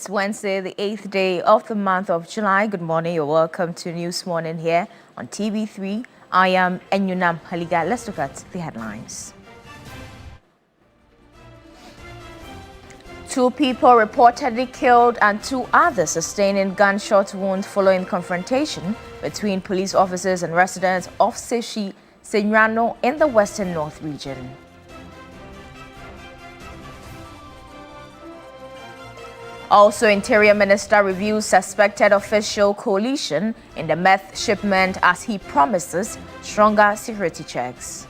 It's Wednesday, the 8th day of the month of July. Good morning. You're welcome to News Morning here on TV3. I am Enyunam Haliga. Let's look at the headlines. 2 people reportedly killed and 2 others sustaining gunshot wounds following confrontation between police officers and residents of Seshi Senyano in the Western North region. Also, Interior Minister reviews suspected official coalition in the meth shipment as he promises stronger security checks.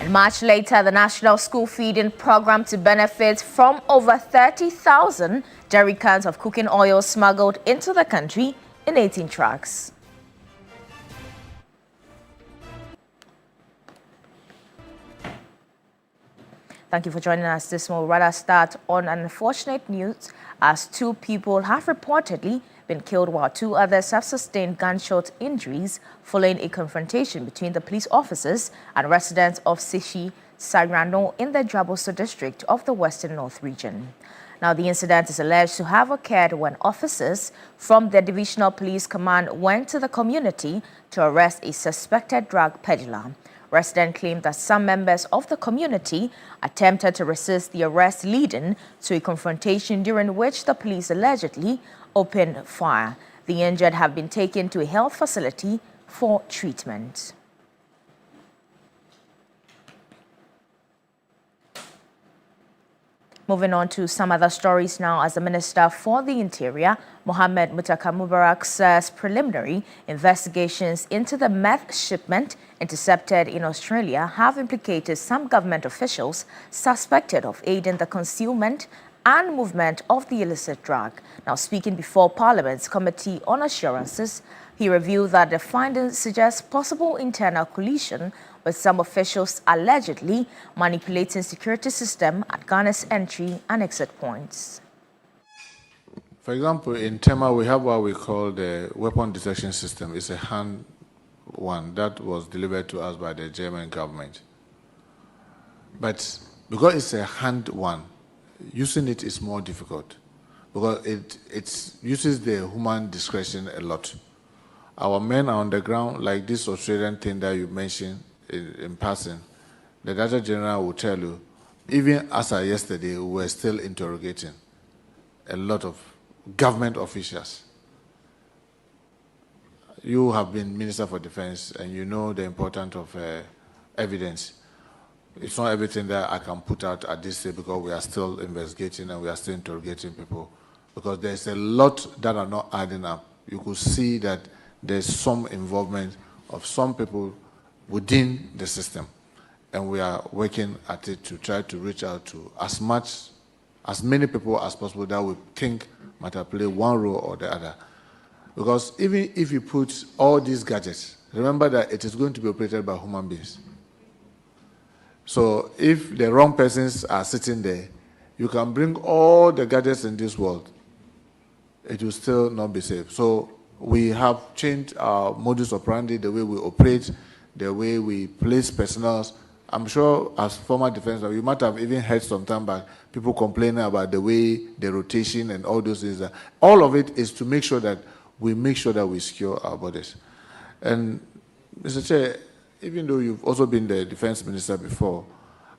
And much later, the National School Feeding Program to benefit from over 30,000 jerrycans of cooking oil smuggled into the country in 18 trucks. Thank you for joining us this morning. We'll rather start on an unfortunate news as 2 people have reportedly been killed while 2 others have sustained gunshot injuries following a confrontation between the police officers and residents of Seshi Senyano in the Draboso district of the Western North region. Now, the incident is alleged to have occurred when officers from the Divisional Police Command went to the community to arrest a suspected drug peddler. Residents claimed that some members of the community attempted to resist the arrest, leading to a confrontation during which the police allegedly opened fire. The injured have been taken to a health facility for treatment. Moving on to some other stories now, as the Minister for the Interior, Mohammed Mutaka Mubarak, says preliminary investigations into the meth shipment intercepted in Australia have implicated some government officials suspected of aiding the concealment and movement of the illicit drug. Now, speaking before Parliament's Committee on Assurances, he revealed that the findings suggest possible internal collusion with some officials allegedly manipulating security system at Ghana's entry and exit points. For example, in Tema, we have what we call the weapon detection system. It's a hand one that was delivered to us by the German government. But because it's a hand one, using it is more difficult because it uses the human discretion a lot. Our men are on the ground, like this Australian thing that you mentioned in passing. The Director General will tell you, even as of yesterday, we were still interrogating a lot of government officials. You have been Minister for Defense and you know the importance of evidence. It's not everything that I can put out at this stage because we are still investigating and we are still interrogating people. Because there's a lot that are not adding up. You could see that there's some involvement of some people within the system. And we are working at it to try to reach out to as many people as possible that we think might have played one role or the other. Because even if you put all these gadgets, remember that it is going to be operated by human beings. So if the wrong persons are sitting there, you can bring all the gadgets in this world. It will still not be safe. So we have changed our modus operandi, the way we operate, the way we place personnel. I'm sure as former defense, you might have even heard some time back people complaining about the way, the rotation and all those things. All of it is to make sure that we secure our borders. And Mr. Chair, even though you've also been the defense minister before,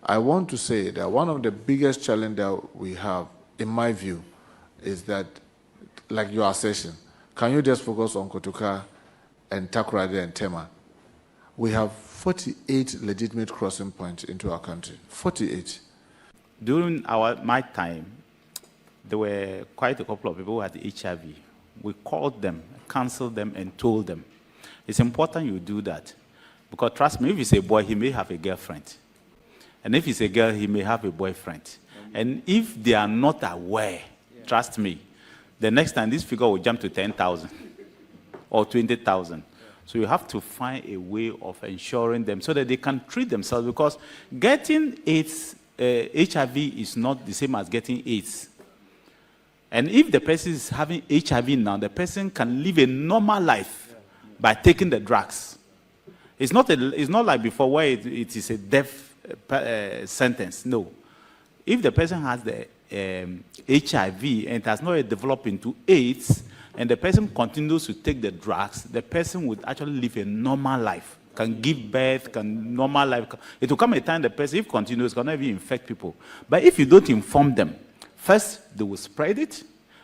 I want to say that one of the biggest challenges that we have, in my view, is that, like your assertion, can you just focus on Kotoka and Takoradi and Tema? We have 48 legitimate crossing points into our country. 48. During my time, there were quite a couple of people who had HIV. We called them, counseled them, and told them. It's important you do that. Because trust me, if he's a boy, he may have a girlfriend. And if he's a girl, he may have a boyfriend. And if they are not aware, trust me, the next time this figure will jump to 10,000 or 20,000. So you have to find a way of ensuring them so that they can treat themselves, because getting AIDS, HIV is not the same as getting AIDS. And if the person is having HIV now, the person can live a normal life by taking the drugs. It's not like before where it is a death sentence. No. If the person has the HIV and it has not yet developed into AIDS, and the person continues to take the drugs, the person would actually live a normal life, can give birth, can normal life. It will come a time the person, if continues, cannot even infect people. But if you don't inform them, first, they will spread it,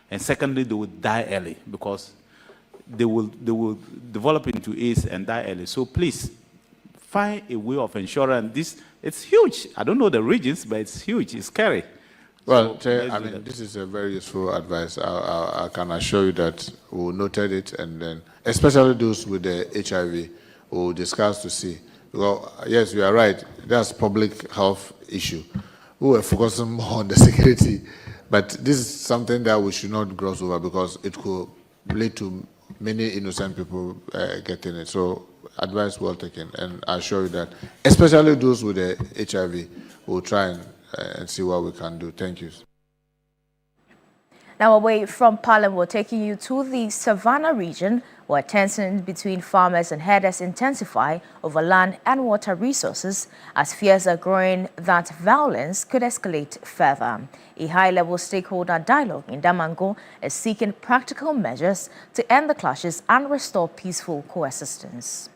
and secondly, they will die early because they will develop into AIDS and die early. So please, find a way of ensuring this. It's huge. I don't know the regions, but it's huge. It's scary. Well, So, I mean, this is a very useful advice. I can assure you that we noted it, and then, especially those with the HIV, we'll discuss to see. Well, yes, you are right. That's public health issue. We were focusing more on the security, but this is something that we should not gloss over because it could lead to many innocent people getting it. So, advice well taken, and I assure you that, especially those with the HIV, we'll try and see what we can do. Thank you. Now, away from Parliament, we're taking you to the Savannah region, where tensions between farmers and herders intensify over land and water resources as fears are growing that violence could escalate further. A high-level stakeholder dialogue in Damongo is seeking practical measures to end the clashes and restore peaceful coexistence.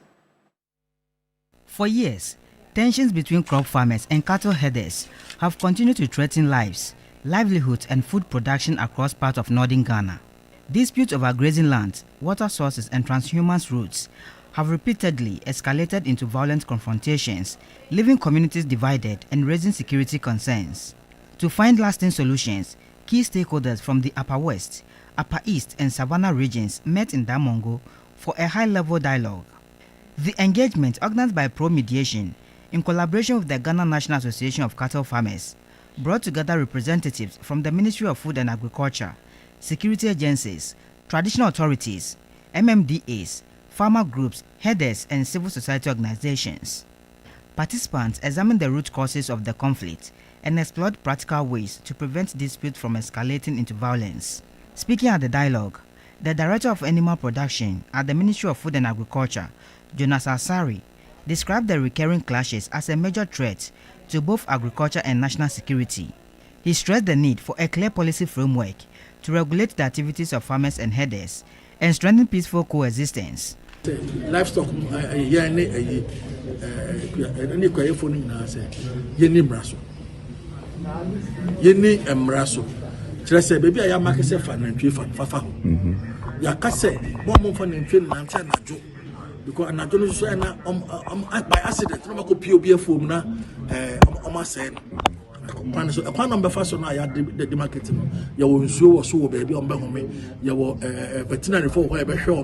For years, tensions between crop farmers and cattle herders have continued to threaten lives, livelihoods and food production across parts of northern Ghana. Disputes over grazing land, water sources and transhumance routes have repeatedly escalated into violent confrontations, leaving communities divided and raising security concerns. To find lasting solutions, key stakeholders from the Upper West, Upper East and Savannah regions met in Damongo for a high-level dialogue. The engagement, organized by Pro Mediation, in collaboration with the Ghana National Association of Cattle Farmers, brought together representatives from the Ministry of Food and Agriculture, security agencies, traditional authorities, MMDAs, farmer groups, herders, and civil society organizations. Participants examined the root causes of the conflict and explored practical ways to prevent disputes from escalating into violence. Speaking at the dialogue, the Director of Animal Production at the Ministry of Food and Agriculture, Jonas Asari, described the recurring clashes as a major threat to both agriculture and national security. He stressed the need for a clear policy framework to regulate the activities of farmers and herders and strengthen peaceful coexistence. Livestock, because I'm not going to say by accident, I'm going to POB form now. I'm saying, upon number first, I had the market. You will so baby on Behome, you will veterinary for where show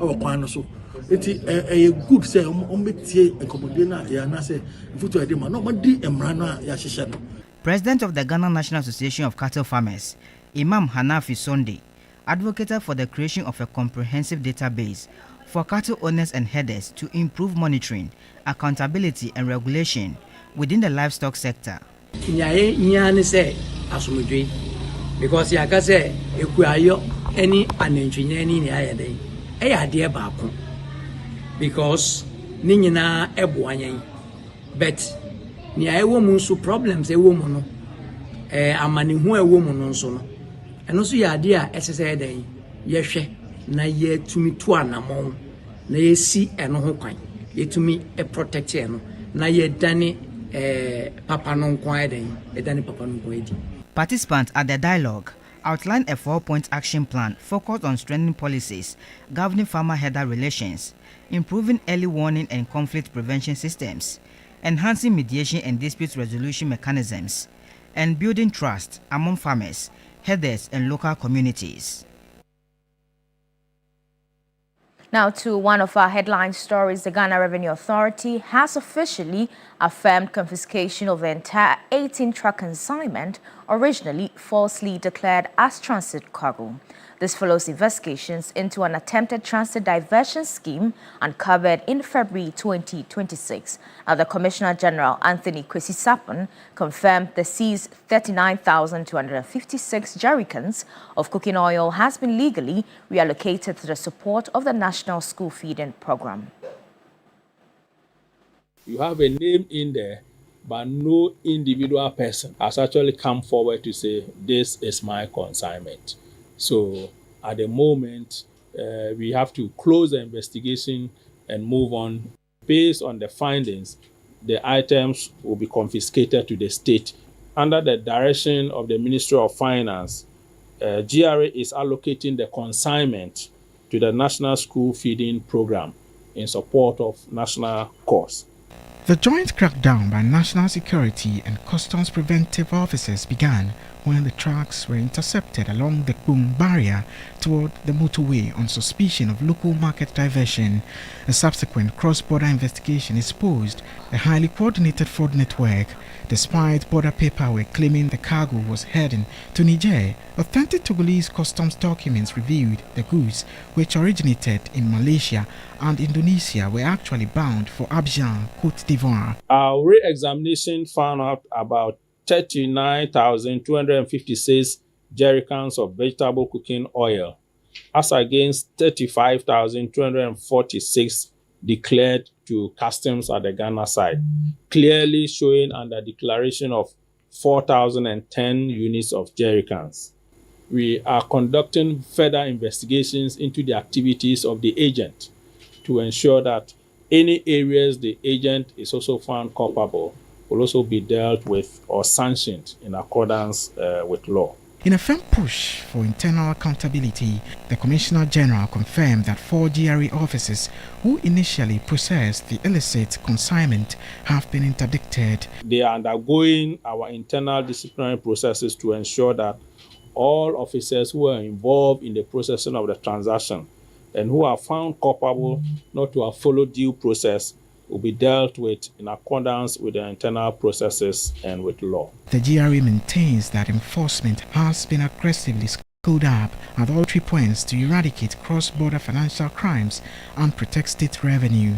our quan so. It is a good say on Betty and Commodina, Yanase, Futu Edema, no one D. Emrana Yashishan. President of the Ghana National Association of Cattle Farmers, Imam Hanafi Sunday, advocated for the creation of a comprehensive database for cattle owners and herders to improve monitoring, accountability and regulation within the livestock sector. Because any because Nina Ebuanyan. But near a woman so problems a woman a man who a woman on so. And also your idea as I said, yes, na ye to me to an among na ye see and no kind. Ye to me a protector na ye danny papa non quiet a danny papa non quiet. Participants at the dialogue outlined a 4-point action plan focused on strengthening policies governing farmer-herder relations, improving early warning and conflict prevention systems, enhancing mediation and dispute resolution mechanisms, and building trust among farmers, herders, and local communities. Now to one of our headline stories. The Ghana Revenue Authority has officially affirmed confiscation of the entire 18-truck consignment originally falsely declared as transit cargo. This follows investigations into an attempted transit diversion scheme uncovered in February 2026. Now, the Commissioner General, Anthony Kwesi Sapon, confirmed the seized 39,256 jerrycans of cooking oil has been legally reallocated to the support of the National School Feeding Program. You have a name in there but no individual person has actually come forward to say, this is my consignment. So at the moment, we have to close the investigation and move on. Based on the findings, the items will be confiscated to the state. Under the direction of the Ministry of Finance, GRA is allocating the consignment to the National School Feeding Program in support of national cause. The joint crackdown by National Security and Customs Preventive Officers began when the trucks were intercepted along the Kpung barrier toward the motorway on suspicion of local market diversion. A subsequent cross-border investigation exposed a highly coordinated fraud network. Despite border paperwork claiming the cargo was heading to Niger, authentic Togolese customs documents revealed the goods, which originated in Malaysia and Indonesia, were actually bound for Abidjan, Côte d'Ivoire. Our re-examination found out about 39,256 jerrycans of vegetable cooking oil, as against 35,246 declared to customs at the Ghana side, clearly showing under declaration of 4,010 units of jerrycans. We are conducting further investigations into the activities of the agent to ensure that any areas the agent is also found culpable will also be dealt with or sanctioned in accordance with law. In a firm push for internal accountability, the Commissioner General confirmed that 4 GRA officers who initially processed the illicit consignment have been interdicted. They are undergoing our internal disciplinary processes to ensure that all officers who are involved in the processing of the transaction and who are found culpable not to have followed due process will be dealt with in accordance with the internal processes and with law. The GRA maintains that enforcement has been aggressively scaled up at all 3 points to eradicate cross-border financial crimes and protect state revenue.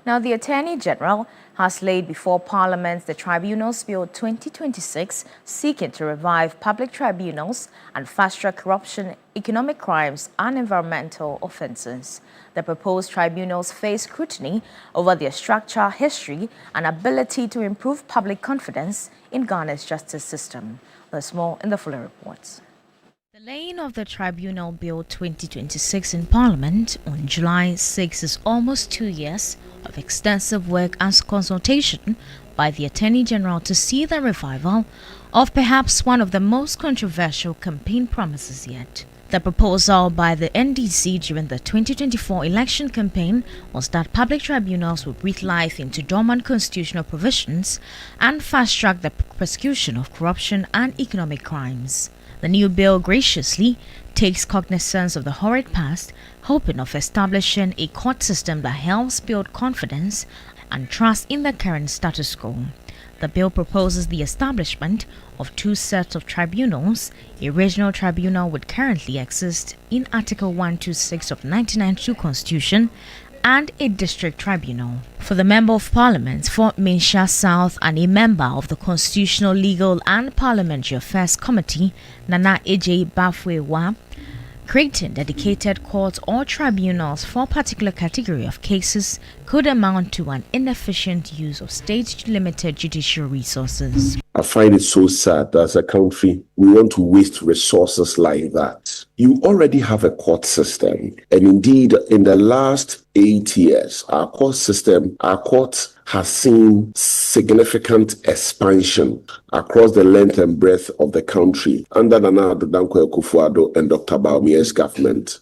Now, the Attorney General has laid before Parliament the Tribunals Bill 2026, seeking to revive public tribunals and fast-track corruption, economic crimes and environmental offences. The proposed tribunals face scrutiny over their structure, history and ability to improve public confidence in Ghana's justice system. There's more in the fuller reports. The laying of the Tribunal Bill 2026 in Parliament on July 6 is almost 2 years of extensive work and consultation by the Attorney General to see the revival of perhaps one of the most controversial campaign promises yet. The proposal by the NDC during the 2024 election campaign was that public tribunals would breathe life into dormant constitutional provisions and fast-track the prosecution of corruption and economic crimes. The new bill graciously takes cognizance of the horrid past, hoping of establishing a court system that helps build confidence and trust in the current status quo. The bill proposes the establishment of 2 sets of tribunals. A regional tribunal would currently exist in Article 126 of 1992 Constitution and a district tribunal. For the Member of Parliament for Minsha South and a member of the Constitutional, Legal and Parliamentary Affairs Committee, Nana Eje Bafwewa, creating dedicated courts or tribunals for a particular category of cases could amount to an inefficient use of state-limited judicial resources. I find it so sad that as a country, we want to waste resources like that. You already have a court system. And indeed, in the last 8 years, our court has seen significant expansion across the length and breadth of the country under Nana Addo Akufo-Addo and Dr. Bawumia's government.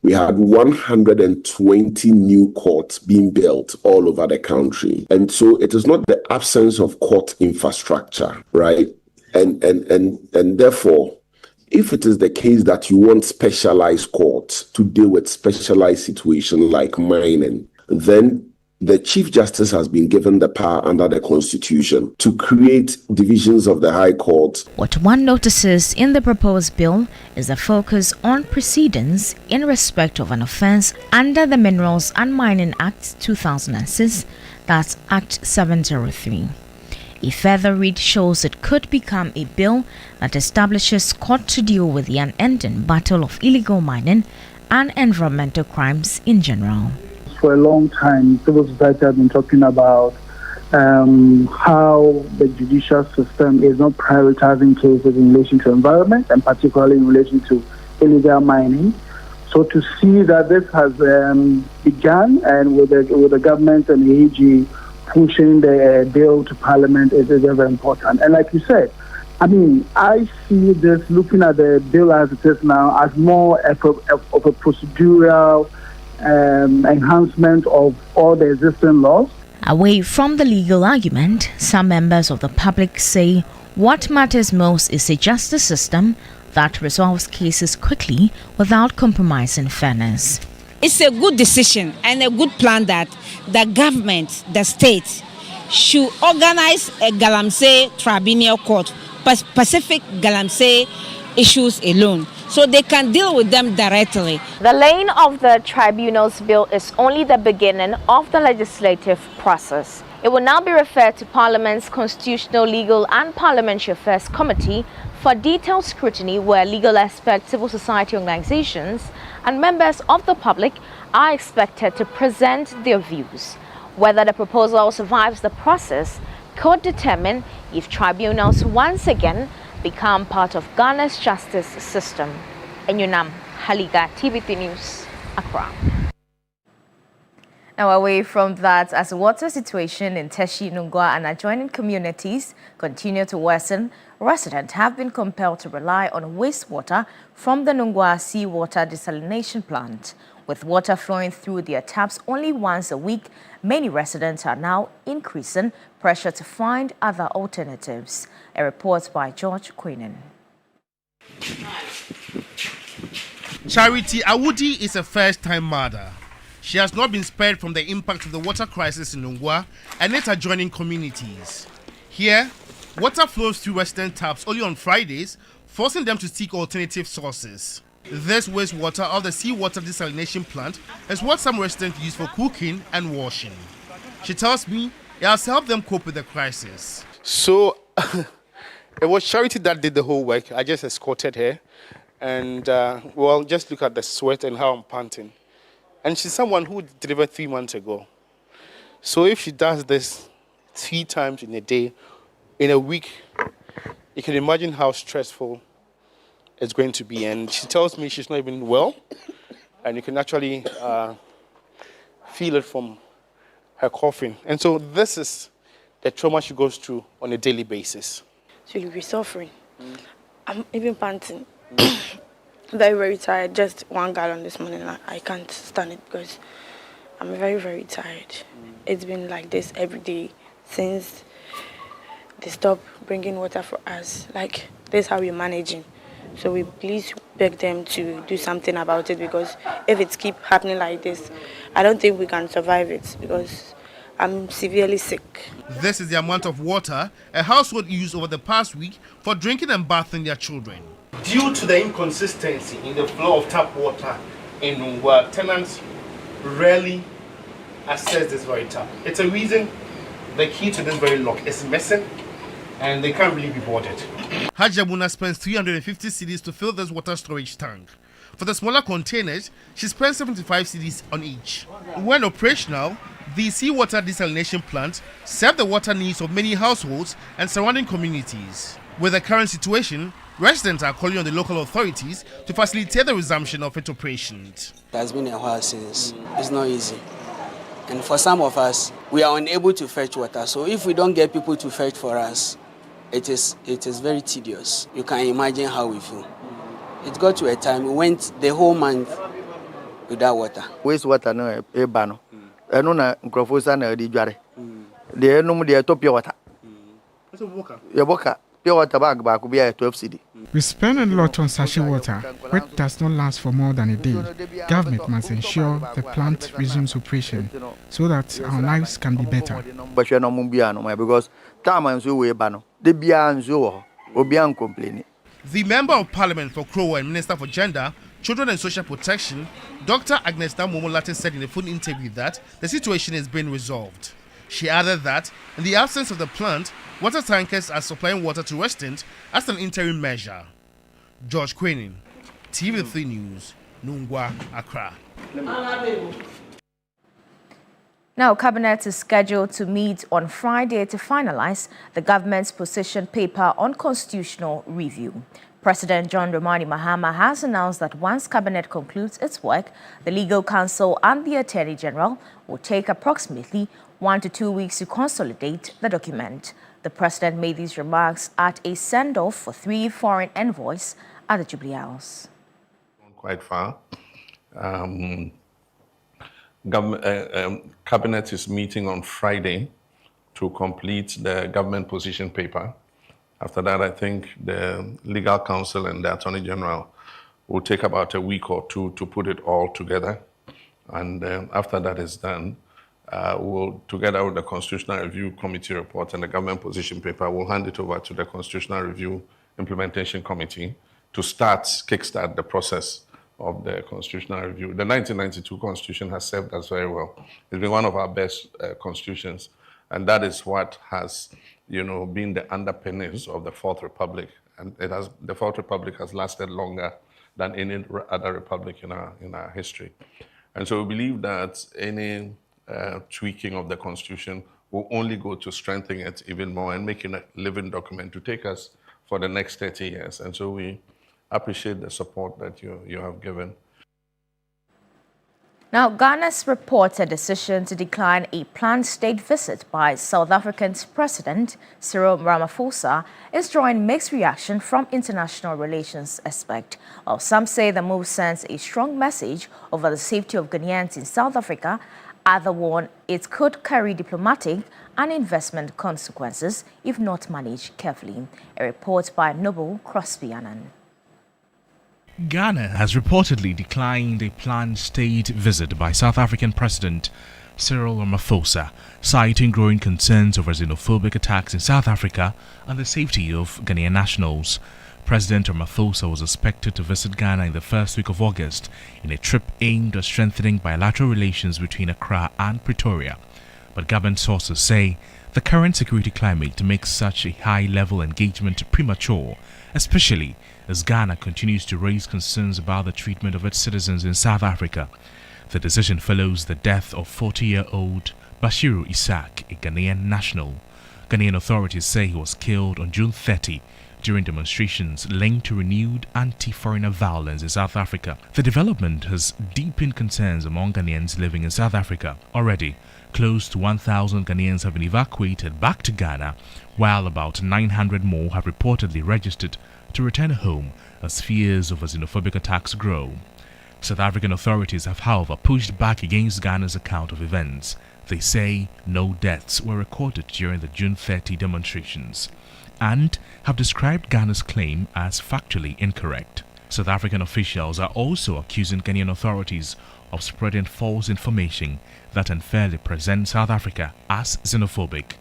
We had 120 new courts being built all over the country. And so it is not the absence of court infrastructure, right? And therefore, if it is the case that you want specialized courts to deal with specialized situations like mining, then the Chief Justice has been given the power under the Constitution to create divisions of the High Court. What one notices in the proposed bill is a focus on precedents in respect of an offence under the Minerals and Mining Act 2006, that's Act 703. A further read shows it could become a bill that establishes court to deal with the unending battle of illegal mining and environmental crimes in general. For a long time, civil society has been talking about how the judicial system is not prioritizing cases in relation to environment and particularly in relation to illegal mining. So to see that this has begun and with the government and the AG pushing the bill to Parliament is very important. And like you said, I mean, I see this, looking at the bill as it is now, as more of a procedural enhancement of all the existing laws. Away from the legal argument, some members of the public say what matters most is a justice system that resolves cases quickly without compromising fairness. It's a good decision and a good plan that the government, the state, should organize a Galamsey tribunal court, specific Galamsey issues alone, so they can deal with them directly. The laying of the tribunals bill is only the beginning of the legislative process. It will now be referred to Parliament's Constitutional, Legal and Parliamentary Affairs Committee for detailed scrutiny, where legal experts, civil society organizations and members of the public are expected to present their views. Whether the proposal survives the process could determine if tribunals once again become part of Ghana's justice system. Enyunam Haliga, TV3 News, Accra. Now, away from that, as the water situation in Teshi, Nungwa and adjoining communities continue to worsen, residents have been compelled to rely on wastewater from the Nungwa seawater desalination plant. With water flowing through their taps only once a week, many residents are now increasing pressure to find other alternatives. A report by George Queenan. Charity Awudi is a first-time mother. She has not been spared from the impact of the water crisis in Nungwa and its adjoining communities. Here, water flows through resident taps only on Fridays, forcing them to seek alternative sources. This wastewater of the seawater desalination plant is what some residents use for cooking and washing. She tells me it has helped them cope with the crisis. So it was Charity that did the whole work. I just escorted her. And, well, just look at the sweat and how I'm panting. And she's someone who delivered 3 months ago. So if she does this 3 times in a day, in a week, you can imagine how stressful it's going to be. And she tells me she's not even well. And you can actually feel it from her coughing. And so this is the trauma she goes through on a daily basis. So you'll be suffering. I'm even panting. Very, very tired. Just 1 gallon this morning. I can't stand it because I'm very, very tired. It's been like this every day since they stopped bringing water for us. Like, this is how we're managing. So we please beg them to do something about it, because if it keeps happening like this, I don't think we can survive it, because I'm severely sick. This is the amount of water a household used over the past week for drinking and bathing their children. Due to the inconsistency in the flow of tap water in Nungwa, tenants rarely access this very tap. It's a reason the key to this very lock is missing and they can't really be boarded. Hajabuna spends 350 cedis to fill this water storage tank. For the smaller containers, she spends 75 cedis on each. When operational, the seawater desalination plant serves the water needs of many households and surrounding communities. With the current situation, residents are calling on the local authorities to facilitate the resumption of its operations. It has been a while since. It's not easy. And for some of us, we are unable to fetch water. So if we don't get people to fetch for us, it is very tedious. You can imagine how we feel. It got to a time we went the whole month without water. Wastewater no ebano. Eno na nkrofo na di dware. De enum de to pure water. Your boka pure water bag back will be a 12 cedi. We spend a lot on sachet water, which does not last for more than a day. Government must ensure the plant resumes operation so that our lives can be better. But you are not because time and so we bano. The bian zo obian complaining. The Member of Parliament for Krowa and Minister for Gender, Children and Social Protection, Dr. Agnes Momolate, said in a phone interview that the situation is being resolved. She added that, in the absence of the plant, water tankers are supplying water to residents as an interim measure. George Queenan, TV3 News, Nungwa, Accra. Now, Cabinet is scheduled to meet on Friday to finalize the government's position paper on constitutional review. President John Dramani Mahama has announced that once Cabinet concludes its work, the Legal Counsel and the Attorney General will take approximately 1 to 2 weeks to consolidate the document. The President made these remarks at a send-off for 3 foreign envoys at the Jubilee House. Quite far. Cabinet is meeting on Friday to complete the government position paper. After that, I think the Legal Counsel and the Attorney General will take about a week or two to put it all together. And after that is done, we'll, together with the Constitutional Review Committee report and the government position paper, we'll hand it over to the Constitutional Review Implementation Committee to kickstart the process of the constitutional review. The 1992 Constitution has served us very well. It's been one of our best constitutions, and that is what has, been the underpinnings of the Fourth Republic. And the Fourth Republic has lasted longer than any other republic in our history. And so we believe that any tweaking of the Constitution will only go to strengthen it even more and make it a living document to take us for the next 30 years. And so we appreciate the support that you have given. Now, Ghana's reported decision to decline a planned state visit by South Africa's President Cyril Ramaphosa is drawing mixed reaction from international relations experts. While some say the move sends a strong message over the safety of Ghanaians in South Africa, others warn it could carry diplomatic and investment consequences if not managed carefully. A report by Noble Crosby Annan. Ghana has reportedly declined a planned state visit by South African President Cyril Ramaphosa, citing growing concerns over xenophobic attacks in South Africa and the safety of Ghanaian nationals. President Ramaphosa was expected to visit Ghana in the first week of August in a trip aimed at strengthening bilateral relations between Accra and Pretoria. But government sources say the current security climate makes such a high-level engagement premature, especially as Ghana continues to raise concerns about the treatment of its citizens in South Africa. The decision follows the death of 40-year-old Bashiru Isaac, a Ghanaian national. Ghanaian authorities say he was killed on June 30 during demonstrations linked to renewed anti-foreigner violence in South Africa. The development has deepened concerns among Ghanaians living in South Africa. Already, close to 1,000 Ghanaians have been evacuated back to Ghana, while about 900 more have reportedly registered to return home as fears of xenophobic attacks grow. South African authorities have, however, pushed back against Ghana's account of events. They say no deaths were recorded during the June 30 demonstrations and have described Ghana's claim as factually incorrect. South African officials are also accusing Ghanaian authorities of spreading false information that unfairly presents South Africa as xenophobic.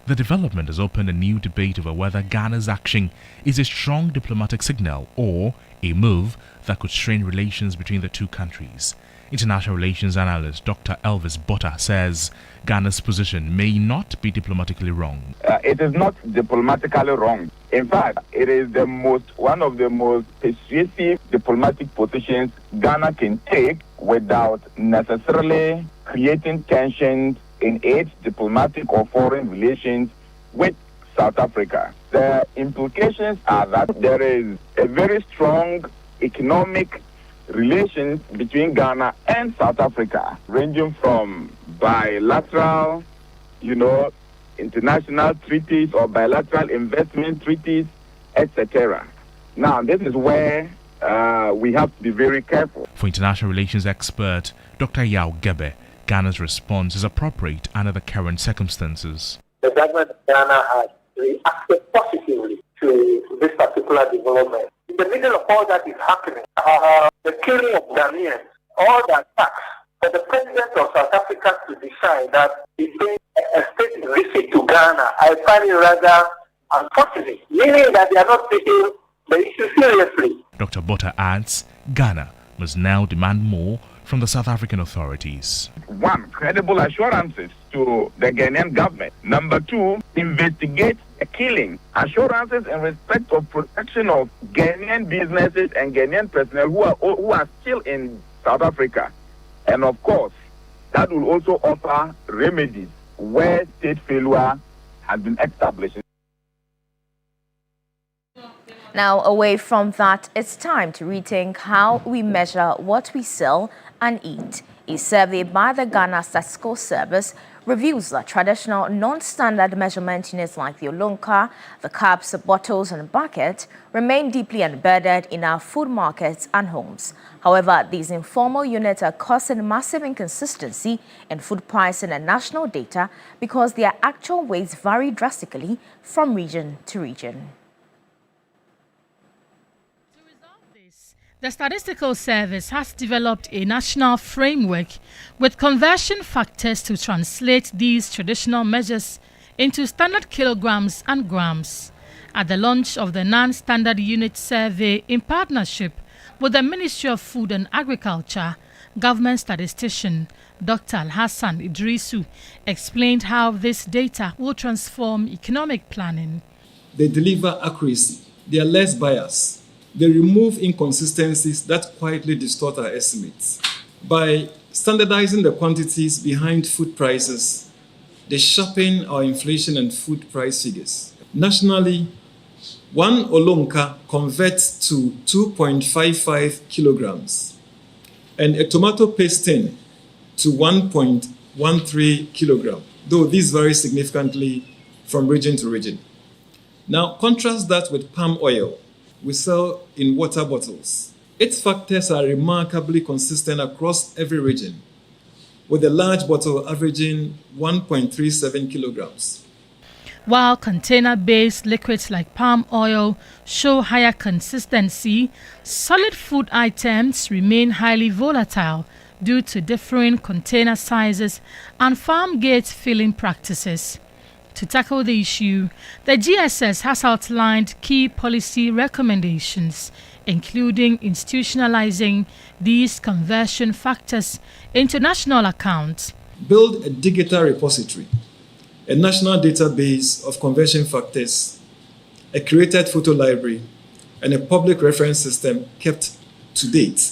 The development has opened a new debate over whether Ghana's action is a strong diplomatic signal or a move that could strain relations between the two countries. International relations analyst Dr. Elvis Botta says Ghana's position may not be diplomatically wrong. It is not diplomatically wrong. In fact, it is one of the most persuasive diplomatic positions Ghana can take without necessarily creating tensions in its diplomatic or foreign relations with South Africa. The implications are that there is a very strong economic relations between Ghana and South Africa, ranging from bilateral, international treaties or bilateral investment treaties, etc. Now, this is where we have to be very careful. For international relations expert Dr. Yao Gebe, Ghana's response is appropriate under the current circumstances. The government of Ghana has reacted positively to this particular development. In the middle of all that is happening, the killing of Ghanaians, all the attacks, for the president of South Africa to decide that he paid a state visit to Ghana, I find it rather unfortunate, meaning that they are not taking the issue seriously. Dr. Botta adds Ghana must now demand more from the South African authorities. 1, credible assurances to the Ghanaian government. Number 2, investigate the killing. Assurances in respect of protection of Ghanaian businesses and Ghanaian personnel who are still in South Africa. And of course, that will also offer remedies where state failure has been established. Now, away from that, it's time to rethink how we measure what we sell and eat. A survey by the Ghana Statistical Service reveals that traditional non-standard measurement units like the olonka, the cups, bottles and bucket remain deeply embedded in our food markets and homes. However, these informal units are causing massive inconsistency in food pricing and national data because their actual weights vary drastically from region to region. The Statistical Service has developed a national framework with conversion factors to translate these traditional measures into standard kilograms and grams. At the launch of the non-standard unit survey in partnership with the Ministry of Food and Agriculture, government statistician Dr. Alhassan Idrisu explained how this data will transform economic planning. They deliver accuracy. They are less biased. They remove inconsistencies that quietly distort our estimates. By standardizing the quantities behind food prices, they sharpen our inflation and food price figures. Nationally, one olonka converts to 2.55 kilograms and a tomato paste tin to 1.13 kilogram, though these vary significantly from region to region. Now, contrast that with palm oil we sell in water bottles. Its factors are remarkably consistent across every region, with a large bottle averaging 1.37 kilograms. While container-based liquids like palm oil show higher consistency, solid food items remain highly volatile due to differing container sizes and farm gate filling practices. To tackle the issue, the GSS has outlined key policy recommendations, including institutionalizing these conversion factors into national accounts. Build a digital repository, a national database of conversion factors, a curated photo library, and a public reference system kept to date.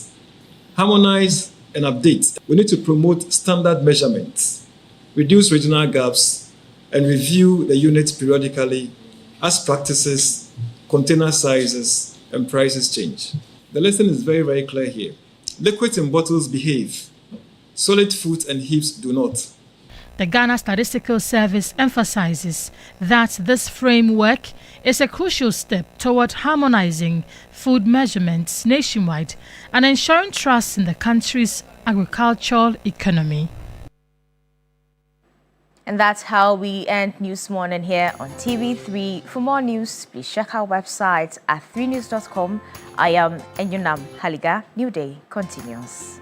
Harmonize and update. We need to promote standard measurements, reduce regional gaps, and review the units periodically as practices, container sizes, and prices change. The lesson is very, very clear here. Liquids and bottles behave. Solid foods and heaps do not. The Ghana Statistical Service emphasizes that this framework is a crucial step toward harmonizing food measurements nationwide and ensuring trust in the country's agricultural economy. And that's how we end News Morning here on TV3. For more news, please check our website at 3news.com. I am Enyunam Haliga. New Day continues.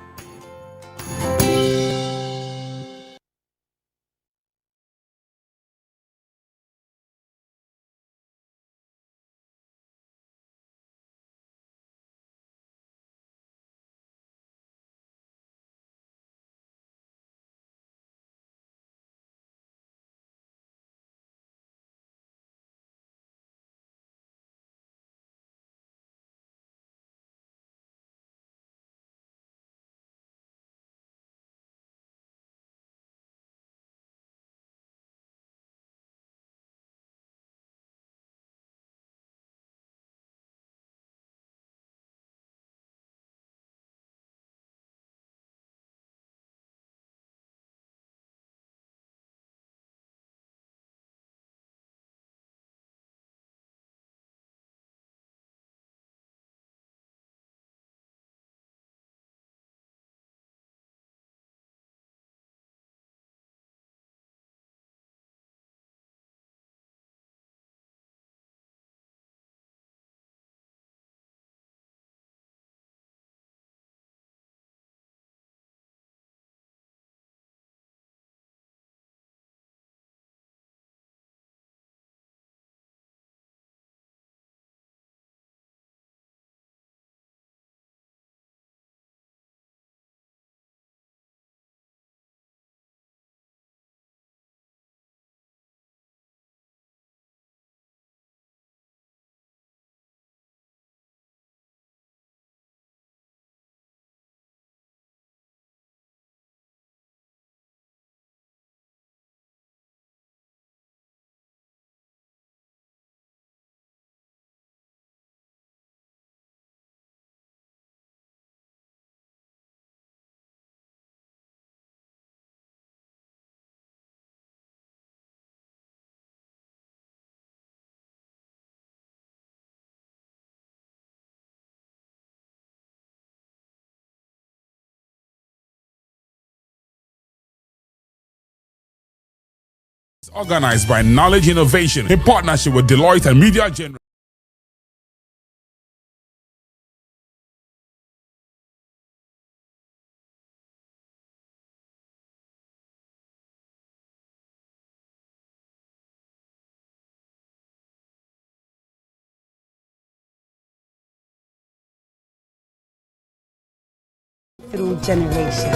Organized by Knowledge Innovation in partnership with Deloitte and Media General. Through generations.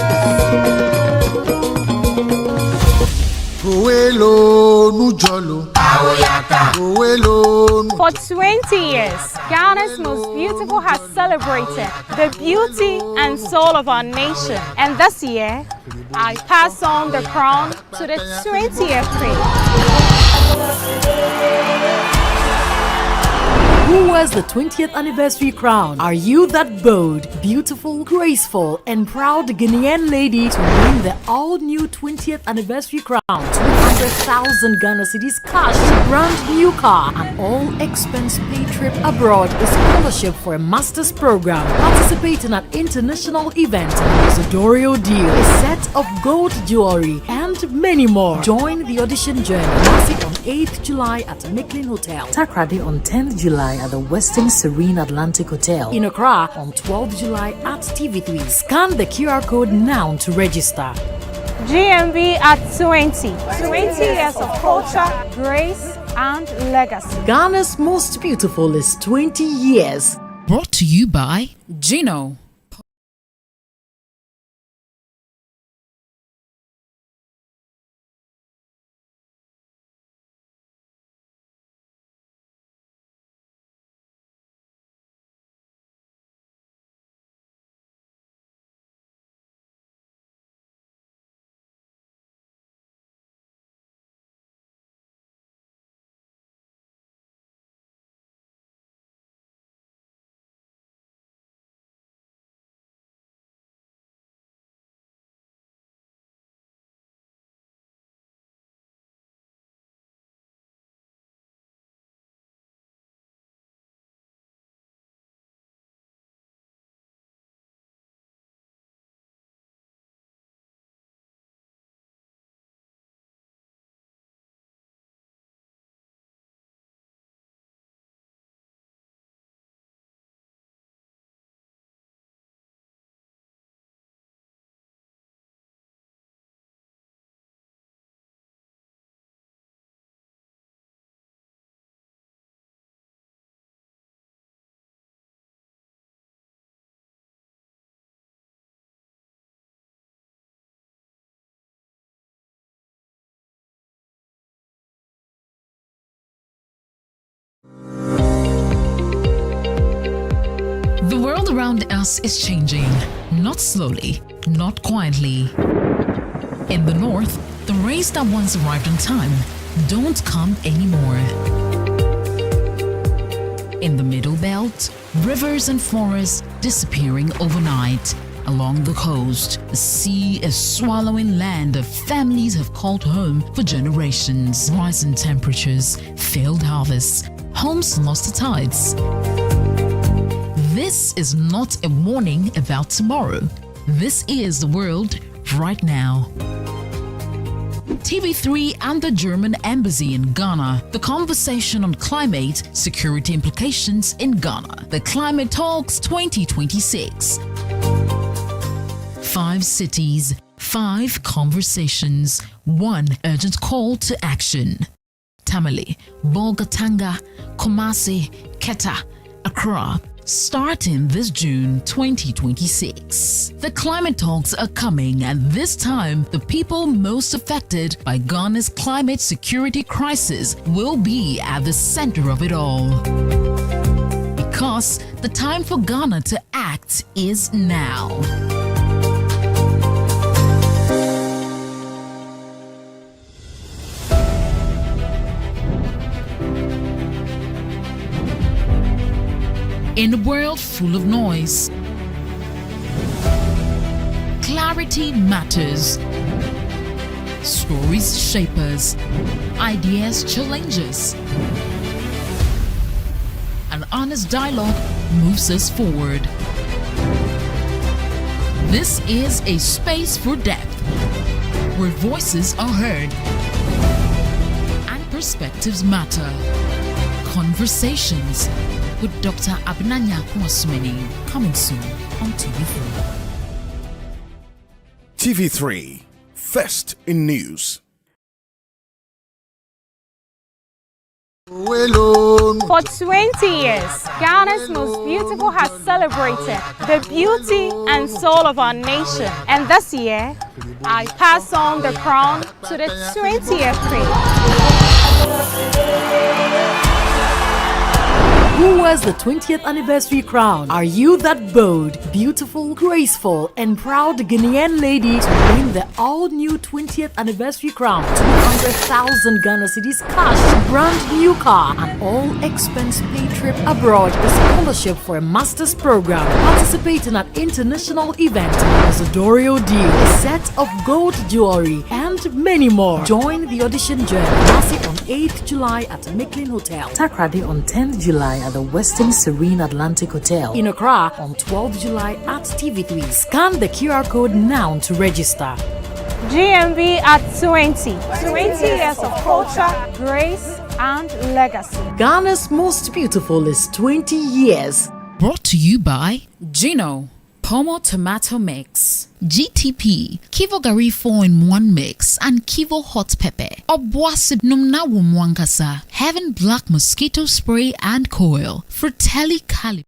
For 20 years, Ghana's most beautiful has celebrated the beauty and soul of our nation. And this year, I pass on the crown to the 20th queen. Who wears the 20th anniversary crown? Are you that bold, beautiful, graceful, and proud Ghanaian lady to win the all-new 20th anniversary crown? 200,000 Ghana cedis cash, brand new car, and all-expense-paid trip abroad with scholarship for a master's program. Participate in an international event, ambassadorial deal, a set of gold jewelry, and many more. Join the audition journey. Massive on 8th July at Micklin Hotel. Takrady on 10th July at the Western Serene Atlantic Hotel. In Accra on 12th July at TV3. Scan the QR code now to register. GMB at 20. 20 years of culture, grace, and legacy. Ghana's most beautiful is 20 years. Brought to you by Gino. The world around us is changing, not slowly, not quietly. In the north, the rains that once arrived on time don't come anymore. In the middle belt, rivers and forests disappearing overnight. Along the coast, the sea is swallowing land that families have called home for generations. Rising temperatures, failed harvests, homes lost to tides. This is not a warning about tomorrow. This is the world right now. TV3 and the German Embassy in Ghana. The conversation on climate security implications in Ghana. The Climate Talks 2026. 5 cities, 5 conversations, 1 urgent call to action. Tamale, Bolgatanga, Kumasi, Keta, Accra. Starting this June 2026. The climate talks are coming, and this time, the people most affected by Ghana's climate security crisis will be at the center of it all. Because the time for Ghana to act is now. In a world full of noise, clarity matters. Stories shape us, ideas challenge us. An honest dialogue moves us forward. This is a space for depth, where voices are heard, perspectives matter. Conversations with Dr. Abnanya Kwasmeni, coming soon on TV3. TV3, first in news. For 20 years, Ghana's most beautiful has celebrated the beauty and soul of our nation. And this year, I pass on the crown to the 20th queen. Who wears the 20th anniversary crown? Are you that bold, beautiful, graceful, and proud Ghanaian lady to win the all-new 20th anniversary crown? 200,000 Ghana cedis cash, brand new car, an all-expense-paid trip abroad, a scholarship for a master's program, participate in an international event, a Zodorio deal, a set of gold jewelry, and many more. Join the audition journey. Nasi on 8th July at Micklin Hotel. Takrady on 10th July at the Western Serene Atlantic Hotel. In Accra on 12th July at TV3. Scan the QR code now to register. GMB at 20. 20 years of culture, grace, and legacy. Ghana's most beautiful is 20 years. Brought to you by Gino Pomo Tomato Mix, GTP, Kivo Gari 4-in-1 Mix, and Kivo Hot Pepper. Obwasid Numna Wumwankasa, Heaven Black Mosquito Spray and Coil, Fratelli Cali.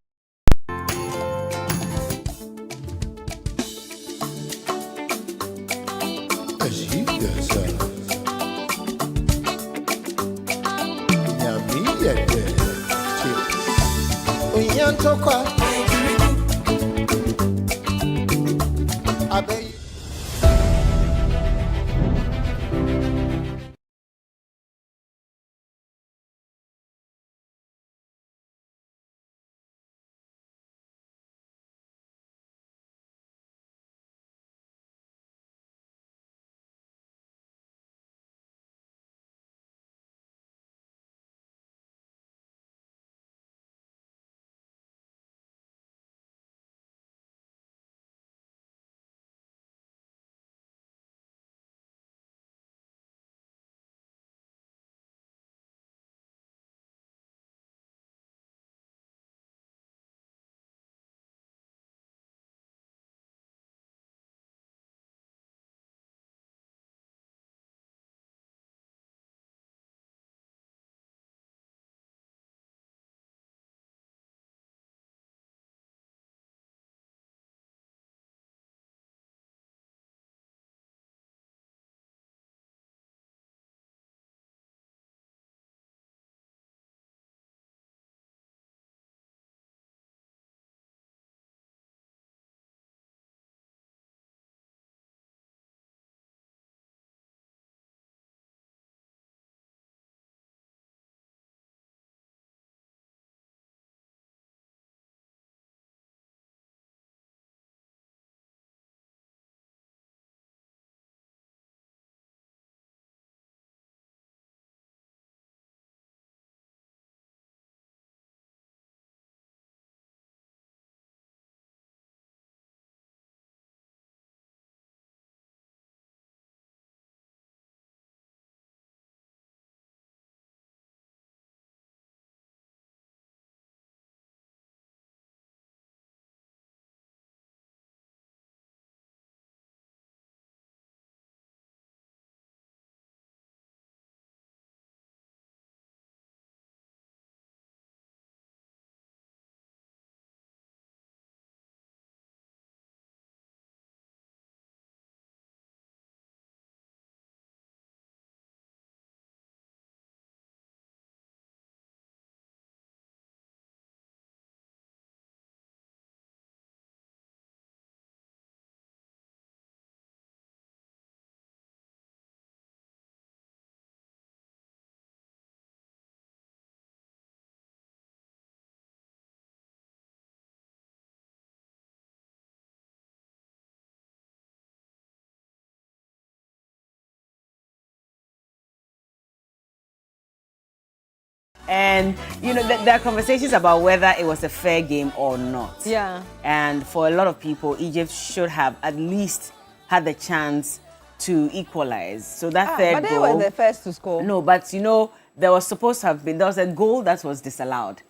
And, you know, there are conversations about whether it was a fair game or not. Yeah. And for a lot of people, Egypt should have at least had the chance to equalize. So that third but they goal... were the first to score. No, but, you know, there was supposed to have been, there was a goal that was disallowed.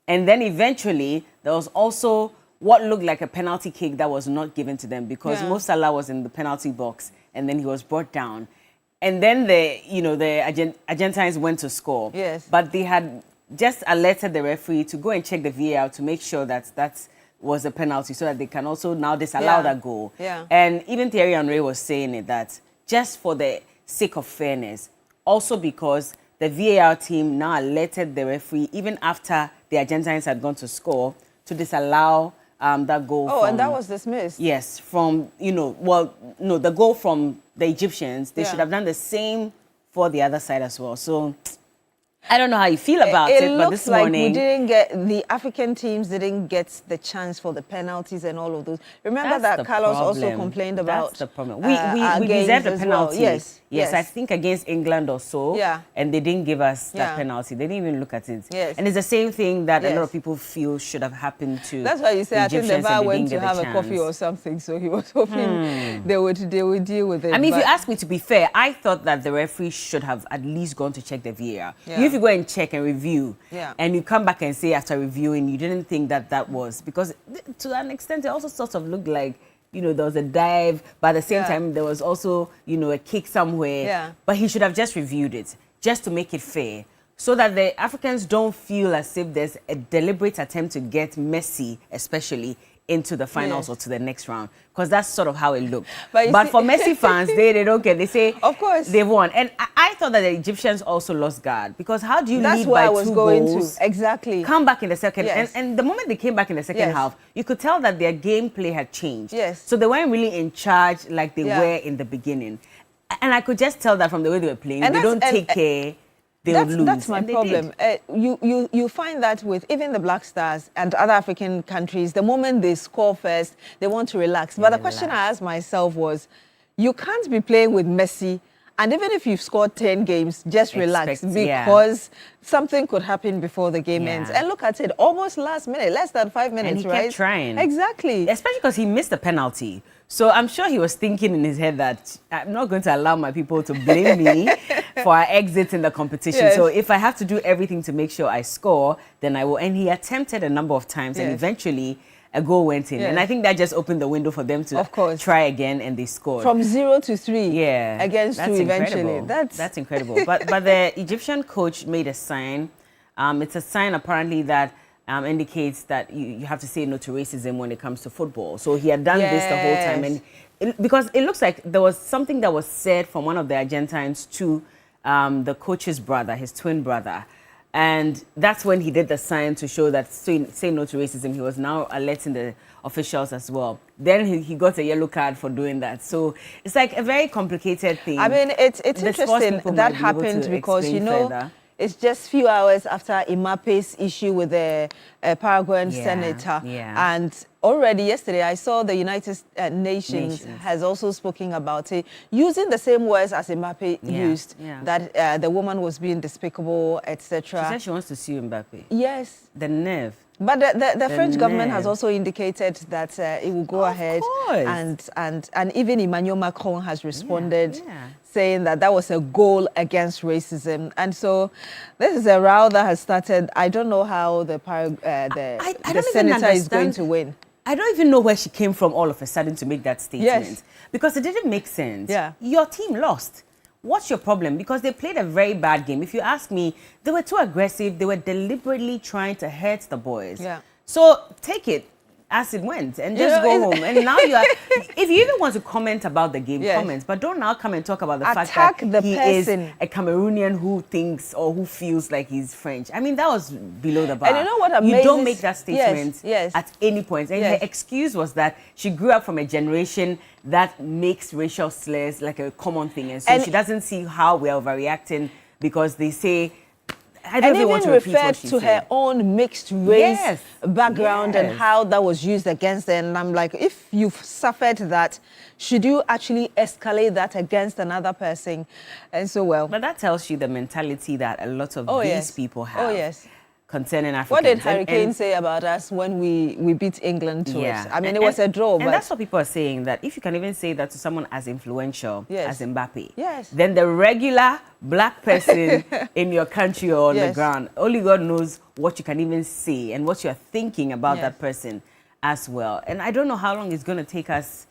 And then eventually, there was also what looked like a penalty kick that was not given to them because Mo Salah was in the penalty box and then he was brought down. And then the Argentines went to score. Yes. But they had just alerted the referee to go and check the VAR to make sure that that was a penalty so that they can also now disallow that goal. Yeah. And even Thierry Henry was saying it that just for the sake of fairness, also because the VAR team now alerted the referee even after the Argentines had gone to score to disallow that goal. Oh, and that was dismissed. Yes, from, the goal from the Egyptians. They should have done the same for the other side as well. So I don't know how you feel about it, but this morning... we didn't get, the African teams didn't get the chance for the penalties and all of those. Remember that Carlos also complained about... That's the problem. We deserved a penalty. Well. Yes, I think against England or so. Yeah. And they didn't give us that penalty. They didn't even look at it. Yes. And it's the same thing that a lot of people feel should have happened to That's why you say, I think the VAR went to have a coffee or something, so he was hoping they would deal with it. I mean, if you ask me, to be fair, I thought that the referee should have at least gone to check the VAR. Yeah. If you go and check and review, yeah, and you come back and say after reviewing you didn't think that was, because to an extent it also sort of looked like, there was a dive, but at the same time there was also, a kick somewhere. Yeah. But he should have just reviewed it, just to make it fair, so that the Africans don't feel as if there's a deliberate attempt to get Messi, especially, into the finals or to the next round, because that's sort of how it looked. But for Messi fans, they don't care. They say, of course, they won. And I thought that the Egyptians also lost guard, because how do you lead by 2 goals? Exactly. Come back in the second. Yes. And the moment they came back in the second half, you could tell that their gameplay had changed. Yes. So they weren't really in charge like they were in the beginning. And I could just tell that from the way they were playing. And they don't take care. That's my problem. You find that with even the Black Stars and other African countries, the moment they score first, they want to relax. But the question I asked myself was, you can't be playing with Messi, and even if you've scored 10 games, just relax, because something could happen before the game ends. And look at it, almost last minute, less than 5 minutes, and he right? kept trying. Exactly. Especially because he missed the penalty. So I'm sure he was thinking in his head that I'm not going to allow my people to blame me for our exit in the competition. Yes. So if I have to do everything to make sure I score, then I will. And he attempted a number of times, and eventually a goal went in. And I think that just opened the window for them to try again, and they scored. From 0-3 against that's 2 eventually. Incredible. That's incredible. But the Egyptian coach made a sign. It's a sign apparently that indicates that you have to say no to racism when it comes to football. So he had done this the whole time. And because it looks like there was something that was said from one of the Argentines to the coach's brother, his twin brother. And that's when he did the sign to show that say no to racism. He was now alerting the officials as well. Then he got a yellow card for doing that. So it's like a very complicated thing. I mean, it's interesting that happened because, further. It's just few hours after Imape's issue with the Paraguayan senator. Yeah. And already yesterday, I saw the United Nations has also spoken about it, using the same words as Imape used, that the woman was being despicable, etc. She said she wants to sue Mbappe. Yes. The nerve. But the French government has also indicated that it will go ahead. And even Emmanuel Macron has responded, saying that was a goal against racism. And so this is a row that has started. I don't know how the senator is going to win. I don't even know where she came from all of a sudden to make that statement. Yes. Because it didn't make sense. Yeah. Your team lost. What's your problem? Because they played a very bad game. If you ask me, they were too aggressive. They were deliberately trying to hurt the boys. Yeah. So take it as it went and just go home. And now you are, if you even want to comment about the game, comment. But don't now come and talk about the fact that he is a Cameroonian who thinks or who feels like he's French. I mean, that was below the bar. And you know what amazes? You don't make that statement Yes. at any point. And her excuse was that she grew up from a generation that makes racial slurs like a common thing. And so she doesn't see how we're overreacting because they say, I don't even want to repeat referred what she to said. her own mixed race background and how that was used against her. And I'm like, if you've suffered that, should you actually escalate that against another person? And so, But that tells you the mentality that a lot of these people have. Oh, yes. concerning Africans. What did Hurricane say about us when we beat England to it? I mean, it was a draw. And that's what people are saying, that if you can even say that to someone as influential as Mbappe, then the regular black person in your country or on the ground, only God knows what you can even say and what you're thinking about that person as well. And I don't know how long it's going to take us,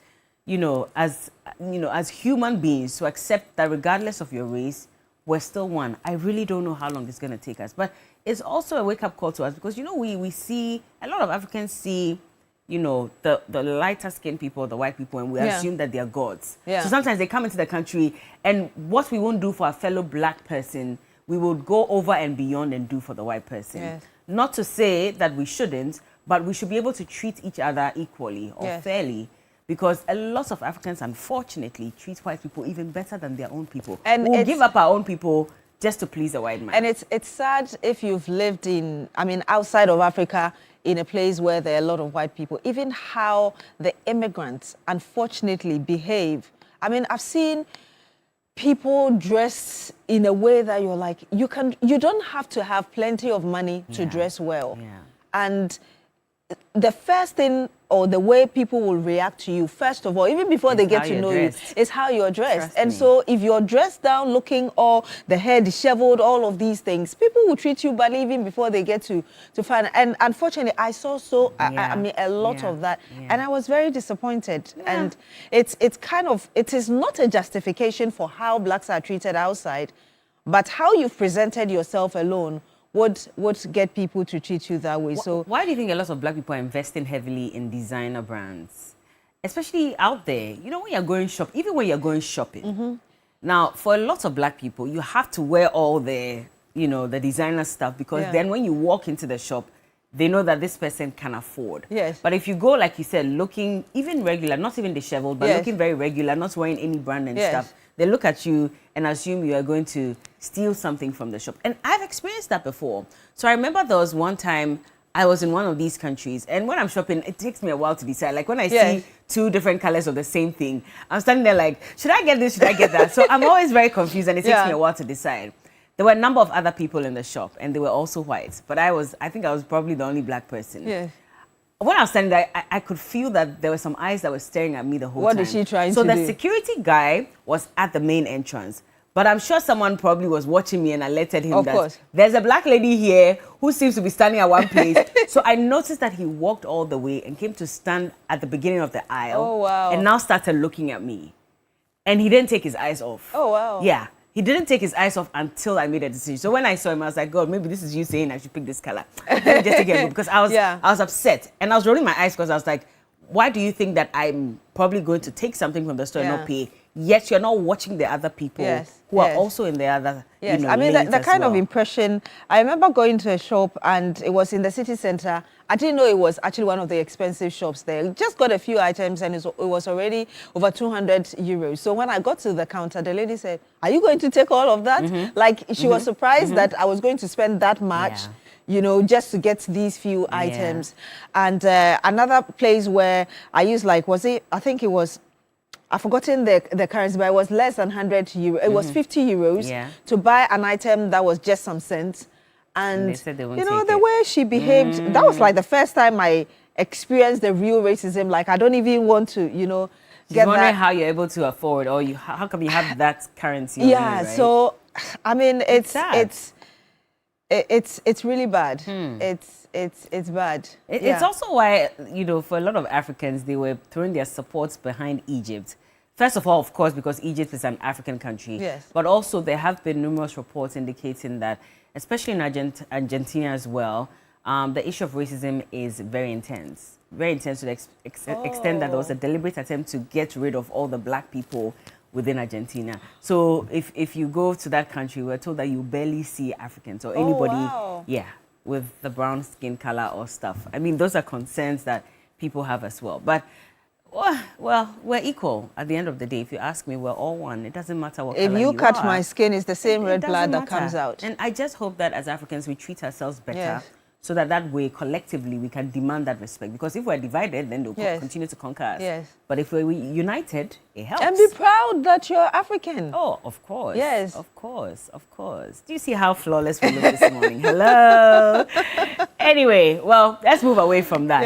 as human beings to accept that regardless of your race, we're still one. I really don't know how long it's going to take us. But it's also a wake-up call to us because, we see, a lot of Africans see, the lighter-skinned people, the white people, and we assume that they are gods. So sometimes they come into the country, and what we won't do for a fellow black person, we will go over and beyond and do for the white person. Not to say that we shouldn't, but we should be able to treat each other equally or fairly. Because a lot of Africans, unfortunately, treat white people even better than their own people. And we'll give up our own people just to please the white man. And it's sad if you've lived outside of Africa, in a place where there are a lot of white people, even how the immigrants, unfortunately, behave. I mean, I've seen people dressed in a way that you're like, you don't have to have plenty of money to dress well. And the first thing or the way people will react to you, first of all, even before they get to know you, is how you're dressed. And so if you're dressed down, looking all the hair disheveled, all of these things, people will treat you badly even before they get to find. And unfortunately, I saw a lot of that. And I was very disappointed. And it is not a justification for how blacks are treated outside, but how you've presented yourself alone would get people to treat you that way. So why do you think a lot of black people are investing heavily in designer brands, especially out there? When you're going shopping, even when you're going shopping. Now, for a lot of black people, you have to wear all the designer stuff because then when you walk into the shop, they know that this person can afford. But if you go, like you said, looking even regular, not even disheveled, but looking very regular, not wearing any brand and stuff, they look at you and assume you are going to steal something from the shop. And I've experienced that before. So I remember there was one time I was in one of these countries, and when I'm shopping, it takes me a while to decide. Like when I see two different colors of the same thing, I'm standing there like, should I get this? Should I get that? So I'm always very confused, and it takes me a while to decide. There were a number of other people in the shop, and they were also white. But I think I was probably the only black person. When I was standing there, I could feel that there were some eyes that were staring at me the whole time. What is she trying to do? So the security guy was at the main entrance. But I'm sure someone probably was watching me and alerted him that there's a black lady here who seems to be standing at one place. So I noticed that he walked all the way and came to stand at the beginning of the aisle. And now started looking at me. And he didn't take his eyes off. Yeah. He didn't take his eyes off until I made a decision. So when I saw him, I was like, God, maybe this is you saying I should pick this color. Let me just take it because I was upset. And I was rolling my eyes because I was like, why do you think that I'm probably going to take something from the store and not pay? Yet you're not watching the other people who are also in the other. I mean, the kind of impression. I remember going to a shop and it was in the city center. I didn't know it was actually one of the expensive shops there. Just got a few items and it was already over 200 euros. So when I got to the counter, the lady said, "Are you going to take all of that?" Like she was surprised that I was going to spend that much. Just to get these few items. And another place where I used I've forgotten the currency, but it was less than 100 euros. It was 50 euros to buy an item that was just some cents. And they said they won't the way she behaved, that was like the first time I experienced the real racism. Like, I don't even want to, get wondering that. how you're able to afford, or how come you have that currency? Yeah, right? So, I mean, it's really bad. It's bad. It's also why, for a lot of Africans, they were throwing their supports behind Egypt. First of all, of course, because Egypt is an African country. But also there have been numerous reports indicating that, especially in Argentina as well, the issue of racism is very intense. Very intense to the extent that there was a deliberate attempt to get rid of all the black people within Argentina. So if you go to that country, we're told that you barely see Africans or anybody with the brown skin color or stuff. I mean, those are concerns that people have as well. But, well, we're equal at the end of the day. If you ask me, we're all one. It doesn't matter what color you are. If you cut my skin, it's the same red blood that comes out. And I just hope that as Africans, we treat ourselves better so that way, collectively, we can demand that respect. Because if we're divided, then they'll continue to conquer us. Yes. But if we're united, it helps. And be proud that you're African. Oh, of course. Yes. Of course, of course. Do you see how flawless we look this morning? Hello. Anyway, well, let's move away from that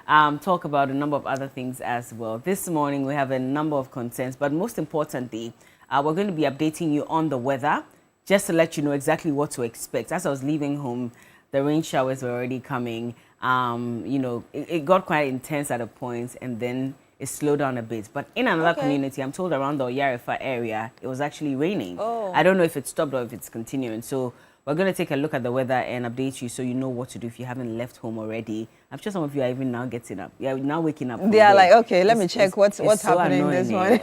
and talk about a number of other things as well. This morning, we have a number of concerns, but most importantly, we're going to be updating you on the weather, just to let you know exactly what to expect. As I was leaving home, the rain showers were already coming. You know, it got quite intense at a point, and then it slowed down a bit. But in another community, I'm told around the Oyarifa area, it was actually raining. Oh. I don't know if it stopped or if it's continuing. So we're going to take a look at the weather and update you so you know what to do if you haven't left home already. I'm sure some of you are even now getting up. Yeah, now waking up. They are like, okay, let me check what's happening so this morning.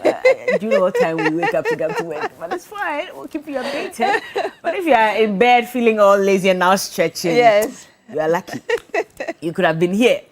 Do you know what time we wake up to go to work? But it's fine. We'll keep you updated. But if you are in bed feeling all lazy and now stretching, yes, you are lucky. You could have been here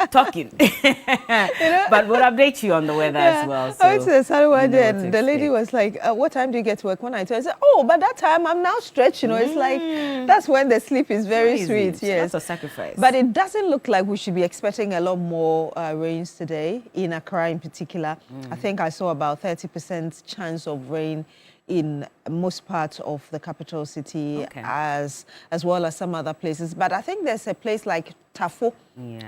talking. But we'll update you on the weather as well. So I went to the salon one day and the lady was like, what time do you get to work? When I told her, I said, oh, by that time I'm now stretched, you know. It's like, that's when the sleep is very sweet. Yes. That's a sacrifice. But it doesn't look like we should be expecting a lot more rains today, in Accra in particular. I think I saw about 30% chance of rain in most parts of the capital city, as well as some other places. But I think there's a place like Tafo,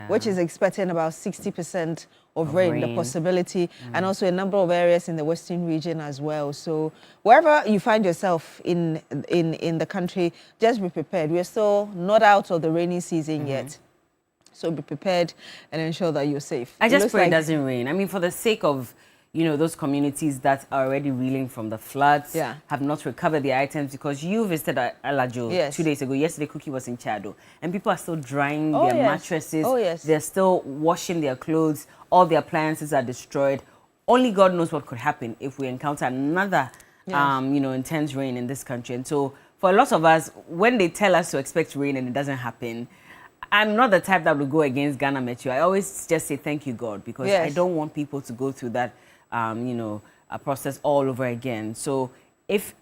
which is expecting about 60% of rain, the possibility, and also a number of areas in the western region as well. So wherever you find yourself in the country, just be prepared. We're still not out of the rainy season yet. So be prepared and ensure that you're safe. I just pray it doesn't rain. I mean, for the sake of, you know, those communities that are already reeling from the floods, have not recovered their items, because you visited Alajo 2 days ago. Yesterday, Cookie was in Chado, and people are still drying their mattresses. They're still washing their clothes. All the appliances are destroyed. Only God knows what could happen if we encounter another, you know, intense rain in this country. And so, for a lot of us, when they tell us to expect rain and it doesn't happen, I'm not the type that will go against Ghana Metro. I always just say thank you, God, because I don't want people to go through that, you know, a process all over again. So if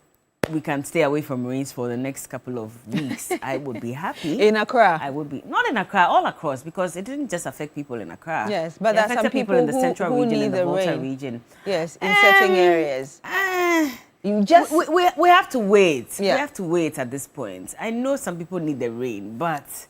we can stay away from rains for the next couple of weeks, I would be happy. In Accra? I would be. Not in Accra, all across, because it didn't just affect people in Accra. Yes, but there are some people in the central who region need and the the Volta rain. region. Yes, in certain areas. You just... We have to wait. We have to wait at this point. I know some people need the rain, but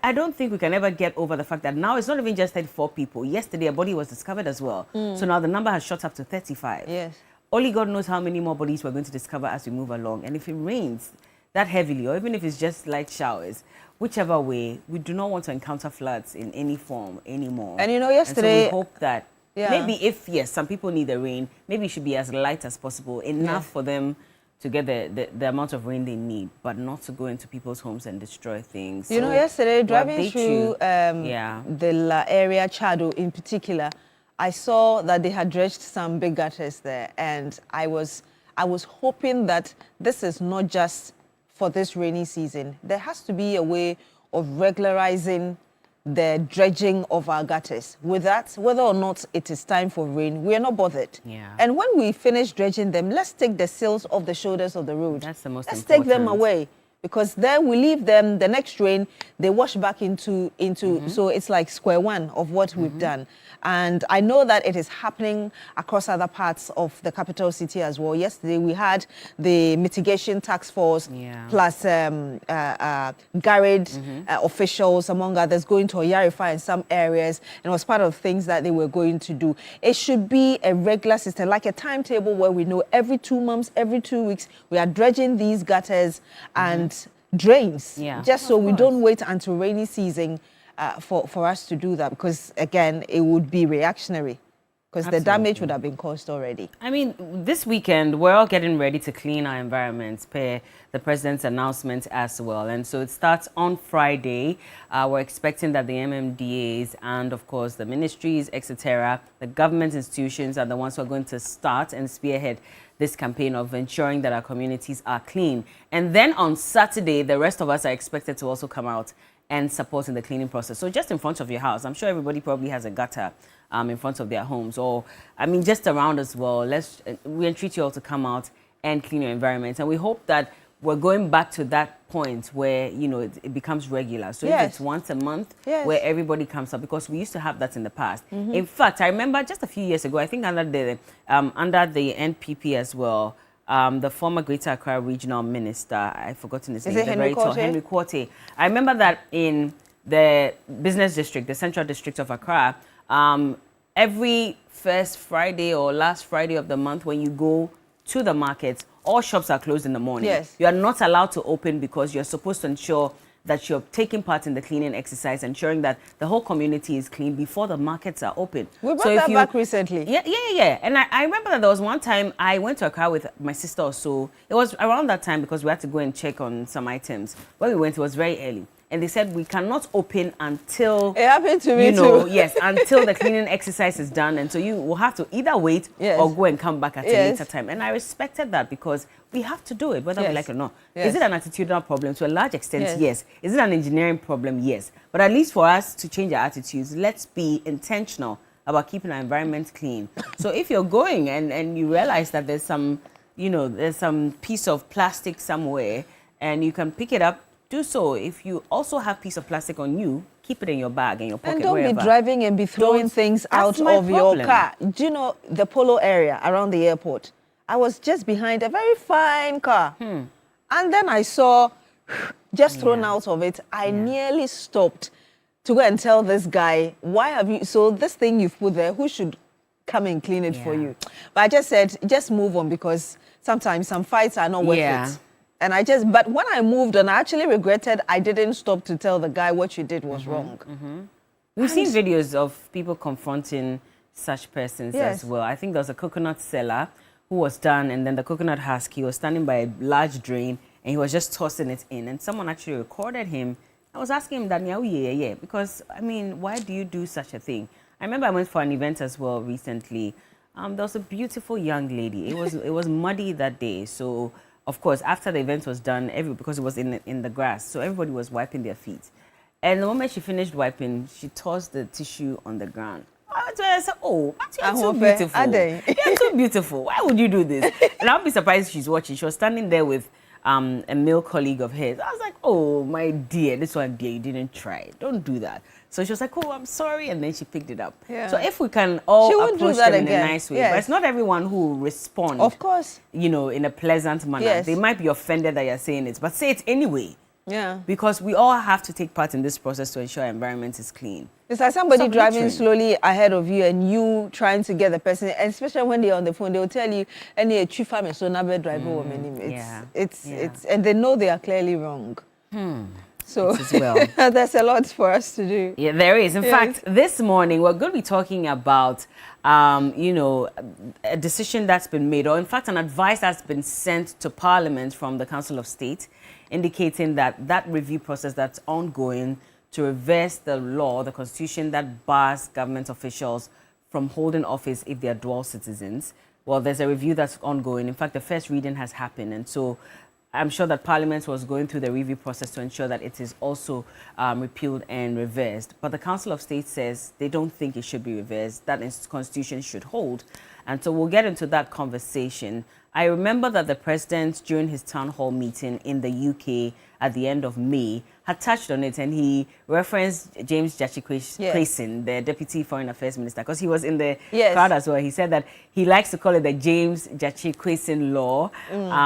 I don't think we can ever get over the fact that now it's not even just 34 people. Yesterday, a body was discovered as well. So now the number has shot up to 35. Yes. Only God knows how many more bodies we're going to discover as we move along. And if it rains that heavily, or even if it's just light showers, whichever way, we do not want to encounter floods in any form anymore. And you know, yesterday... And so we hope that maybe if, yes, some people need the rain, maybe it should be as light as possible, enough for them to get the amount of rain they need, but not to go into people's homes and destroy things. You know, yesterday, driving through the La area, Chado in particular, I saw that they had dredged some big gutters there, and I was hoping that this is not just for this rainy season. There has to be a way of regularizing the dredging of our gutters. With that, whether or not it is time for rain, we are not bothered. And when we finish dredging them, let's take the sills off the shoulders of the road. That's the most important. Let's take them away. Because then we leave them, the next rain, they wash back into so it's like square one of what we've done. And I know that it is happening across other parts of the capital city as well. Yesterday, we had the mitigation task force plus garage officials, among others, going to Oyarifa in some areas, and it was part of things that they were going to do. It should be a regular system, like a timetable where we know every 2 months, every 2 weeks, we are dredging these gutters and drains, just so we don't wait until rainy season for us to do that, because again it would be reactionary, because the damage would have been caused already. I mean, this weekend we're all getting ready to clean our environments per the president's announcement as well, and so it starts on Friday. We're expecting that the MMDAs and of course the ministries, etc., the government institutions are the ones who are going to start and spearhead this campaign of ensuring that our communities are clean. And then on Saturday, the rest of us are expected to also come out and support in the cleaning process. So just in front of your house, I'm sure everybody probably has a gutter in front of their homes, or I mean just around as well. We entreat you all to come out and clean your environment. And we hope that we're going back to that point where, you know, it becomes regular. So if it's once a month where everybody comes up, because we used to have that in the past. In fact, I remember just a few years ago, I think under the NPP as well, the former Greater Accra Regional Minister, I've forgotten his name, Henry Quartey. I remember that in the business district, the central district of Accra, every first Friday or last Friday of the month when you go to the market, all shops are closed in the morning. Yes. You are not allowed to open because you're supposed to ensure that you're taking part in the cleaning exercise, ensuring that the whole community is clean before the markets are open. We brought that back recently. Yeah. And I remember that there was one time I went to Accra with my sister or so. It was around that time because we had to go and check on some items. When we went, it was very early. And they said we cannot open until... It happened to me too. Yes, until the cleaning exercise is done. And so you will have to either wait or go and come back at a later time. And I respected that because we have to do it, whether we like it or not. Is it an attitudinal problem? To a large extent, yes. Is it an engineering problem? Yes. But at least for us to change our attitudes, let's be intentional about keeping our environment clean. So if you're going and you realize that there's some, you know, there's some piece of plastic somewhere and you can pick it up, do so. If you also have a piece of plastic on you, keep it in your bag, in your pocket, and don't wherever. be driving and be throwing things out of your car. Do you know the Polo area around the airport? I was just behind a very fine car. And then I saw just thrown out of it. I nearly stopped to go and tell this guy, why have you... So this thing you've put there, who should come and clean it for you? But I just said, just move on because sometimes some fights are not worth it. And but when I moved on, I actually regretted I didn't stop to tell the guy what you did was wrong. We've seen videos of people confronting such persons as well. I think there was a coconut seller who was done, and then the coconut husk, he was standing by a large drain, and he was just tossing it in. And someone actually recorded him. I was asking him that, because, I mean, why do you do such a thing? I remember I went for an event as well recently. There was a beautiful young lady. It was muddy that day, so... Of course, after the event was done, because it was in the grass, so everybody was wiping their feet. And the moment she finished wiping, she tossed the tissue on the ground. I said, oh, but you're too beautiful. You're too beautiful. Why would you do this? And I'll be surprised if she's watching. She was standing there with a male colleague of hers. I was like, oh, my dear, this one, dear, you didn't try. Don't do that. So she was like, oh, I'm sorry. And then she picked it up. So if we can all approach them in a nice way. But it's not everyone who will respond. Of course. You know, in a pleasant manner. They might be offended that you're saying it, but say it anyway. Because we all have to take part in this process to ensure our environment is clean. It's like somebody driving slowly ahead of you and you trying to get the person, and especially when they're on the phone, they'll tell you, any chief family, so never drive over many. It's and they know they are clearly wrong. So there's a lot for us to do. Yeah, there is. In fact, this morning we're going to be talking about, you know, a decision that's been made, or in fact, an advice that's been sent to Parliament from the Council of State, indicating that that review process that's ongoing to reverse the law, the constitution that bars government officials from holding office if they are dual citizens. Well, there's a review that's ongoing. In fact, the first reading has happened, and so I'm sure that Parliament was going through the review process to ensure that it is also repealed and reversed. But the Council of State says they don't think it should be reversed, that its constitution should hold. And so we'll get into that conversation. I remember that the President, during his town hall meeting in the UK at the end of May, had touched on it, and he referenced James Gyakye-Quayson, the Deputy Foreign Affairs Minister, because he was in the crowd as well. He said that he likes to call it the James Gyakye-Quayson law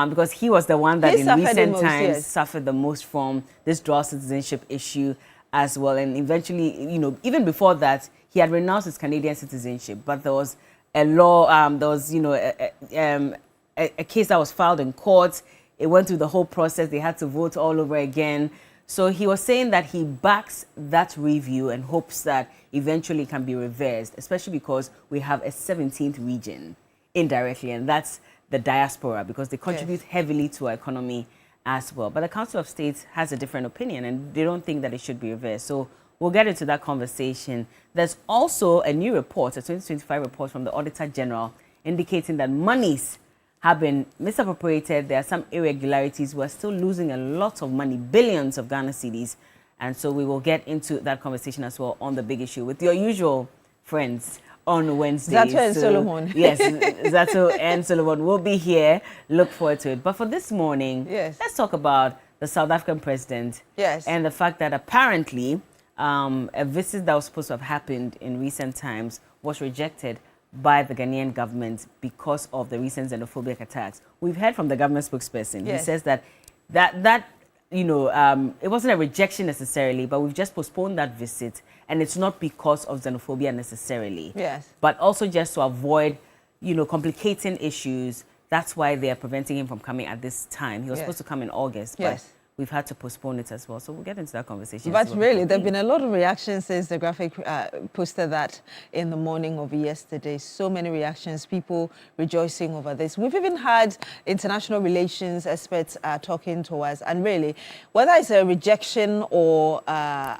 because he was the one that in recent times suffered the most from this dual citizenship issue as well. And eventually, you know, even before that, he had renounced his Canadian citizenship, but there was a law, there was, you know, a case that was filed in court. It went through the whole process. They had to vote all over again. So he was saying that he backs that review and hopes that eventually it can be reversed, especially because we have a 17th region indirectly, and that's the diaspora, because they contribute heavily to our economy as well. But the Council of State has a different opinion, and they don't think that it should be reversed. So we'll get into that conversation. There's also a new report, a 2025 report from the Auditor General, indicating that monies have been misappropriated. There are some irregularities. We're still losing a lot of money, billions of Ghana cedis. And so we will get into that conversation as well on the big issue with your usual friends on Wednesday. Zato and Solomon. Yes, Zato and Solomon will be here. Look forward to it. But for this morning, let's talk about the South African president. Yes. And the fact that apparently a visit that was supposed to have happened in recent times was rejected by the Ghanaian government because of the recent xenophobic attacks. We've heard from the government spokesperson. Yes. He says that it wasn't a rejection necessarily, but we've just postponed that visit, and it's not because of xenophobia necessarily. Yes. But also just to avoid, complicating issues. That's why they are preventing him from coming at this time. He was supposed to come in August, but we've had to postpone it as well. So we'll get into that conversation. But really, there have been a lot of reactions since the graphic posted that in the morning of yesterday. So many reactions, people rejoicing over this. We've even had international relations experts talking to us. And really, whether it's a rejection or a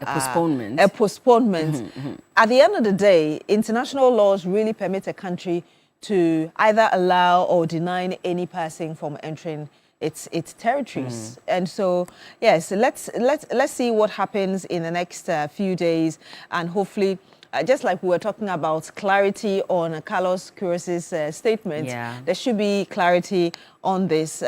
postponement, at the end of the day, international laws really permit a country to either allow or deny any person from entering its territories. And so, yes, let's see what happens in the next few days, and hopefully, just like we were talking about clarity on Carlos Queiroz's statement, there should be clarity on this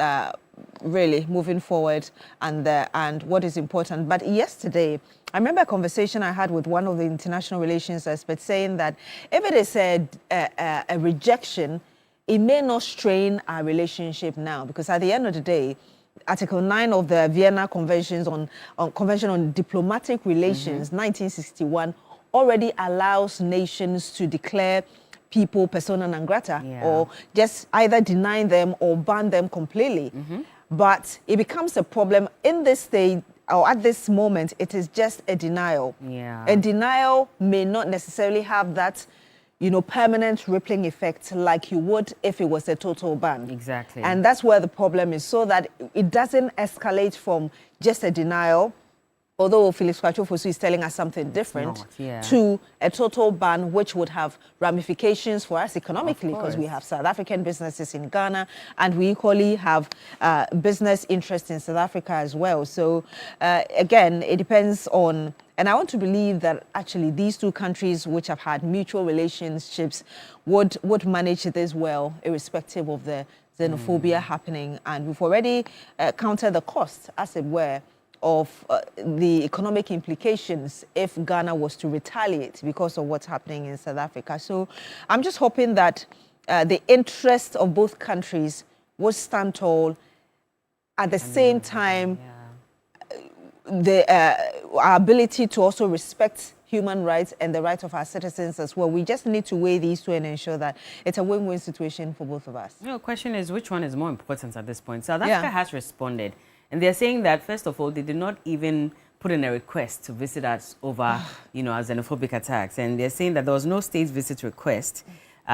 really moving forward, and what is important. But yesterday, I remember a conversation I had with one of the international relations experts saying that if it is a rejection, it may not strain our relationship now, because at the end of the day, Article 9 of the Vienna Convention on Diplomatic Relations, 1961, already allows nations to declare people persona non grata, or just either deny them or ban them completely. But it becomes a problem in this state, or at this moment, it is just a denial. A denial may not necessarily have that permanent rippling effect like you would if it was a total ban. Exactly. And that's where the problem is, so that it doesn't escalate from just a denial, although Felix Kwachofosu is telling us something different, to a total ban, which would have ramifications for us economically, because we have South African businesses in Ghana, and we equally have business interests in South Africa as well. So again, it depends on, and I want to believe that actually these two countries, which have had mutual relationships, would manage this well, irrespective of the xenophobia happening. And we've already counted the cost, as it were, of the economic implications if Ghana was to retaliate because of what's happening in South Africa. So I'm just hoping that the interests of both countries will stand tall. At the same time, our ability to also respect human rights and the rights of our citizens as well. We just need to weigh these two and ensure that it's a win-win situation for both of us. The question is, which one is more important at this point? South Africa has responded. And they're saying that, first of all, they did not even put in a request to visit us over, our xenophobic attacks. And they're saying that there was no state visit request.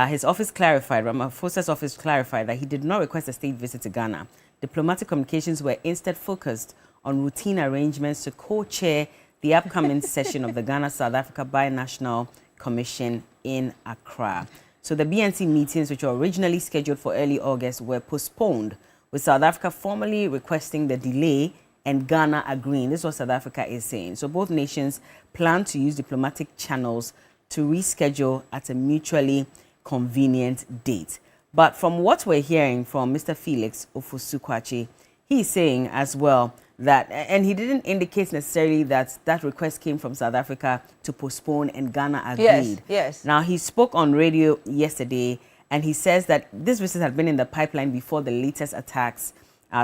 His office clarified, Ramaphosa's office clarified, that he did not request a state visit to Ghana. Diplomatic communications were instead focused on routine arrangements to co-chair the upcoming session of the Ghana-South Africa Binational Commission in Accra. So the BNC meetings, which were originally scheduled for early August, were postponed, with South Africa formally requesting the delay and Ghana agreeing. This is what South Africa is saying. So both nations plan to use diplomatic channels to reschedule at a mutually convenient date. But from what we're hearing from Mr. Felix Ofosu-Kwakye, he's saying as well that, and he didn't indicate necessarily that that request came from South Africa to postpone and Ghana agreed. Yes. Now, he spoke on radio yesterday, and he says that this visit had been in the pipeline before the latest attacks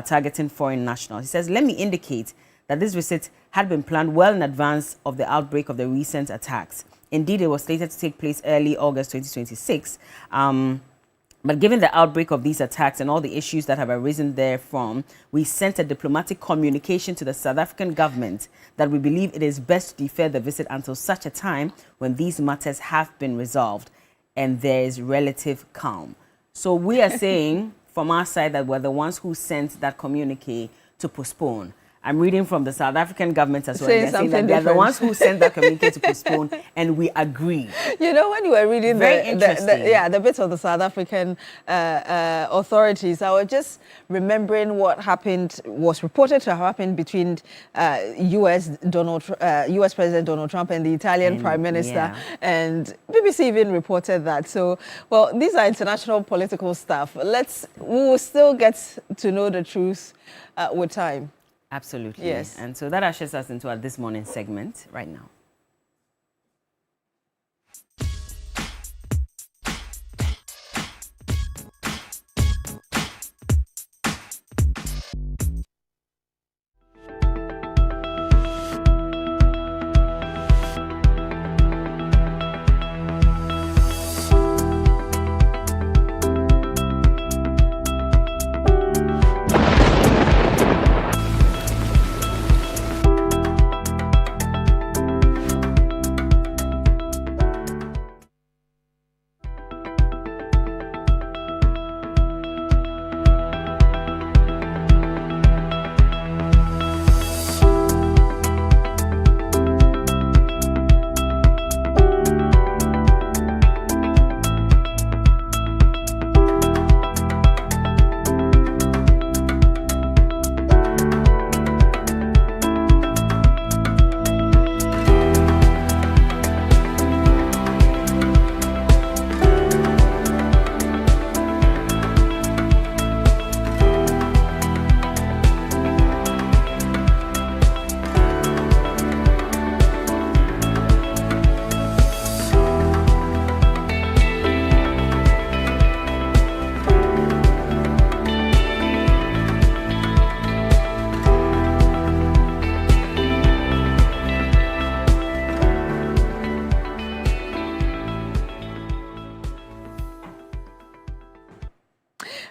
targeting foreign nationals. He says, let me indicate that this visit had been planned well in advance of the outbreak of the recent attacks. Indeed, it was slated to take place early August 2026. But given the outbreak of these attacks and all the issues that have arisen therefrom, we sent a diplomatic communication to the South African government that we believe it is best to defer the visit until such a time when these matters have been resolved and there is relative calm. So we are saying from our side that we're the ones who sent that communique to postpone. I'm reading from the South African government as well. Saying They're saying something that they're the different. ones who sent that communique to postpone, and we agree. You know, when you were reading the bits of the South African authorities, I was just remembering what was reported to have happened between U.S. President Donald Trump and the Italian Prime Minister, and BBC even reported that. So, well, these are international political stuff. We will still get to know the truth with time. Absolutely. Yes. And so that ushers us into our This Morning segment right now.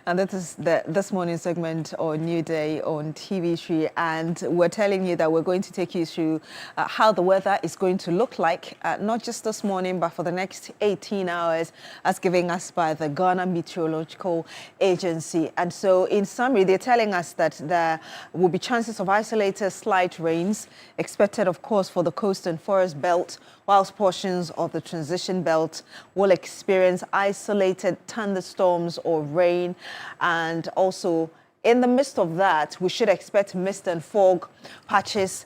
And that is this morning's segment on New Day on TV3. And we're telling you that we're going to take you through how the weather is going to look like, not just this morning, but for the next 18 hours, as given us by the Ghana Meteorological Agency. And so, in summary, they're telling us that there will be chances of isolated slight rains expected, of course, for the coast and forest belt, whilst portions of the transition belt will experience isolated thunderstorms or rain. And also, in the midst of that, we should expect mist and fog patches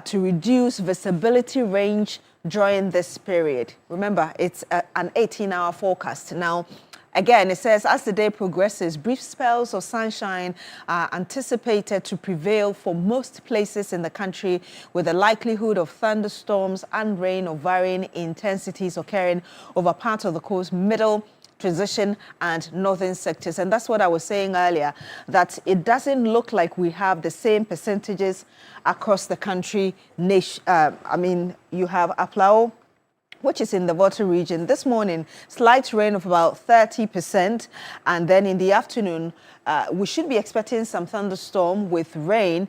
to reduce visibility range during this period. Remember, it's an 18-hour forecast. Now, again, it says, as the day progresses, brief spells of sunshine are anticipated to prevail for most places in the country, with the likelihood of thunderstorms and rain of varying intensities occurring over part of the coast, middle, transition and northern sectors. And that's what I was saying earlier, that it doesn't look like we have the same percentages across the country. I mean, you have Aplao, which is in the Volta region. This morning, slight rain of about 30%. And then in the afternoon, we should be expecting some thunderstorm with rain,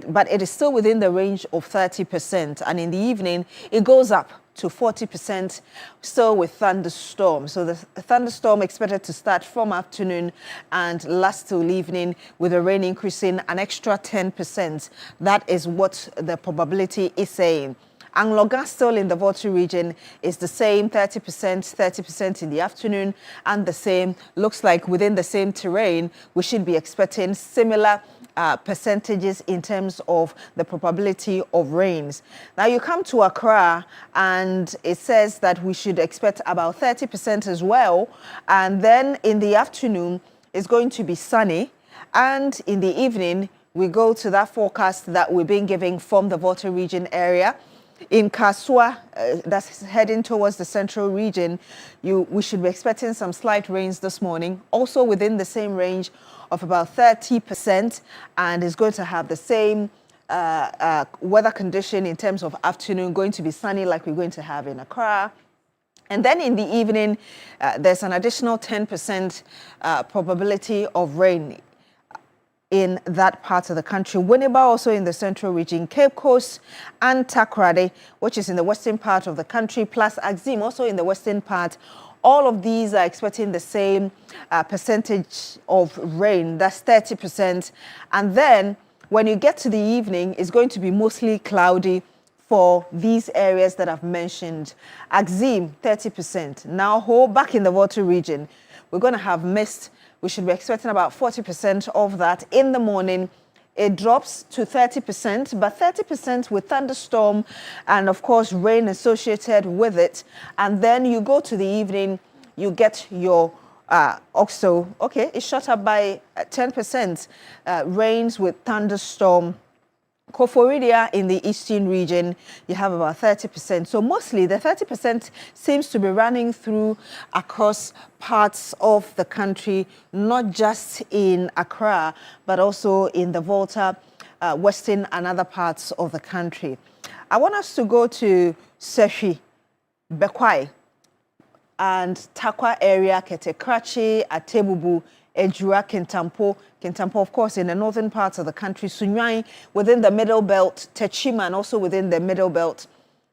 but it is still within the range of 30%. And in the evening, it goes up to 40%, still with thunderstorm. So the thunderstorm expected to start from afternoon and last till evening, with the rain increasing an extra 10%. That is what the probability is saying. Angloga still in the Volta region is the same, 30% in the afternoon, and the same, looks like within the same terrain, we should be expecting similar percentages in terms of the probability of rains. Now you come to Accra and it says that we should expect about 30% as well. And then in the afternoon, it's going to be sunny. And in the evening, we go to that forecast that we've been giving from the Volta region area. In Kasua, that's heading towards the central region, we should be expecting some slight rains this morning, also within the same range of about 30%, and is going to have the same weather condition in terms of afternoon, going to be sunny like we're going to have in Accra. And then in the evening, there's an additional 10% probability of rain in that part of the country. Winneba also in the central region, Cape Coast and Takoradi, which is in the western part of the country, plus Axim also in the western part. All of these are expecting the same percentage of rain, that's 30%. And then when you get to the evening, it's going to be mostly cloudy for these areas that I've mentioned. Axim, 30%. Now, back in the Volta region, we're going to have mist. We should be expecting about 40% of that in the morning. It drops to 30%, but 30% with thunderstorm and, of course, rain associated with it. And then you go to the evening, you get your Oxo. Okay, it shot up by 10%. Rains with thunderstorm. Koforidia in the eastern region, you have about 30%. So mostly the 30% seems to be running through across parts of the country, not just in Accra, but also in the Volta, Western and other parts of the country. I want us to go to Seshi, Bekwai, and Takwa area, Ketekrachi, Atebubu, Ejura, Kintampo. Kintampo, of course, in the northern parts of the country. Sunyai, within the Middle Belt. Techima, and also within the Middle Belt.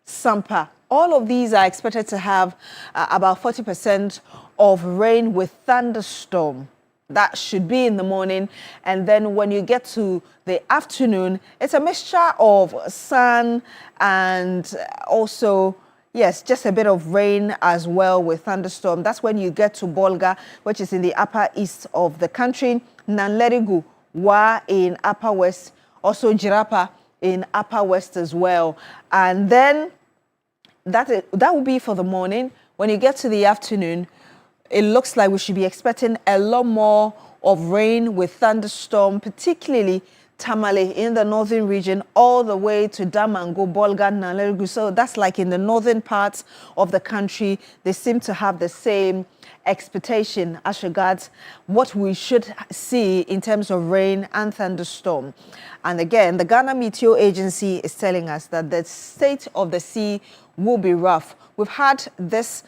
Sampa. All of these are expected to have about 40% of rain with thunderstorm. That should be in the morning. And then when you get to the afternoon, it's a mixture of sun and also, yes, just a bit of rain as well with thunderstorm. That's when you get to Bolga, which is in the upper east of the country. Nanlerigu, Wa in upper west. Also Jirapa in upper west as well. And then that will be for the morning. When you get to the afternoon, it looks like we should be expecting a lot more of rain with thunderstorm, particularly Tamale in the northern region, all the way to Damango, Bolga, Nanlerigu. So that's like in the northern parts of the country. They seem to have the same expectation as regards what we should see in terms of rain and thunderstorm. And again, the Ghana Meteor Agency is telling us that the state of the sea will be rough. We've had this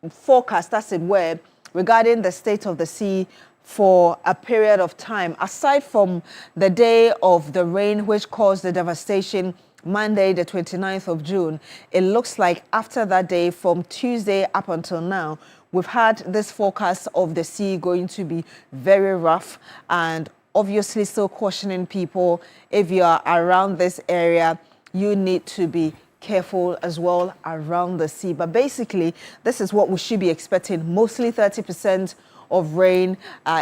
forecast, as it were, regarding the state of the sea for a period of time. Aside from the day of the rain, which caused the devastation Monday, the 29th of June, it looks like after that day, from Tuesday up until now, we've had this forecast of the sea going to be very rough, and obviously still cautioning people, if you are around this area, you need to be careful as well around the sea. But basically, this is what we should be expecting, mostly 30% of rain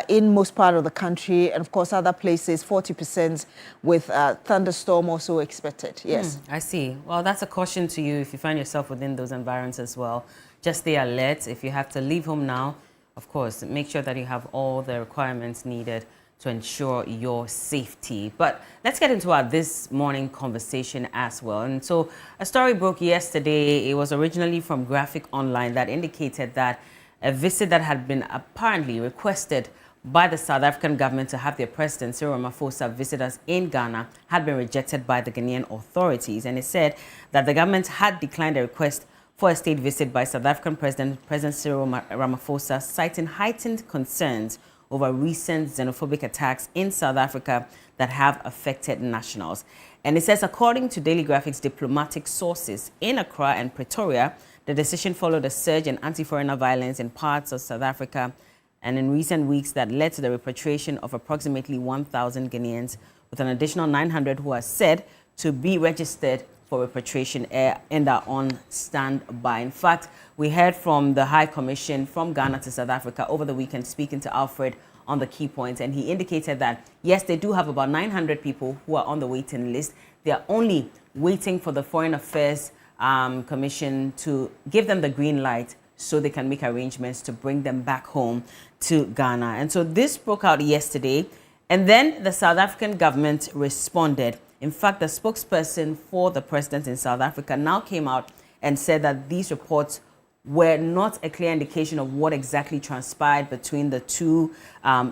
in most part of the country, and of course other places 40% with thunderstorm also expected. Yes. I see. Well, that's a caution to you if you find yourself within those environments as well. Just stay alert. If you have to leave home now, of course, make sure that you have all the requirements needed to ensure your safety. But let's get into our this morning conversation as well. And so a story broke yesterday. It was originally from Graphic Online that indicated that a visit that had been apparently requested by the South African government to have their president, Cyril Ramaphosa, visit us in Ghana had been rejected by the Ghanaian authorities. And it said that the government had declined a request for a state visit by South African President Cyril Ramaphosa, citing heightened concerns over recent xenophobic attacks in South Africa that have affected nationals. And it says, according to Daily Graphic's diplomatic sources in Accra and Pretoria, the decision followed a surge in anti-foreigner violence in parts of South Africa and in recent weeks that led to the repatriation of approximately 1,000 Ghanaians, with an additional 900 who are said to be registered for repatriation and are on standby. In fact, we heard from the High Commission from Ghana to South Africa over the weekend, speaking to Alfred on the key points, and he indicated that, yes, they do have about 900 people who are on the waiting list. They are only waiting for the Foreign Affairs Commission to give them the green light so they can make arrangements to bring them back home to Ghana. And so this broke out yesterday, and then the South African government responded. In fact, the spokesperson for the president in South Africa now came out and said that these reports were not a clear indication of what exactly transpired between the two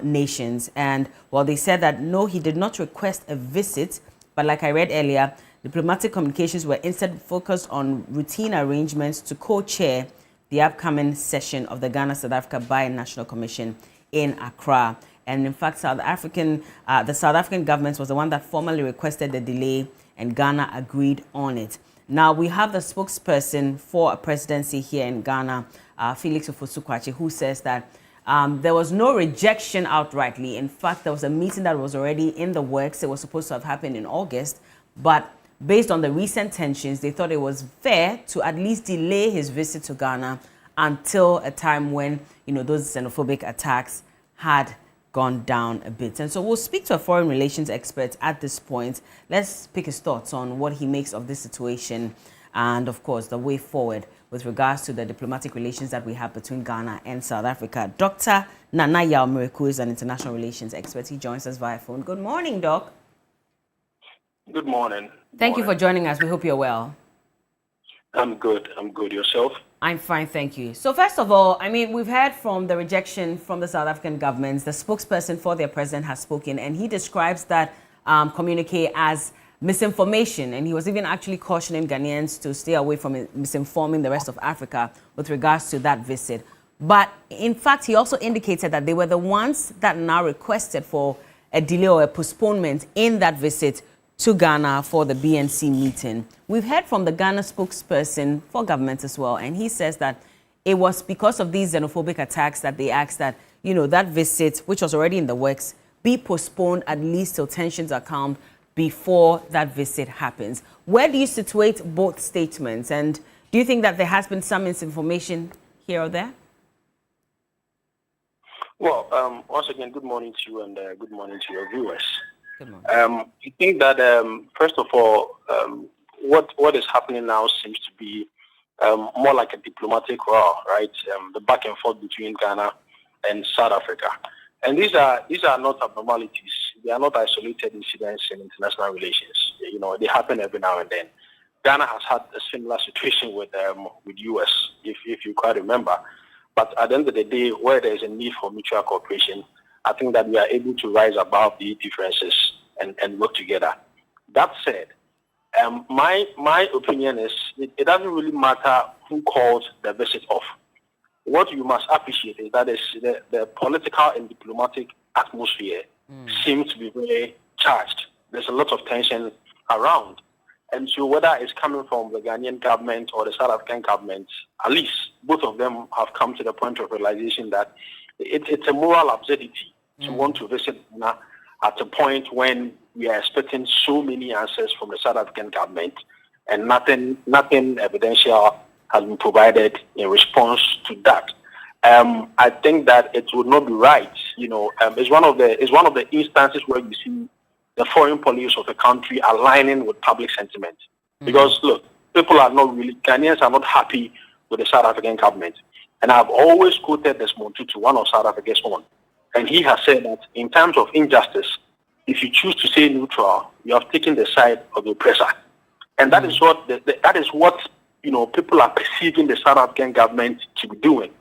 nations. And while they said that, no, he did not request a visit, but like I read earlier, diplomatic communications were instead focused on routine arrangements to co-chair the upcoming session of the Ghana-South Africa Bi-National Commission in Accra. And in fact, the South African government was the one that formally requested the delay, and Ghana agreed on it. Now, we have the spokesperson for a presidency here in Ghana, Felix Ofosu-Kwakye, who says that There was no rejection outrightly. In fact, there was a meeting that was already in the works. It was supposed to have happened in August, but based on the recent tensions, they thought it was fair to at least delay his visit to Ghana until a time when, those xenophobic attacks had gone down a bit. And so we'll speak to a foreign relations expert at this point. Let's pick his thoughts on what he makes of this situation and, of course, the way forward with regards to the diplomatic relations that we have between Ghana and South Africa. Dr. Nana Yaw-Miriku is an international relations expert. He joins us via phone. Good morning, Doc. Good morning. Thank you for joining us. We hope you're well. I'm good. Yourself? I'm fine, thank you. So first of all, we've heard from the rejection from the South African government. The spokesperson for their president has spoken, and he describes that communique as misinformation. And he was even actually cautioning Ghanaians to stay away from misinforming the rest of Africa with regards to that visit. But in fact, he also indicated that they were the ones that now requested for a delay or a postponement in that visit to Ghana for the BNC meeting. We've heard from the Ghana spokesperson for government as well, and he says that it was because of these xenophobic attacks that they asked that, that visit, which was already in the works, be postponed at least till tensions are calmed before that visit happens. Where do you situate both statements? And do you think that there has been some misinformation here or there? Well, once again, good morning to you and good morning to your viewers. Good morning. I think that, first of all, what is happening now seems to be more like a diplomatic war, right? The back and forth between Ghana and South Africa. And these are not abnormalities. They are not isolated incidents in international relations. They happen every now and then. Ghana has had a similar situation with US, if you quite remember. But at the end of the day, where there is a need for mutual cooperation, I think that we are able to rise above the differences and work together. That said, my opinion is it doesn't really matter who calls the visit off. What you must appreciate is that the political and diplomatic atmosphere seems to be very charged. There's a lot of tension around. And so whether it's coming from the Ghanaian government or the South African government, at least both of them have come to the point of realization that it's a moral absurdity to want to visit Ghana at a point when we are expecting so many answers from the South African government and nothing evidential has been provided in response to that. I think that it would not be right. It's one of the instances where you see the foreign policy of a country aligning with public sentiment. Because look, Ghanaians are not happy with the South African government. And I've always quoted Desmond Tutu, one of South Africa's own. And he has said that in terms of injustice, if you choose to stay neutral, you have taken the side of the oppressor. And that is what people are perceiving the South African government to be doing.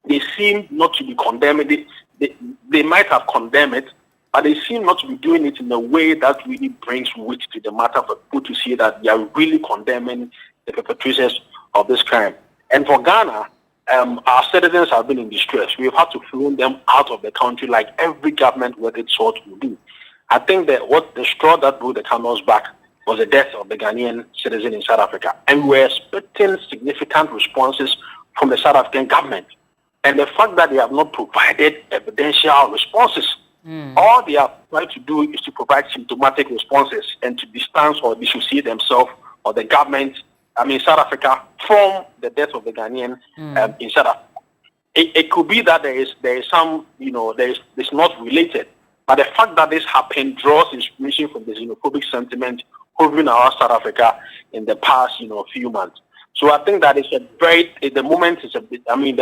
They seem not to be condemning it. They might have condemned it, but they seem not to be doing it in a way that really brings wit to the matter for people to see that they are really condemning the perpetrators of this crime. And for Ghana, our citizens have been in distress. We have had to fly them out of the country like every government with its sort will do. I think that what the straw that broke the camel's back was the death of the Ghanaian citizen in South Africa. And we're expecting significant responses from the South African government. And the fact that they have not provided evidential responses, all they have tried to do is to provide symptomatic responses and to distance or dissociate themselves or the government, South Africa, from the death of the Ghanaian in South Africa. It could be that there is some, it's not related. But the fact that this happened draws inspiration from the xenophobic sentiment hovering around South Africa in the past, few months. So I think that the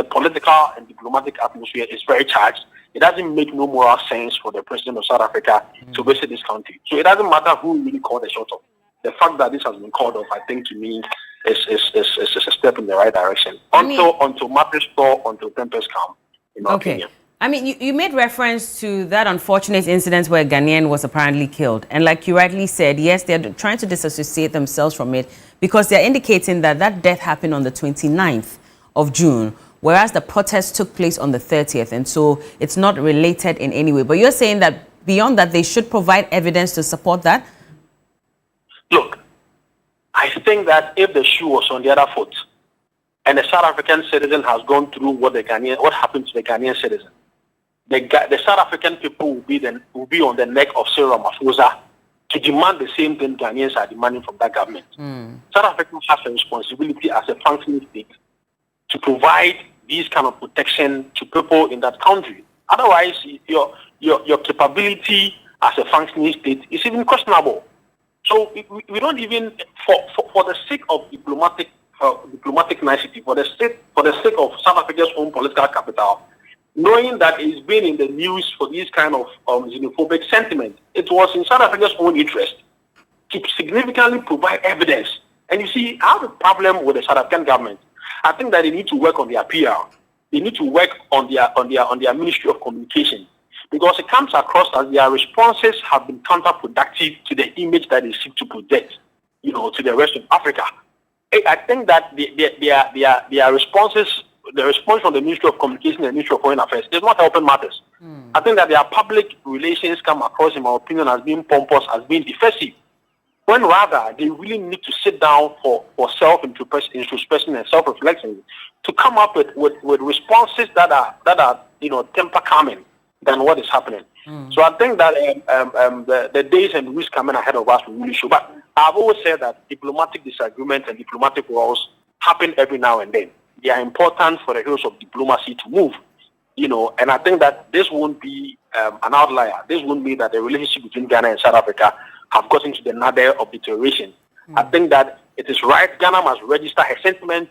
political and diplomatic atmosphere is very charged. It doesn't make no moral sense for the president of South Africa to visit this country. So it doesn't matter who really called the shot off. The fact that this has been called off, I think, to me, is a step in the right direction. Until matters fall, until tempers calm, in my opinion. You made reference to that unfortunate incident where a Ghanaian was apparently killed. And like you rightly said, yes, they're trying to disassociate themselves from it because they're indicating that death happened on the 29th of June, whereas the protest took place on the 30th. And so it's not related in any way. But you're saying that beyond that, they should provide evidence to support that? Look, I think that if the shoe was on the other foot, and the South African citizen has gone through what happened to the Ghanaian citizen, the South African people will be on the neck of Cyril Ramaphosa to demand the same thing Ghanaians are demanding from that government. South Africa has a responsibility as a functioning state to provide these kind of protection to people in that country. Otherwise, your capability as a functioning state is even questionable. So we don't even, for the sake of diplomatic nicety, for the sake of South Africa's own political capital, knowing that it's been in the news for these kind of xenophobic sentiment, it was in South Africa's own interest to significantly provide evidence. And you see, I have a problem with the South African government. I think that they need to work on their PR. They need to work on their Ministry of Communication, because it comes across as their responses have been counterproductive to the image that they seek to project, to the rest of Africa. I think that their responses, the response from the Ministry of Communication and the Ministry of Foreign Affairs is not helping matters. I think that their public relations come across, in my opinion, as being pompous, as being defensive, when rather they really need to sit down for self-introspection and self-reflection to come up with responses that are temper calming than what is happening. So I think that the days and weeks coming ahead of us will really show. But I've always said that diplomatic disagreements and diplomatic wars happen every now and then. They are important for the heroes of diplomacy to move, and I think that this won't be an outlier. This won't mean that the relationship between Ghana and South Africa have gotten to the nadir of deterioration. I think that it is right. Ghana must register her sentiment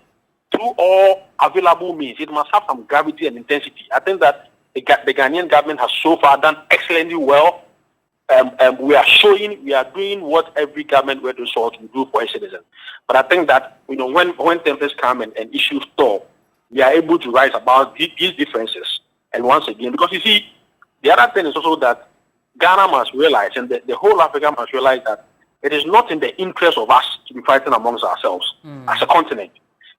through all available means. It must have some gravity and intensity. I think that the Ghanaian government has so far done excellently well. We are doing what every government with resource will do for a citizen. But I think that when tempers come and issues stall, we are able to rise about these differences. And once again, because you see, the other thing is also that Ghana must realize, and the whole Africa must realize, that it is not in the interest of us to be fighting amongst ourselves as a continent.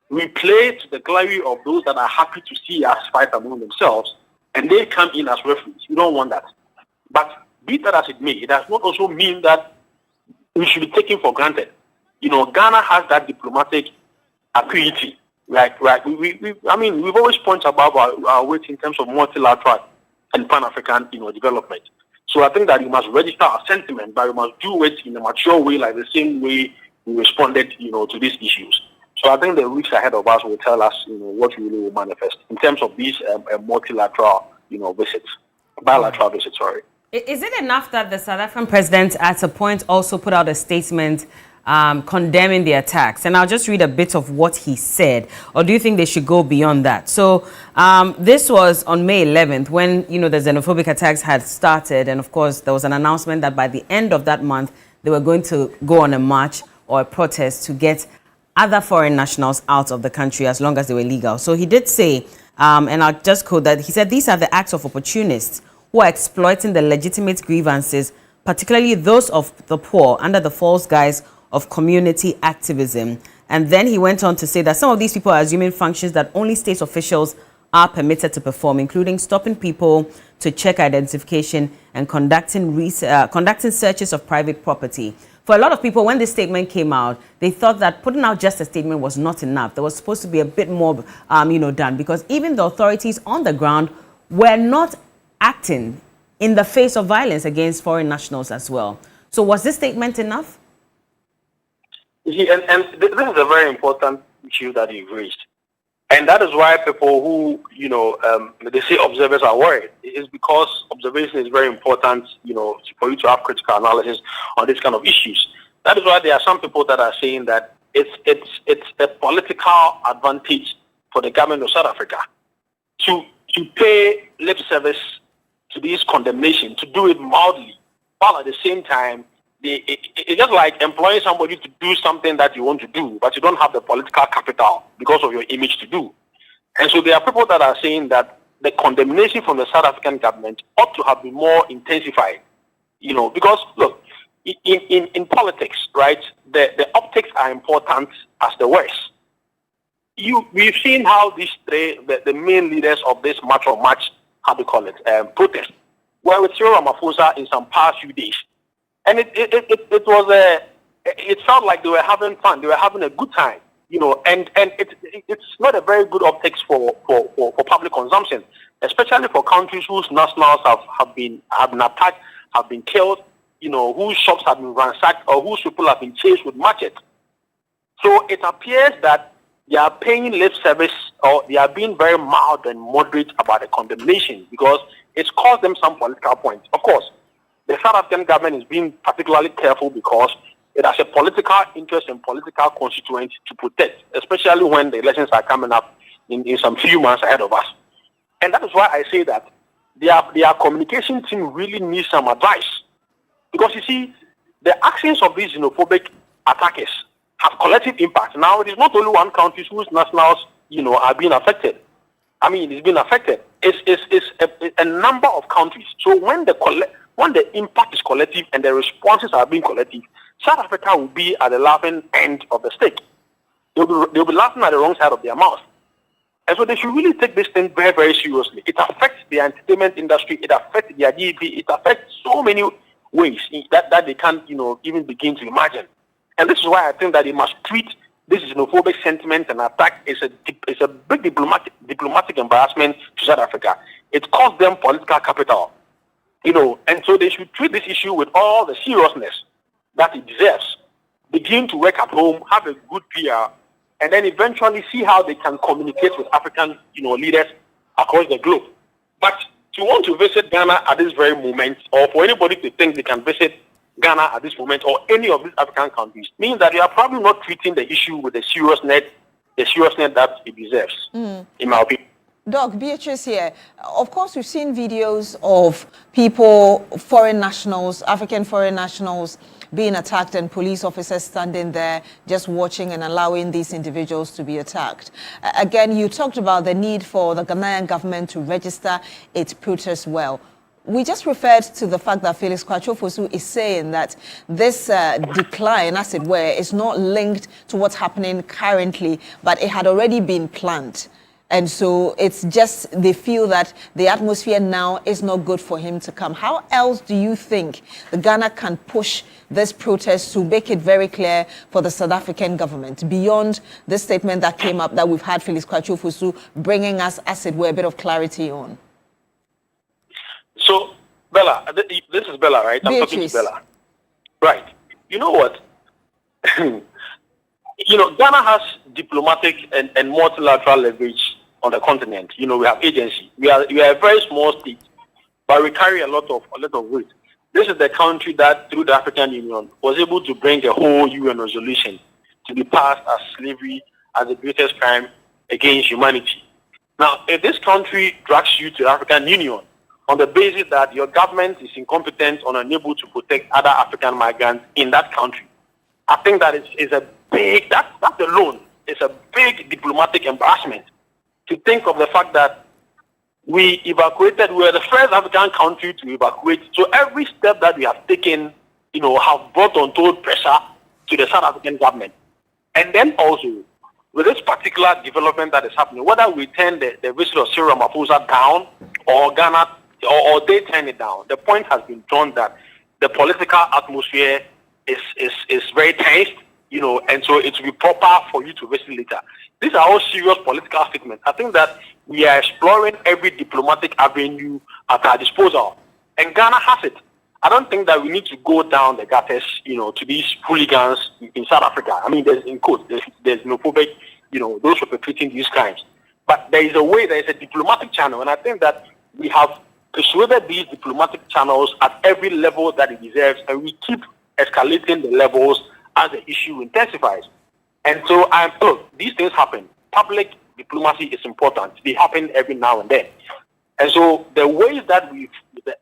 We play to the glory of those that are happy to see us fight among themselves, and they come in as refugees. We don't want that. But be that as it may, it does not also mean that we should be taken for granted. Ghana has that diplomatic acuity. Right. We've always pointed about our weight in terms of multilateral and Pan-African, development. So I think that you must register our sentiment, but you must do it in a mature way, like the same way we responded, to these issues. So I think the weeks ahead of us will tell us, what really will manifest in terms of these multilateral, bilateral visits. Sorry. Is it enough that the South African president at a point also put out a statement condemning the attacks? And I'll just read a bit of what he said. Or do you think they should go beyond that? So this was on May 11th when, the xenophobic attacks had started. And of course, there was an announcement that by the end of that month, they were going to go on a march or a protest to get other foreign nationals out of the country as long as they were legal. So he did say, and I'll just quote that, he said, "These are the acts of opportunists who are exploiting the legitimate grievances, particularly those of the poor, under the false guise of community activism." And then he went on to say that some of these people are assuming functions that only state officials are permitted to perform, including stopping people to check identification and conducting searches of private property. For a lot of people, when this statement came out, they thought that putting out just a statement was not enough. There was supposed to be a bit more, done, because even the authorities on the ground were not acting in the face of violence against foreign nationals as well. So was this statement enough? And this is a very important issue that you've raised. And that is why people who, they say observers are worried. It is because observation is very important, for you to have critical analysis on these kind of issues. That is why there are some people that are saying that it's a political advantage for the government of South Africa to pay lip service to these condemnation, to do it mildly, while at the same time, it's just like employing somebody to do something that you want to do, but you don't have the political capital because of your image to do. And so there are people that are saying that the condemnation from the South African government ought to have been more intensified, because look, in politics, right, the optics are important as the words. We've seen how these the main leaders of this protest were with Cyril Ramaphosa in some past few days. And it felt like they were having fun. They were having a good time, and it's not a very good optics for public consumption, especially for countries whose nationals have been attacked, have been killed, whose shops have been ransacked, or whose people have been chased with machetes. So it appears that they are paying lip service, or they are being very mild and moderate about the condemnation, because it's caused them some political points. Of course, the South African government is being particularly careful because it has a political interest and political constituency to protect, especially when the elections are coming up in some few months ahead of us. And that is why I say that their communication team really needs some advice. Because you see, the actions of these xenophobic attackers have collective impact. Now, it is not only one country whose nationals, are being affected. I mean, it's been affected. It's a number of countries. So when the impact is collective and the responses are being collective, South Africa will be at the laughing end of the stick. They'll be laughing at the wrong side of their mouth. And so they should really take this thing very, very seriously. It affects the entertainment industry. It affects their GDP. It affects so many ways that they can't, even begin to imagine. And this is why I think that they must treat this xenophobic sentiment and attack is a big diplomatic embarrassment to South Africa. It cost them political capital, and so they should treat this issue with all the seriousness that it deserves. Begin to work at home, have a good PR, and then eventually see how they can communicate with African, leaders across the globe. But to want to visit Ghana at this very moment, or for anybody to think they can visit Ghana at this moment, or any of these African countries, means that they are probably not treating the issue with the seriousness that it deserves, in my opinion. Doc, Beatrice here. Of course, we've seen videos of people, foreign nationals, African foreign nationals, being attacked and police officers standing there just watching and allowing these individuals to be attacked. Again, you talked about the need for the Ghanaian government to register its protests well. We just referred to the fact that Felix Kwatso is saying that this decline, as it were, is not linked to what's happening currently, but it had already been planned. And so it's just they feel that the atmosphere now is not good for him to come. How else do you think the Ghana can push this protest to make it very clear for the South African government, beyond the statement that came up that we've had Felix Kwatso bringing us, as it were, a bit of clarity on? So, Bella, this is Bella, right? I'm talking to Bella. Right. You know what? Ghana has diplomatic and multilateral leverage on the continent. We have agency. We are a very small state, but we carry a lot of weight. This is the country that, through the African Union, was able to bring a whole UN resolution to be passed as slavery as the greatest crime against humanity. Now, if this country drags you to the African Union on the basis that your government is incompetent or unable to protect other African migrants in that country, I think that is a big, that alone is a big diplomatic embarrassment. To think of the fact that we were the first African country to evacuate. So every step that we have taken, have brought untold pressure to the South African government. And then also, with this particular development that is happening, whether we turn the visit of Cyril Ramaphosa down or Ghana, or they turn it down, the point has been drawn that the political atmosphere is very tense, and so it will be proper for you to visit later. These are all serious political statements. I think that we are exploring every diplomatic avenue at our disposal, and Ghana has it. I don't think that we need to go down the gutters, to these hooligans in South Africa. I mean, there's xenophobic, those perpetrating these crimes. But there is a diplomatic channel, and I think that we have persuaded these diplomatic channels at every level that it deserves, and we keep escalating the levels as the issue intensifies. And so, look, these things happen. Public diplomacy is important. They happen every now and then. And so the ways that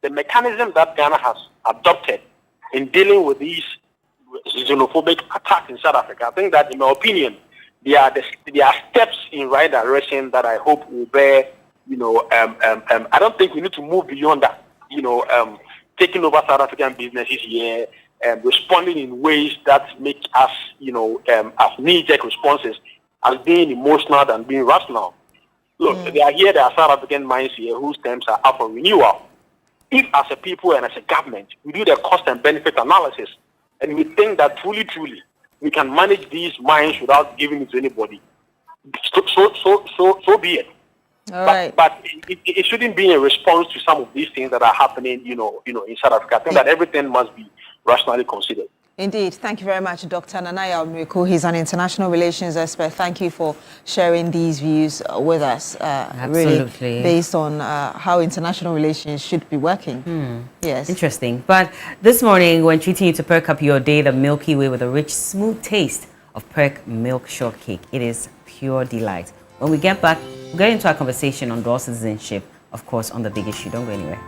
the mechanism that Ghana has adopted in dealing with these xenophobic attacks in South Africa, I think that, in my opinion, there are steps in the right direction that I hope will bear, I don't think we need to move beyond that, taking over South African businesses here, responding in ways that make us, as knee-jerk responses, as being emotional than being rational. Look, there are South African minds here whose terms are up for renewal. If as a people and as a government, we do the cost and benefit analysis, and we think that truly, we can manage these mines without giving it to anybody, so be it. But it shouldn't be in response to some of these things that are happening, in South Africa. I think that everything must be rationally considered. Indeed. Thank you very much, Dr. Nanaya Omriku. He's an international relations expert. Thank you for sharing these views with us. Absolutely. Really based on how international relations should be working. Yes. Interesting. But this morning, when treating you to perk up your day the Milky Way with a rich, smooth taste of Perk Milk Shortcake, it is pure delight. When we get back, we'll get into our conversation on dual citizenship, of course, on the big issue. Don't go anywhere.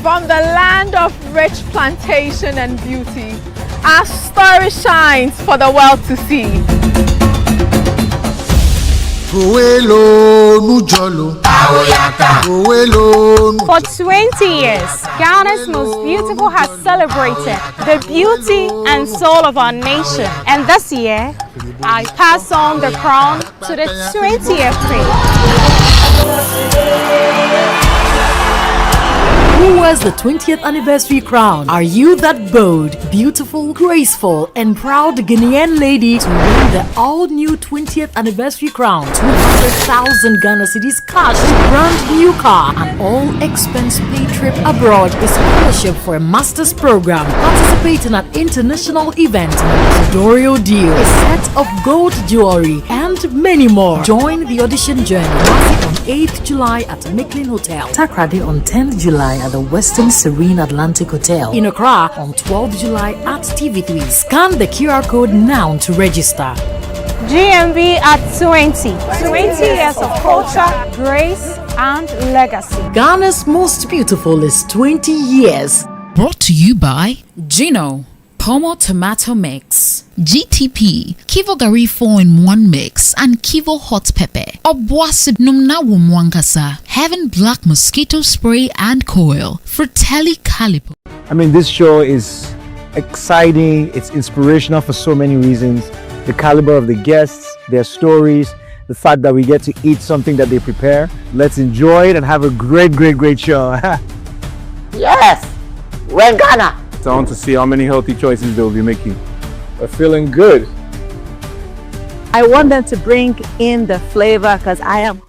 From the land of rich plantation and beauty, our story shines for the world to see. For 20 years, Ghana's most beautiful has celebrated the beauty and soul of our nation. And this year, I pass on the crown to the 20th queen. Who wears the 20th anniversary crown? Are you that bold, beautiful, graceful, and proud Ghanaian lady to win the all-new 20th anniversary crown? 200,000 Ghana cedis cash, brand new car, and all-expense paid trip abroad is scholarship for a master's program. Participate in an international event, tutorial deal, a set of gold jewelry, and many more. Join the audition journey. On 8th July at Micklin Hotel. Takrady on 10th July at the Western Serene Atlantic Hotel. In Accra on 12th July at TV3. Scan the QR code now to register. GMB at 20. 20 years of culture, grace, and legacy. Ghana's most beautiful is 20 years. Brought to you by Gino Pomo Tomato Mix, GTP, Kivo Gari 4-in-1 Mix, and Kivo Hot Pepper. Obwasib Numna Wumwankasa, Heaven Black Mosquito Spray and Coil, Fratelli Calipo. I mean, this show is exciting, it's inspirational for so many reasons. The caliber of the guests, their stories, the fact that we get to eat something that they prepare. Let's enjoy it and have a great show. Yes, we're in Ghana. I want to see how many healthy choices they'll be making. We're feeling good. I want them to bring in the flavor because I am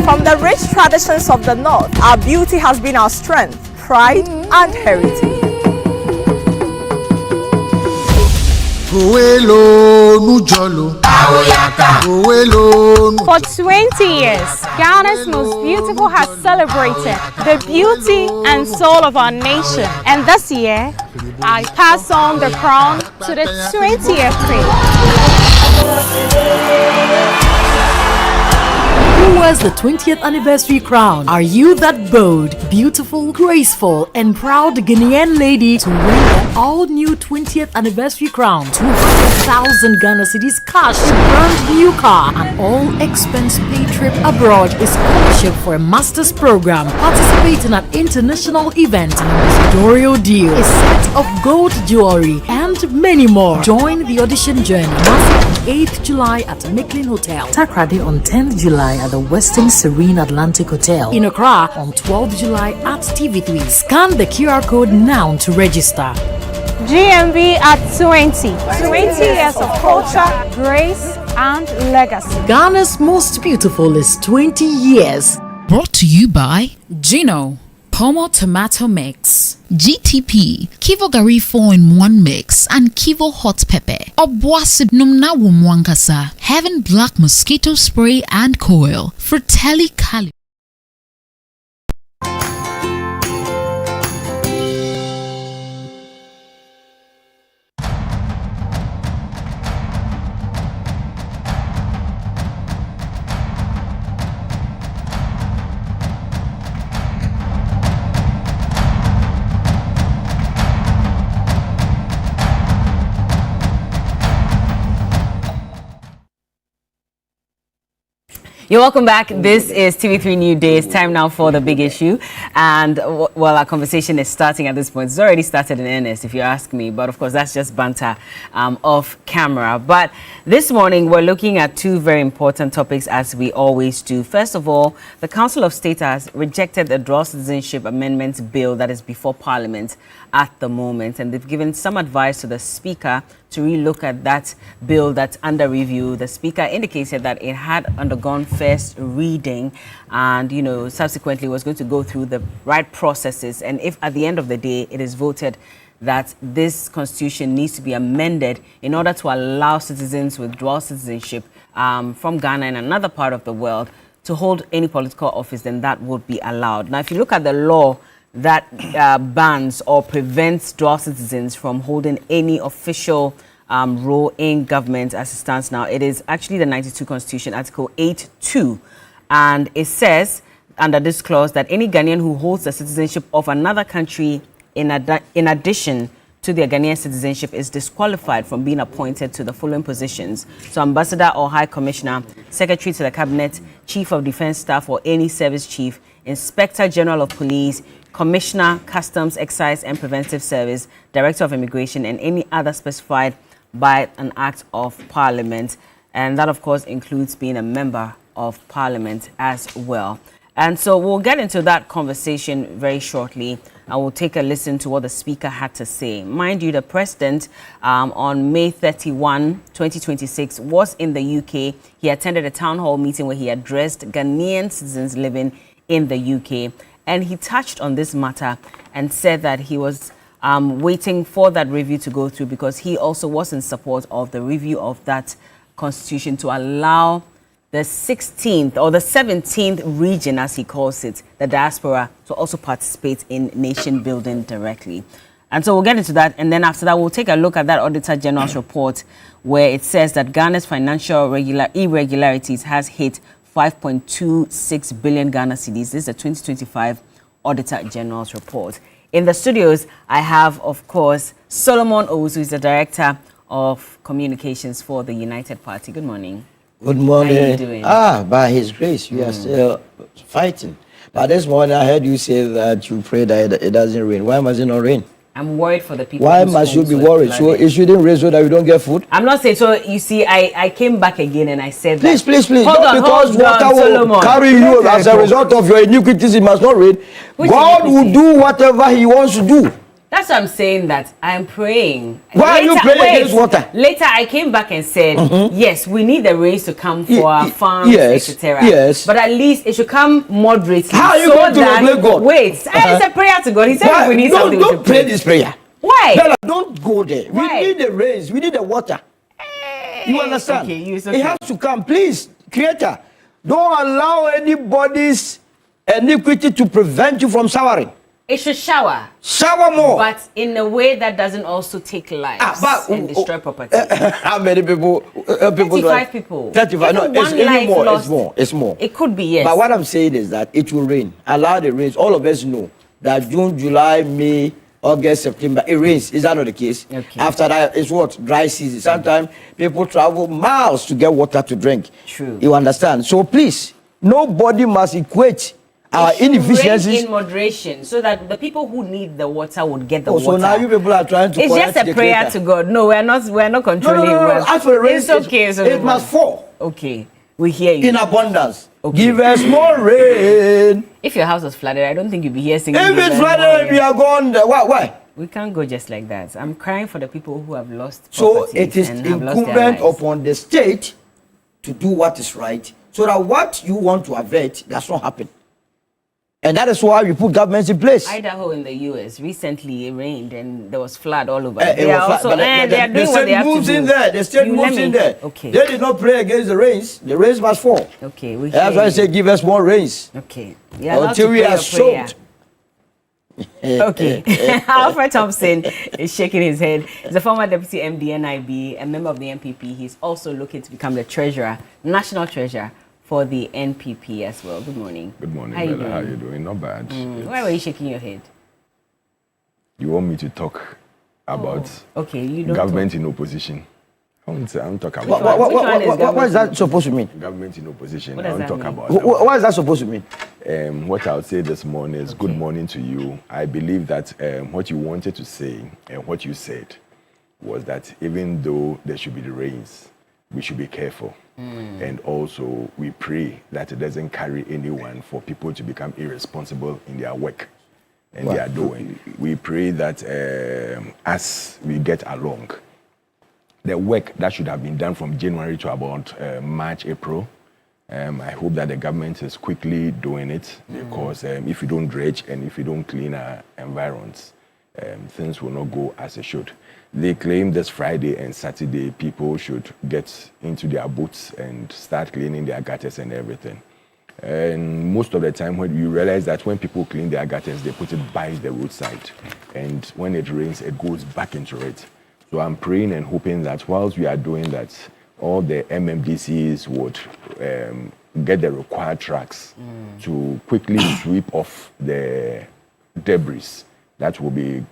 From the rich traditions of the North, our beauty has been our strength, pride, and heritage. For 20 years, Ghana's most beautiful has celebrated the beauty and soul of our nation. And this year, I pass on the crown to the 20th queen. Who wears the 20th anniversary crown? Are you that bold, beautiful, graceful, and proud Ghanaian lady to win the all-new 20th anniversary crown? 200,000 Ghana cedis cash, a brand new car, and all-expense paid trip abroad is scholarship for a master's program. Participate in an international event, tutorial deal, a set of gold jewelry, and many more. Join the audition journey. On 8th July at Micklin Hotel. Takrady on 10th July at the Western Serene Atlantic Hotel. In Accra on 12th July at TV3. Scan the QR code now to register. GMB at 20. 20 years of culture, grace, and legacy. Ghana's most beautiful is 20 years. Brought to you by Gino Pomo Tomato Mix, GTP, Kivo Gari 4-in-1 Mix, and Kivo Hot Pepper. Obwasib Numna Wumwankasa, Heaven Black Mosquito Spray and Coil, Fratelli Calipo. You're welcome back. This is TV3 Newday. It's time now for the big issue. And well, our conversation is starting at this point. It's already started in earnest, if you ask me. But of course, that's just banter off camera. But this morning, we're looking at two very important topics, as we always do. First of all, the Council of State has rejected the Dual Citizenship Amendment Bill that is before Parliament at the moment, and they've given some advice to the Speaker to relook at that bill that's under review. The Speaker indicated that it had undergone first reading and, you know, subsequently was going to go through the right processes, and if at the end of the day it is voted that this constitution needs to be amended in order to allow citizens with dual citizenship from Ghana and another part of the world to hold any political office, then that would be allowed. Now, if you look at the law that bans or prevents dual citizens from holding any official role in government as it stands now, it is actually the 92 Constitution, Article 8.2. And it says, under this clause, that any Ghanaian who holds the citizenship of another country in addition to their Ghanaian citizenship is disqualified from being appointed to the following positions. So Ambassador or High Commissioner, Secretary to the Cabinet, Chief of Defense Staff or any service chief, Inspector General of Police, Commissioner, Customs, Excise and Preventive Service, Director of Immigration, and any other specified by an Act of Parliament. And that, of course, includes being a member of Parliament as well. And so we'll get into that conversation very shortly. I will take a listen to what the Speaker had to say. Mind you, the President on May 31, 2026 was in the UK. He attended a town hall meeting where he addressed Ghanaian citizens living in the UK. And he touched on this matter and said that he was waiting for that review to go through because he also was in support of the review of that constitution to allow the 16th or the 17th region, as he calls it, the diaspora, to also participate in nation building directly. And so we'll get into that. And then after that, we'll take a look at that Auditor General's report where it says that Ghana's financial irregularities has hit 5.26 billion Ghana cedis. This is a 2025 Auditor General's report. In the studios, I have, of course, Solomon Owusu, who is the Director of Communications for the United Party. Good morning. Good morning. How are you doing? By His grace, we are still fighting. But this morning I heard you say that you pray that it doesn't rain. Why must it not rain? I'm worried for the people. Why must you be worried? So it shouldn't rain so that we don't get food? I'm not saying so. You see, I came back again and I said please, that. Please. Hold on, because water will carry you as a result of your iniquities, it must not rain. God will do whatever He wants to do. That's what I'm saying, that I'm praying. Why are you praying against water? Later, I came back and said, yes, we need the rains to come for our farms, etc. Yes. But at least it should come moderately. How are you going to blame God? Wait, it's a prayer to God. He said we need something. Don't pray this prayer. Why? Bella, don't go there. Why? We need the rains. We need the water. You understand? Okay, it has to come. Please, Creator, don't allow anybody's iniquity to prevent you from showering. It should shower. Shower more. But in a way that doesn't also take lives and destroy property. How many people? 35 people. 35. No, it's anymore. It's more. It's more. It could be, yes. But what I'm saying is that it will rain. Allow the rains. All of us know that June, July, May, August, September, it rains. Is that not the case? Okay. After that, it's what? Dry season. Sometimes people travel miles to get water to drink. True. You understand? So please, nobody must equate our inefficiencies in moderation, so that the people who need the water would get the water. So now you people are trying to. It's just a prayer to God. No, we're not controlling. No. As for the rain, it's okay. It must fall. Okay, we hear you. In abundance. Okay. Give us more rain. If your house was flooded, I don't think you'd be here singing. If it's flooded, we are gone. Why? We can't go just like that. I'm crying for the people who have lost. So it is incumbent upon the state to do what is right, so that what you want to avert does not happen. And that is why we put governments in place. Idaho in the U.S. recently it rained and there was flood all over. They are also they are doing what they have to do. The state moves in there. Okay. They did not pray against the rains. The rains must fall. Okay. That's why I say give us more rains. Okay. Until we are soaked. Okay. Alfred Thompson is shaking his head. He's a former deputy MD NIB, a member of the NPP. He's also looking to become the treasurer, national treasurer for the NPP as well. Good morning. Good morning, How Bella. How are you doing? Not bad. Why were you shaking your head? You want me to talk about government in opposition? I want to talk about what is that supposed to mean? Government in opposition. What I does want to talk that about what is that supposed to mean? What I would say this morning is good morning to you. I believe that what you wanted to say and what you said was that even though there should be the rains, we should be careful. And also we pray that it doesn't carry anyone for people to become irresponsible in their work. and they are doing. We pray that as we get along, the work that should have been done from January to about March, April, I hope that the government is quickly doing it, because if you don't dredge and if you don't clean our environs, things will not go as it should. They claim this Friday and Saturday people should get into their boats and start cleaning their gutters and everything. And most of the time, when you realize that when people clean their gutters, they put it by the roadside, and when it rains, it goes back into it. So I'm praying and hoping that whilst we are doing that, all the MMDCs would get the required trucks to quickly sweep off the debris that will be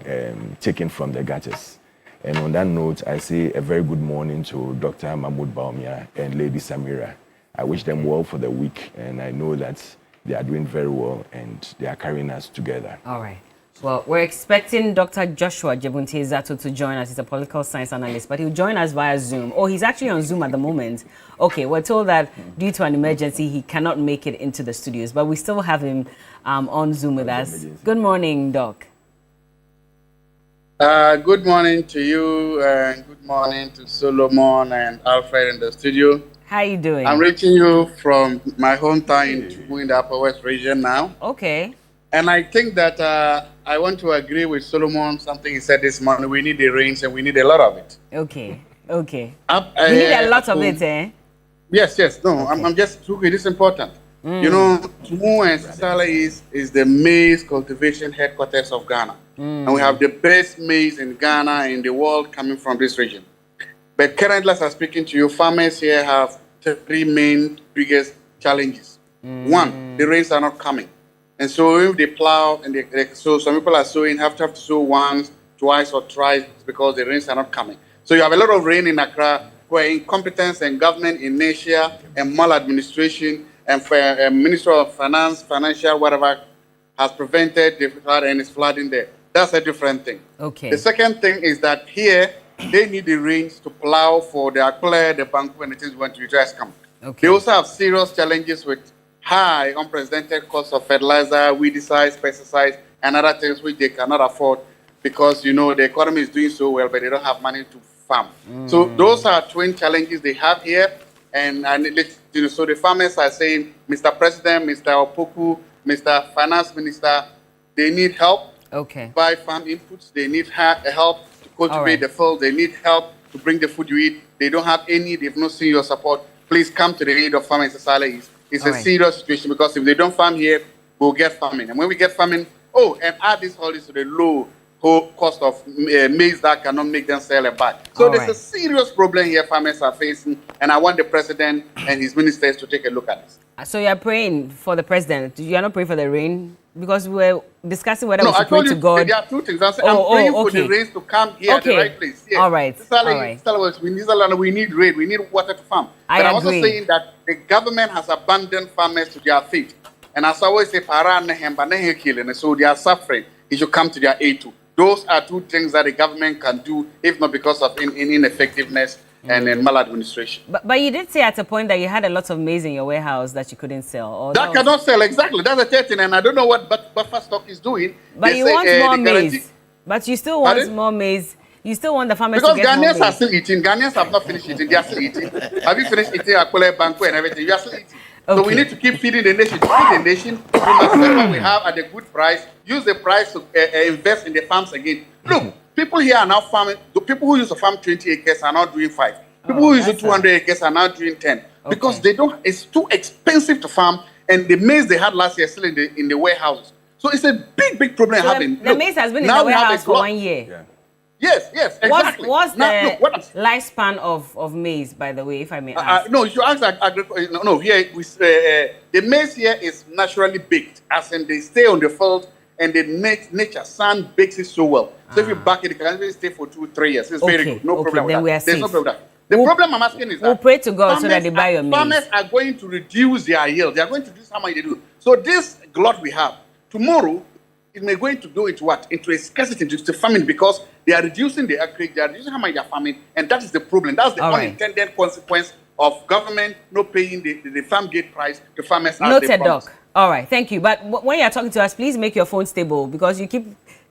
taken from the gutters. And on that note, I say a very good morning to Dr. Mahmoud Baumia and Lady Samira. I wish them well for the week, and I know that they are doing very well and they are carrying us together. All right. Well, we're expecting Dr. Joshua Jebunte Zato to join us. He's a political science analyst, but he'll join us via Zoom. Oh, he's actually on Zoom at the moment. Okay, we're told that due to an emergency, he cannot make it into the studios, but we still have him on Zoom with us. Good morning, Doc. Good morning to you, and good morning to Solomon and Alfred in the studio. How are you doing? I'm reaching you from my hometown in the Upper West region now. Okay. And I think that I want to agree with Solomon, something he said this morning. We need the rains and we need a lot of it. Okay, okay. We need a lot of it, eh? Yes, yes. No, okay. I'm just talking. This is important. You know, Tumu and Sisala is the maize cultivation headquarters of Ghana. And we have the best maize in Ghana and in the world coming from this region. But currently, as I'm speaking to you, farmers here have three main biggest challenges. One, the rains are not coming. And so if they plow, and so some people are sowing, have to sow once, twice, or thrice because the rains are not coming. So you have a lot of rain in Accra, where incompetence and government inertia and maladministration and Minister of Finance, financial, whatever, has prevented the flood and is flooding there. That's a different thing. Okay. The second thing is that here, they need the rains to plow for the Akule, the Banku, and the things when to just come. Okay. They also have serious challenges with high unprecedented costs of fertilizer, weedicides, pesticides, and other things which they cannot afford because, you know, the economy is doing so well, but they don't have money to farm. So those are twin challenges they have here. And you know, so the farmers are saying, Mr. President, Mr. Opoku, Mr. Finance Minister, they need help. Okay. Buy farm inputs. They need help to cultivate the field. They need help to bring the food you eat. They don't have any. They've not seen your support. Please come to the aid of farmers in Sisala. It's a serious situation because if they don't farm here, we'll get famine. And when we get famine, and add this all this to the low cost of maize that cannot make them sell it back. So there's a serious problem here farmers are facing, and I want the president and his ministers to take a look at this. So you're praying for the president. You're not praying for the rain? Because we're discussing whether we should pray to God. There are two things. I'm praying for the rains to come here at the right place. Yes. All right. We need rain. We need water to farm. But I'm also saying that the government has abandoned farmers to their fate. And as I always say, so they are suffering. It should come to their aid too. Those are two things that the government can do, if not because of ineffectiveness and maladministration. But you did say at a point that you had a lot of maize in your warehouse that you couldn't sell. Or that cannot sell, exactly. That's the third thing, and I don't know what buffer stock is doing. But you want more maize. But you still want more maize. You still want the farmers to get more maize. Because Ghanaians are still eating. Ghanaians have not finished eating. They are still eating. Have you finished eating Akule, Banku, and everything? You are still eating. So we need to keep feeding the nation. To feed the nation, we must sell what we have at a good price. Use the price to invest in the farms again. Look, people here are now farming. The people who used to farm 20 acres are now doing 5. People who use 200 acres are now doing 10 because they don't. It's too expensive to farm, and the maize they had last year is still in the warehouses. So it's a big problem having. The maize has been in the warehouse for 1 year. Yeah. Yes, exactly. What's the lifespan of maize, by the way, if I may ask? No, you should ask agriculture. No, here the maize here is naturally baked, as in they stay on the field and the nature sun bakes it so well. So if you back it, it can even stay for 2-3 years. It's very good. No problem with that. There's no problem with that. The problem I'm asking is that we'll pray to God so that they buy your maize. Farmers are going to reduce their yield. They are going to reduce how much they do. So this glut we have, tomorrow, it may going to go into what? Into a scarcity, into famine, because they are reducing the acreage, they are reducing how much they are farming, and that is the problem. That's the unintended consequence of government not paying the farm gate price to farmers as they Noted, promised. Doc. All right, thank you. But when you're talking to us, please make your phone stable because you keep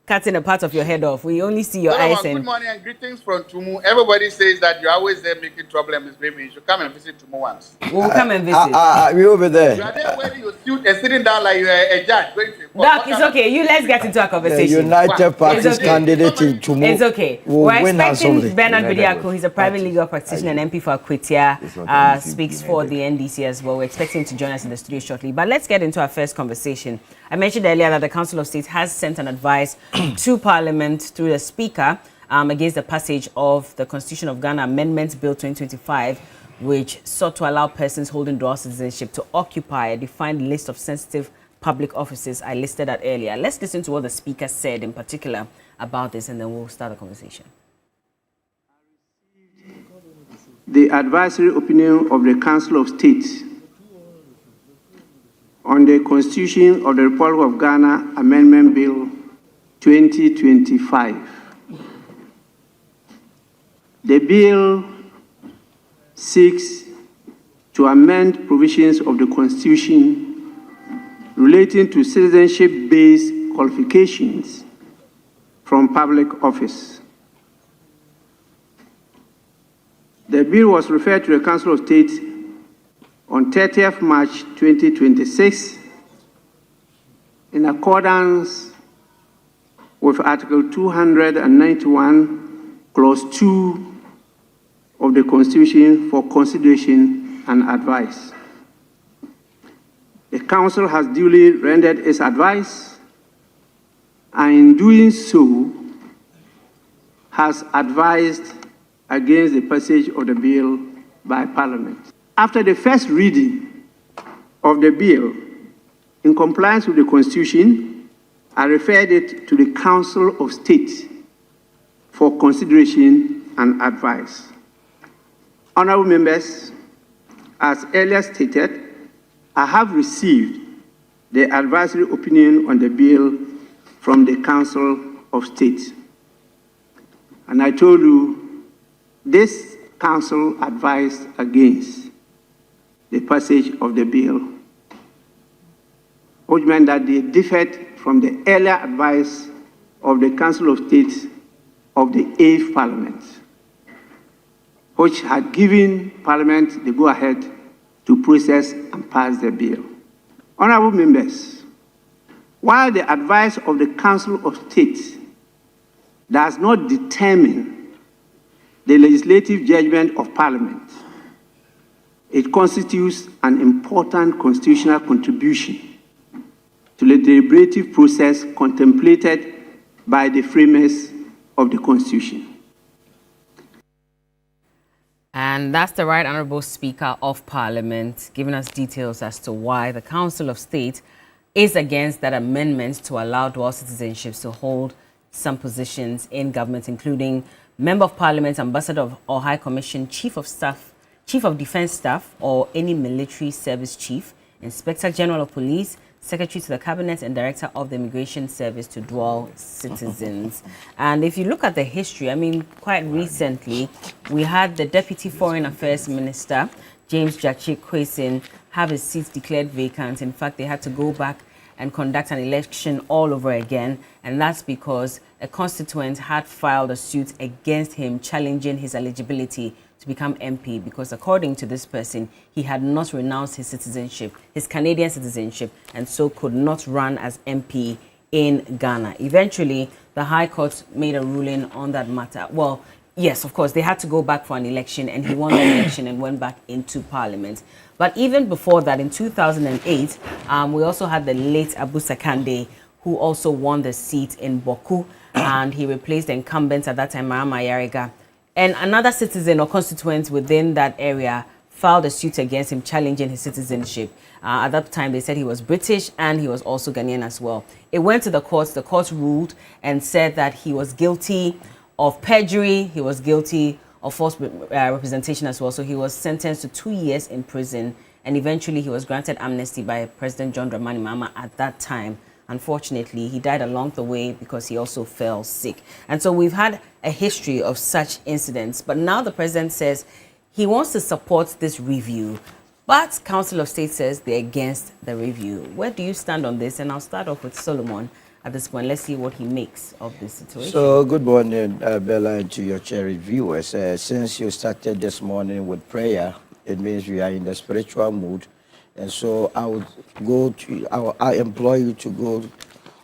cutting a part of your head off. We only see your eyes. Good morning and greetings from Tumu. Everybody says that you're always there making trouble and misbehaving. You should come and visit Tumu once. We'll come and visit. We over there. You are there wearing your suit and sitting down like you're a judge going to court. Doc, it's okay. Let's get into our conversation. The United Party's candidate in Tumu. It's okay. We're expecting Bernard Bediako. He's a private legal practitioner and MP for Akwitia. Speaks for the NDC as well. We're expecting him to join us in the studio shortly. But let's get into our first conversation. I mentioned earlier that the Council of State has sent an advice to Parliament through the Speaker against the passage of the Constitution of Ghana Amendment Bill 2025, which sought to allow persons holding dual citizenship to occupy a defined list of sensitive public offices I listed that earlier. Let's listen to what the Speaker said in particular about this, and then we'll start the conversation. The advisory opinion of the Council of State on the Constitution of the Republic of Ghana Amendment Bill 2025. The bill seeks to amend provisions of the Constitution relating to citizenship-based qualifications from public office. The bill was referred to the Council of State on 30th March 2026 in accordance with Article 291, Clause 2 of the Constitution for consideration and advice. The Council has duly rendered its advice, and in doing so, has advised against the passage of the bill by Parliament. After the first reading of the bill, in compliance with the Constitution, I referred it to the Council of State for consideration and advice. Honorable members, as earlier stated, I have received the advisory opinion on the bill from the Council of State. And I told you, this Council advised against the passage of the bill, which meant that they differed from the earlier advice of the Council of State of the 8th Parliament, which had given Parliament the go-ahead to process and pass the bill. Honorable members, while the advice of the Council of State does not determine the legislative judgment of Parliament, it constitutes an important constitutional contribution to the deliberative process contemplated by the framers of the Constitution. And that's the Right Honourable Speaker of Parliament giving us details as to why the Council of State is against that amendment to allow dual citizenships to hold some positions in government, including Member of Parliament, Ambassador or High Commission, Chief of Staff, Chief of Defence Staff, or any military service chief, Inspector General of Police, Secretary to the Cabinet, and Director of the Immigration Service to dual citizens. And if you look at the history, I mean, quite recently, we had the Deputy Foreign Affairs Minister, James Jachi Kwesin, have his seat declared vacant. In fact, they had to go back and conduct an election all over again, and that's because a constituent had filed a suit against him challenging his eligibility to become MP, because according to this person, he had not renounced his citizenship, his Canadian citizenship, and so could not run as MP in Ghana. Eventually, the High Court made a ruling on that matter. Well, yes, of course, they had to go back for an election, and he won the election and went back into Parliament. But even before that, in 2008, we also had the late Abu Sakande, who also won the seat in Boku, and he replaced the incumbent at that time, Marama Yariga. And another citizen or constituent within that area filed a suit against him challenging his citizenship. At that time, they said he was British and he was also Ghanaian as well. It went to the courts. The courts ruled and said that he was guilty of perjury. He was guilty of false representation as well. So he was sentenced to 2 years in prison. And eventually, he was granted amnesty by President John Dramani Mahama at that time. Unfortunately, he died along the way because he also fell sick. And so we've had a history of such incidents. But now the president says he wants to support this review, but Council of State says they're against the review. Where do you stand on this? And I'll start off with Solomon at this point. Let's see what he makes of this situation. So, good morning, Bella, and to your cherished viewers. Since you started this morning with prayer, it means we are in the spiritual mood. And so I employ you to go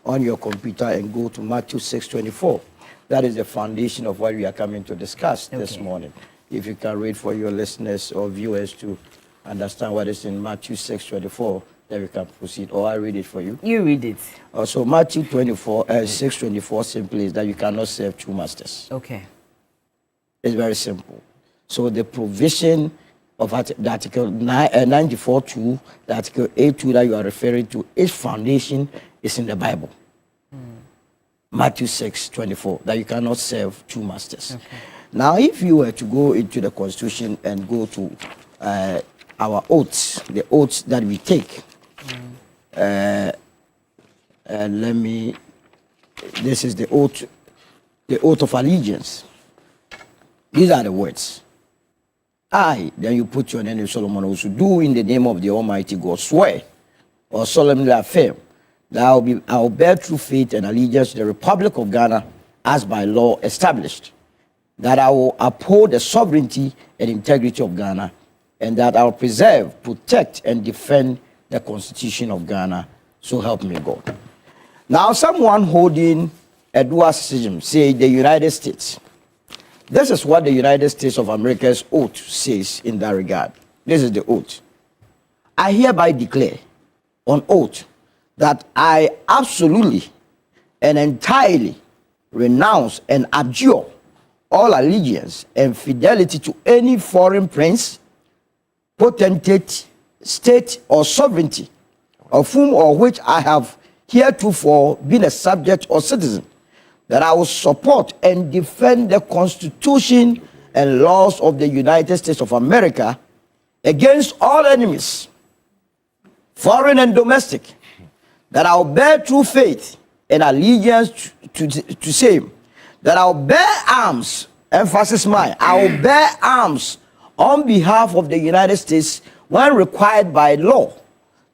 on your computer and go to Matthew 6:24. That is the foundation of what we are coming to discuss this morning. If you can read for your listeners or viewers to understand what is in Matthew 6:24, then we can proceed. Or I read it for you. You read it. So Matthew 6:24 simply is that you cannot serve two masters. Okay. It's very simple. So the provision of the Article 94.2, the Article 8.2 that you are referring to, its foundation is in the Bible. Matthew 6:24, that you cannot serve two masters. Okay. Now, if you were to go into the Constitution and go to our oaths, the oaths that we take, this is the oath of allegiance. These are the words. I, then you put your name, Solomon, also do in the name of the Almighty God, swear or solemnly affirm that I will bear true faith and allegiance to the Republic of Ghana as by law established, that I will uphold the sovereignty and integrity of Ghana, and that I will preserve, protect, and defend the Constitution of Ghana. So help me God. Now, someone holding a dual citizenship, say the United States. This is what the United States of America's oath says in that regard. This is the oath. I hereby declare on oath that I absolutely and entirely renounce and abjure all allegiance and fidelity to any foreign prince, potentate, state, or sovereignty, of whom or which I have heretofore been a subject or citizen, that I will support and defend the Constitution and laws of the United States of America against all enemies, foreign and domestic, that I will bear true faith and allegiance to same, that I will bear arms, emphasis mine, I will bear arms on behalf of the United States when required by law,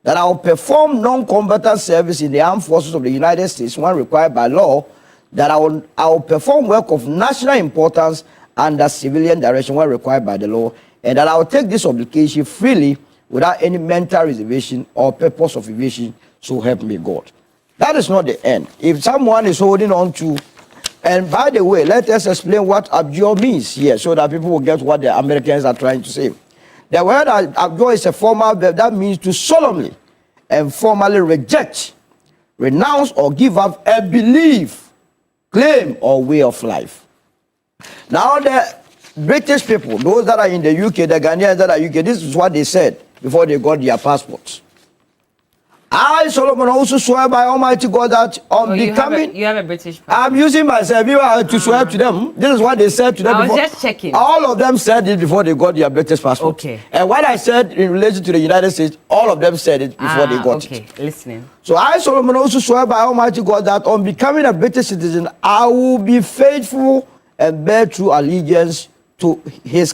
that I will perform non-combatant service in the armed forces of the United States when required by law, that I will perform work of national importance under civilian direction when required by the law, and that I will take this obligation freely without any mental reservation or purpose of evasion, so help me God. That is not the end. If someone is holding on to, and by the way, let us explain what abjure means here so that people will get what the Americans are trying to say. The word abjure is a formal verb that means to solemnly and formally reject, renounce, or give up a belief, claim, or way of life. Now, the British people, those that are in the UK, the Ghanaians that are UK, this is what they said before they got their passports. I, Solomon, also swear by Almighty God that on becoming... You have a British passport. I'm using myself to swear to them. This is what they said to them I was before. just checking. All of them said it before they got their British passport. Okay. And what I said in relation to the United States, all of them said it before they got it. Okay, listening. So I, Solomon, also swear by Almighty God that on becoming a British citizen, I will be faithful and bear true allegiance to His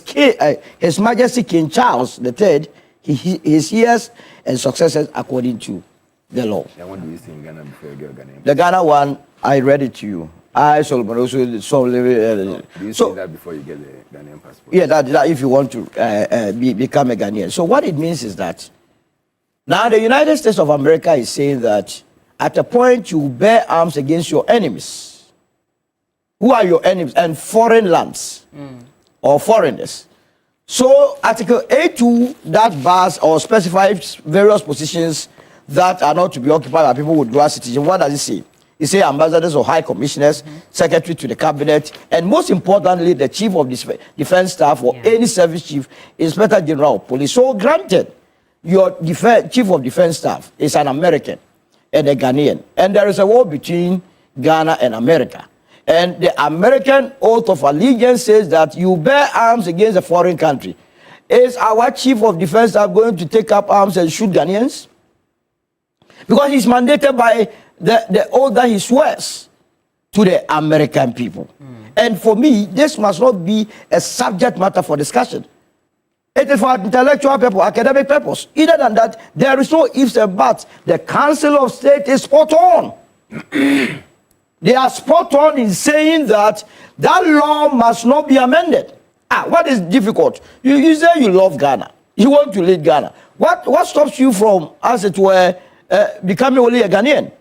Majesty King Charles III, his heirs and successors according to the law. And what do you see in Ghana before you get Ghana? The Ghana one, I read it to you. I, Solomon, also so do you see that before you get the Ghanaian passport? Yeah, that if you want to become a Ghanaian. So what it means is that now the United States of America is saying that at a point you bear arms against your enemies. Who are your enemies? And foreign lands or foreigners. So Article 8.2 that bars or specifies various positions that are not to be occupied by people with dual citizenship. What does it say? It says ambassadors or high commissioners, secretary to the cabinet, and most importantly, the chief of defense staff or any service chief, inspector general of police. So granted, your chief of defense staff is an American and a Ghanaian, and there is a war between Ghana and America. And the American oath of allegiance says that you bear arms against a foreign country. Is our chief of defense staff going to take up arms and shoot Ghanaians? Because he's mandated by the oath that he swears to the American people. And for me, this must not be a subject matter for discussion. It is for intellectual purpose, academic purpose. Either than that, there is no ifs and buts. The Council of State is spot on. They are spot on in saying that that law must not be amended. What is difficult? You say you love Ghana. You want to lead Ghana. What stops you from, as it were, becoming only a Ghanaian?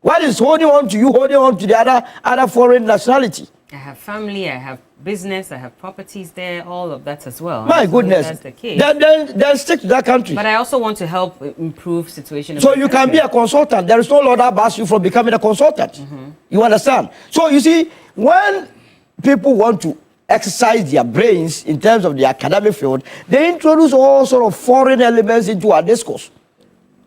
What is holding on to you, holding on to the other foreign nationality? I have family, I have business, I have properties there, all of that as well. My goodness. That's the case. Then stick to that country. But I also want to help improve situation. So you can be a consultant. There is no law that bars you from becoming a consultant. You understand? So you see, when people want to exercise their brains in terms of the academic field, they introduce all sort of foreign elements into our discourse.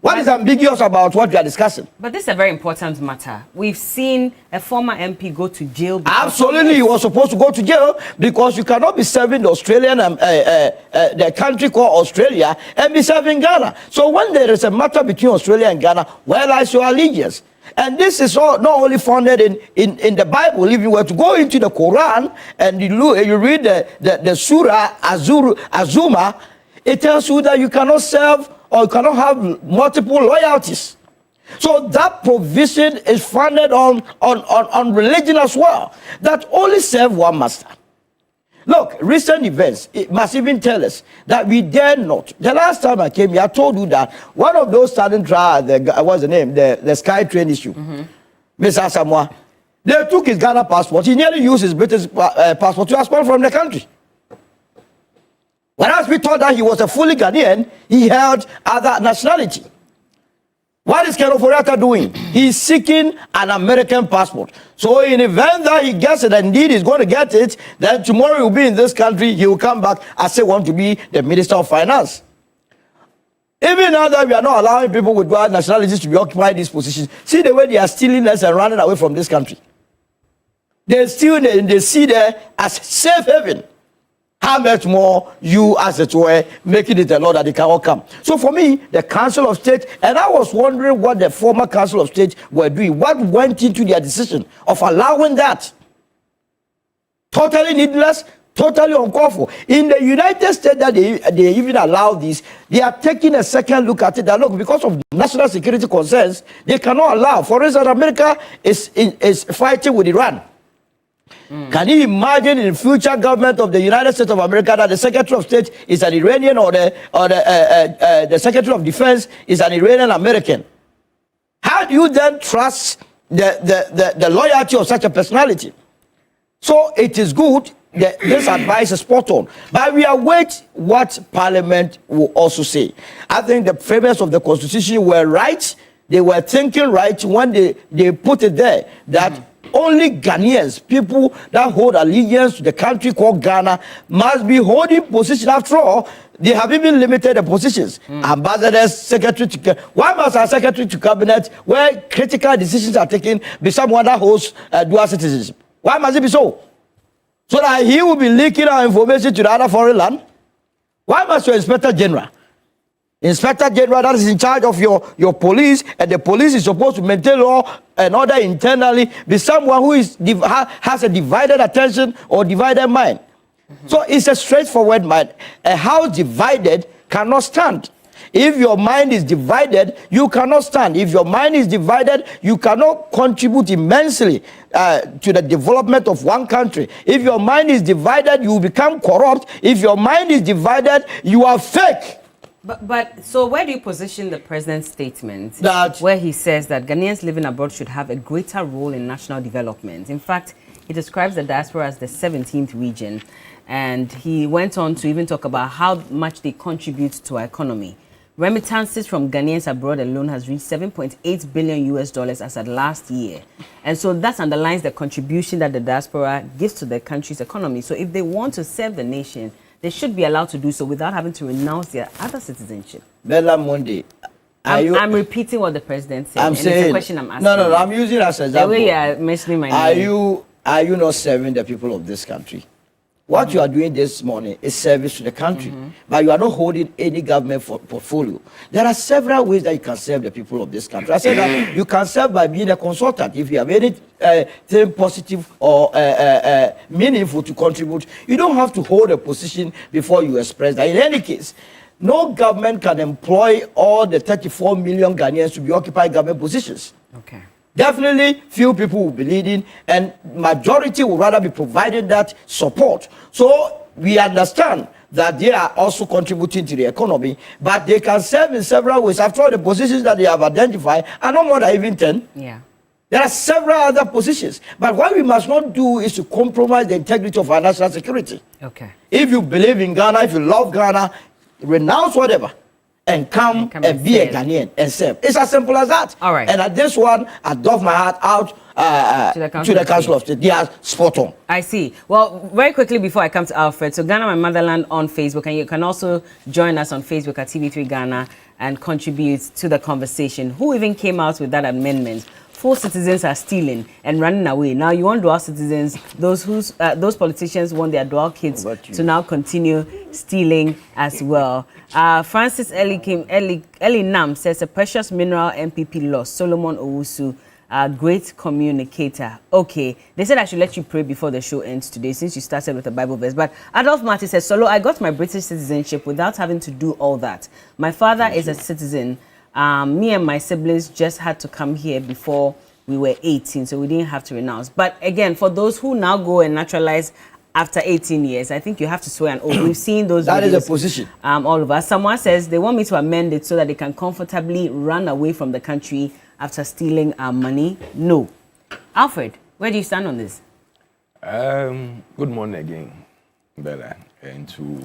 What is ambiguous about what we are discussing? But this is a very important matter. We've seen a former MP go to jail. Absolutely, he was supposed to go to jail because you cannot be serving the Australian, the country called Australia, and be serving Ghana. So when there is a matter between Australia and Ghana, where lies your allegiance? And this is all not only founded in the Bible. If you were to go into the Quran and you read the Surah Azuma, it tells you that you cannot serve or you cannot have multiple loyalties. So that provision is founded on religion as well, that only serve one master. Look, recent events, it must even tell us that we dare not. The last time I came here, I told you that one of those standing trial, what's the name, the Sky Train issue, Mr. Samoa, they took his Ghana passport. He nearly used his British passport to expel from the country. Whereas we thought that he was a fully Ghanaian, he held other nationality. What is Ken Ofori-Atta doing? He's seeking an American passport. So in the event that he gets it, and indeed he's going to get it, then tomorrow he'll be in this country, he will come back and say want to be the Minister of Finance. Even now that we are not allowing people with dual nationalities to be occupying these positions, see the way they are stealing us and running away from this country. They see there as safe haven. How much more you, as it were, making it a law that they cannot come. So for me, the Council of State, and I was wondering what the former Council of State were doing. What went into their decision of allowing that? Totally needless, totally uncalled for. In the United States, that they even allow this, they are taking a second look at it. That look, because of national security concerns, they cannot allow. For instance, America is fighting with Iran. Can you imagine in the future government of the United States of America that the Secretary of State is an Iranian or the Secretary of Defense is an Iranian American? How do you then trust the loyalty of such a personality? So it is good that this advice is spot on. But we await what Parliament will also say. I think the framers of the Constitution were right. They were thinking right when they put it there that only Ghanaians, people that hold allegiance to the country called Ghana, must be holding position. After all, they have even limited the positions. Ambassadors, secretary to why must our secretary to cabinet, where critical decisions are taken, be someone that holds dual citizenship? Why must it be so? So that he will be leaking our information to the other foreign land? Why must your Inspector General that is in charge of your police, and the police is supposed to maintain law and order internally, be someone who has a divided attention or divided mind? So it's a straightforward mind. A house divided cannot stand. If your mind is divided, you cannot stand. If your mind is divided, you cannot contribute immensely to the development of one country. If your mind is divided, you become corrupt. If your mind is divided, you are fake. But so where do you position the president's statement where he says that Ghanaians living abroad should have a greater role in national development? In fact, he describes the diaspora as the 17th region, and he went on to even talk about how much they contribute to our economy. Remittances from Ghanaians abroad alone has reached $7.8 billion as at last year. And so that underlines the contribution that the diaspora gives to the country's economy. So if they want to serve the nation, they should be allowed to do so without having to renounce their other citizenship. Bella Monday. I'm repeating what the president said. I'm saying, it's a question I'm asking. No, I'm using it as an example. The way you are mentioning my name. Are you not serving the people of this country? What you are doing this morning is service to the country, but you are not holding any government portfolio. There are several ways that you can serve the people of this country. I said that you can serve by being a consultant. If you have anything positive or meaningful to contribute, you don't have to hold a position before you express that. In any case, no government can employ all the 34 million Ghanaians to be occupying government positions. Okay. Definitely, few people will be leading, and majority will rather be providing that support. So we understand that they are also contributing to the economy, but they can serve in several ways. After all, the positions that they have identified are no more than even 10. Yeah. There are several other positions. But what we must not do is to compromise the integrity of our national security. Okay. If you believe in Ghana, if you love Ghana, renounce whatever and come and be a Ghanaian and serve. It's as simple as that. All right. And at this one, I doff my heart out to the Council of State. They are spot on. I see. Well, very quickly before I come to Alfred, so Ghana My Motherland on Facebook, and you can also join us on Facebook at TV3 Ghana and contribute to the conversation. Who even came out with that amendment? 4 citizens are stealing and running away. Now you want dual citizens, those politicians want their dual kids to now continue stealing as well. Francis Eli Nam says a precious mineral MPP lost. Solomon Owusu, a great communicator. Okay, they said I should let you pray before the show ends today since you started with a Bible verse. But Adolph Marty says, Solo, I got my British citizenship without having to do all that. My father is a citizen. Me and my siblings just had to come here before we were 18, so we didn't have to renounce. But again, for those who now go and naturalize after 18 years, I think you have to swear an oath. We've seen those That videos, is a position. all over. Someone says they want me to amend it so that they can comfortably run away from the country after stealing our money. No. Alfred, where do you stand on this? Good morning again, Bella, and to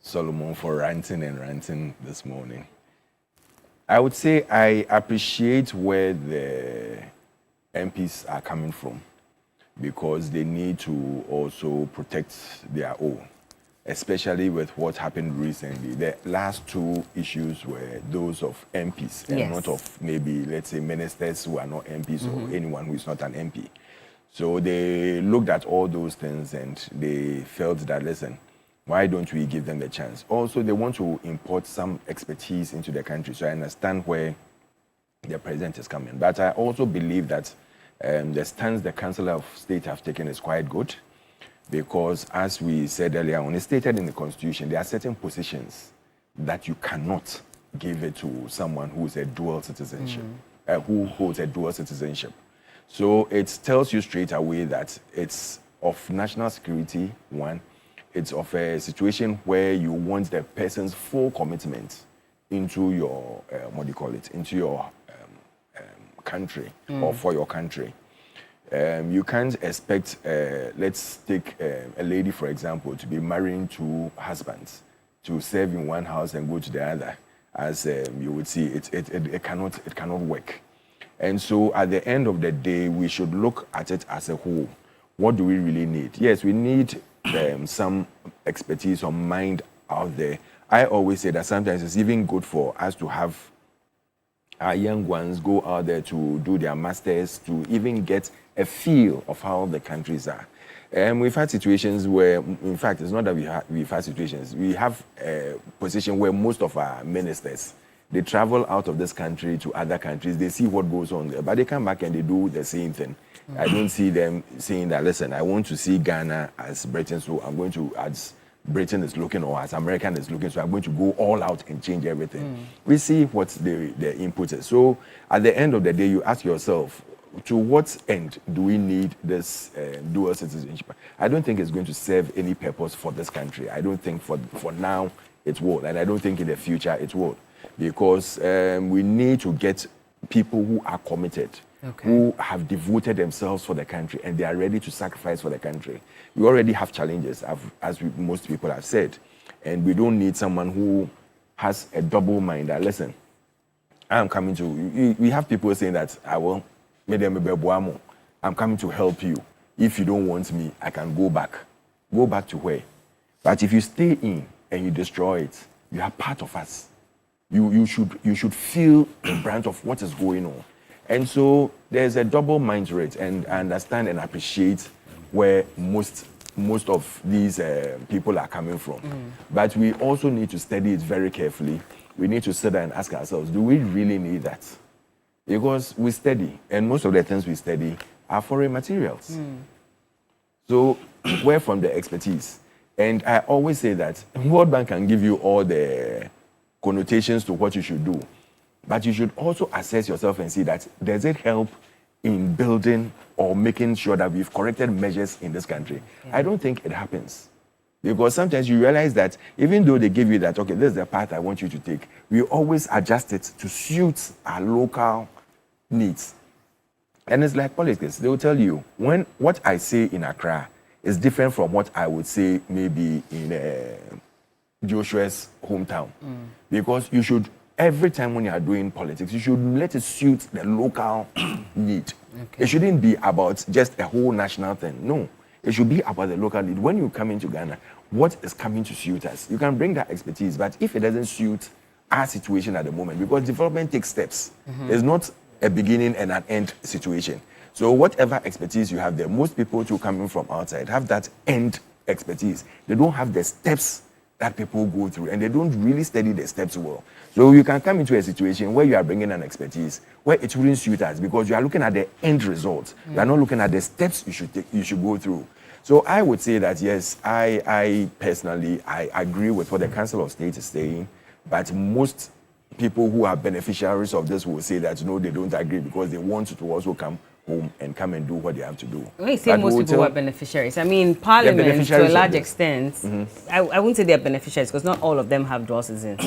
Solomon for ranting this morning. I would say I appreciate where the MPs are coming from because they need to also protect their own, especially with what happened recently. The last 2 issues were those of MPs and not of maybe, let's say, ministers who are not MPs or anyone who is not an MP. So they looked at all those things and they felt that, listen, why don't we give them the chance? Also, they want to import some expertise into the country. So I understand where the president is coming. But I also believe that the stance the Council of State have taken is quite good because, as we said earlier on, it's stated in the Constitution, there are certain positions that you cannot give it to someone who is a dual citizenship, who holds a dual citizenship. So it tells you straight away that it's of national security, one. It's of a situation where you want the person's full commitment into your, into your country or for your country. You can't expect, let's take a lady, for example, to be marrying 2 husbands, to serve in one house and go to the other. As you would see, it cannot work. And so at the end of the day, we should look at it as a whole. What do we really need? Yes, we need some expertise or mind out there. I always say that sometimes it's even good for us to have our young ones go out there to do their masters, to even get a feel of how the countries are. We've had situations where, in fact, it's not that we've had situations. We have a position where most of our ministers, they travel out of this country to other countries. They see what goes on there, but they come back and they do the same thing. I don't see them saying that, listen, I want to see Ghana as Britain, so I'm going to, as Britain is looking or as American is looking, so I'm going to go all out and change everything. We see what the input is. So at the end of the day, you ask yourself, to what end do we need this dual citizenship? I don't think it's going to serve any purpose for this country. I don't think for now it will, and I don't think in the future it will, because we need to get people who are committed, who have devoted themselves for the country, and they are ready to sacrifice for the country. We already have challenges, as most people have said, and we don't need someone who has a double mind that, listen, I'm coming to, we have people saying that, I'm coming to help you. If you don't want me, I can go back. Go back to where? But if you stay in and you destroy it, you are part of us. You should feel the brunt of what is going on. And so there's a double mind rate, and I understand and appreciate where most most of these people are coming from. But we also need to study it very carefully. We need to sit down and ask ourselves, do we really need that? Because we study, and most of the things we study are foreign materials. So where from the expertise? And I always say that World Bank can give you all the connotations to what you should do. But you should also assess yourself and see that, does it help in building or making sure that we've corrected measures in this country? I don't think it happens. Because sometimes you realize that even though they give you that, okay, this is the path I want you to take, we always adjust it to suit our local needs. And it's like politics. They will tell you, when what I say in Accra is different from what I would say maybe in Joshua's hometown. Because you should, every time when you are doing politics, you should let it suit the local need. It shouldn't be about just a whole national thing. No, it should be about the local need. When you come into Ghana, what is coming to suit us? You can bring that expertise, but if it doesn't suit our situation at the moment, because development takes steps, it's not a beginning and an end situation. So whatever expertise you have there, most people who coming from outside have that end expertise. They don't have the steps that people go through, and they don't really study the steps well. So you can come into a situation where you are bringing an expertise where it wouldn't suit us because you are looking at the end result. You are not looking at the steps you should take, you should go through. So I would say that yes, I personally agree with what the Council of State is saying, but most people who are beneficiaries of this will say that no, they don't agree because they want to also come home and come and do what they have to do. When you say most people who are beneficiaries, I mean Parliament to a large extent. I wouldn't say they're beneficiaries because not all of them have dual citizens,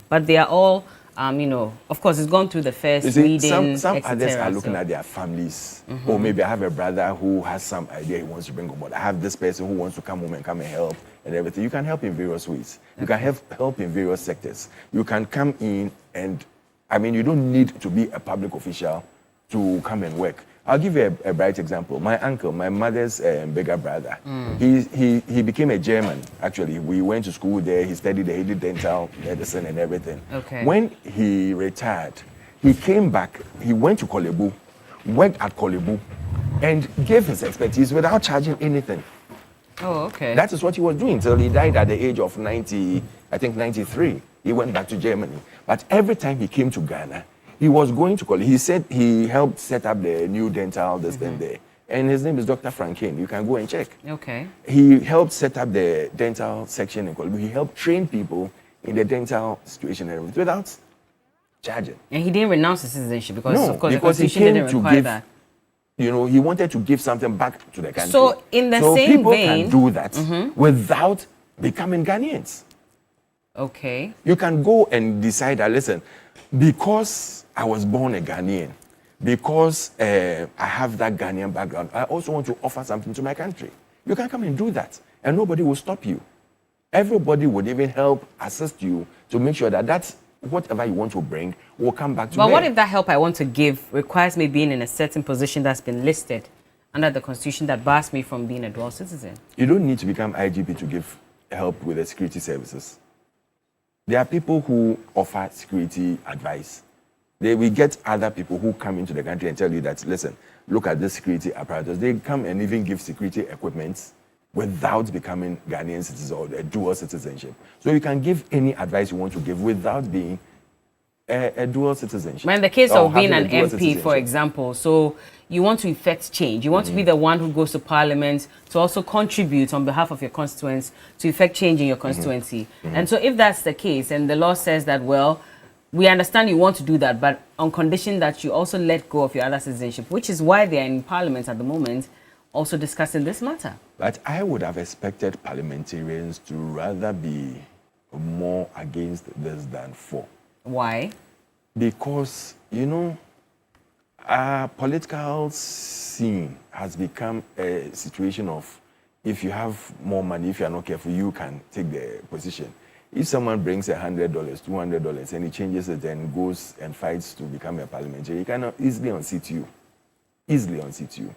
but they are all, you know, of course, it's gone through the first reading. Some others are looking at their families. Or maybe I have a brother who has some idea he wants to bring on board. I have this person who wants to come home and come and help and everything. You can help in various ways. You can help in various sectors. You can come in and, I mean, you don't need to be a public official to come and work. I'll give you a bright example. My uncle, my mother's bigger brother, he became a German, actually. We went to school there. He studied the dental medicine and everything. When he retired, he came back. He went to Kolebu, worked at Kolebu, and gave his expertise without charging anything. Oh, okay. That is what he was doing till he died at the age of 90, I think 93. He went back to Germany. But every time he came to Ghana, he was going to college. He said he helped set up the new dental thing there. And his name is Dr. Franklin. You can go and check. Okay. He helped set up the dental section in Kolebu. He helped train people in the dental situation and everything without charging. And he didn't renounce his citizenship because, no, of course, because the he Constitution came didn't to require give, that. you know, he wanted to give something back to the country. So in the same people vein, can do that without becoming Ghanaians. Okay. You can go and decide that, listen, because I was born a Ghanaian, because I have that Ghanaian background, I also want to offer something to my country. You can come and do that, and nobody will stop you. Everybody would even help assist you to make sure that that's whatever you want to bring will come back to But them. what if that help I want to give requires me being in a certain position that's been listed under the Constitution that bars me from being a dual citizen? You don't need to become IGP to give help with the security services. There are people who offer security advice. We get other people who come into the country and tell you that, listen, look at this security apparatus. They come and even give security equipment without becoming Ghanaian citizens or a dual citizenship. So you can give any advice you want to give without being a dual citizenship. But in the case of being an MP, for example, so you want to effect change. You want to be the one who goes to Parliament to also contribute on behalf of your constituents to effect change in your constituency. And so if that's the case, and the law says that, well, we understand you want to do that, but on condition that you also let go of your other citizenship, which is why they're in Parliament at the moment, also discussing this matter. But I would have expected parliamentarians to rather be more against this than for. Why? Because, you know, our political scene has become a situation of if you have more money, if you are not careful, you can take the position. If someone brings $100, $200, and he changes it and goes and fights to become a parliamentarian, he can easily unseat you. Easily unseat you.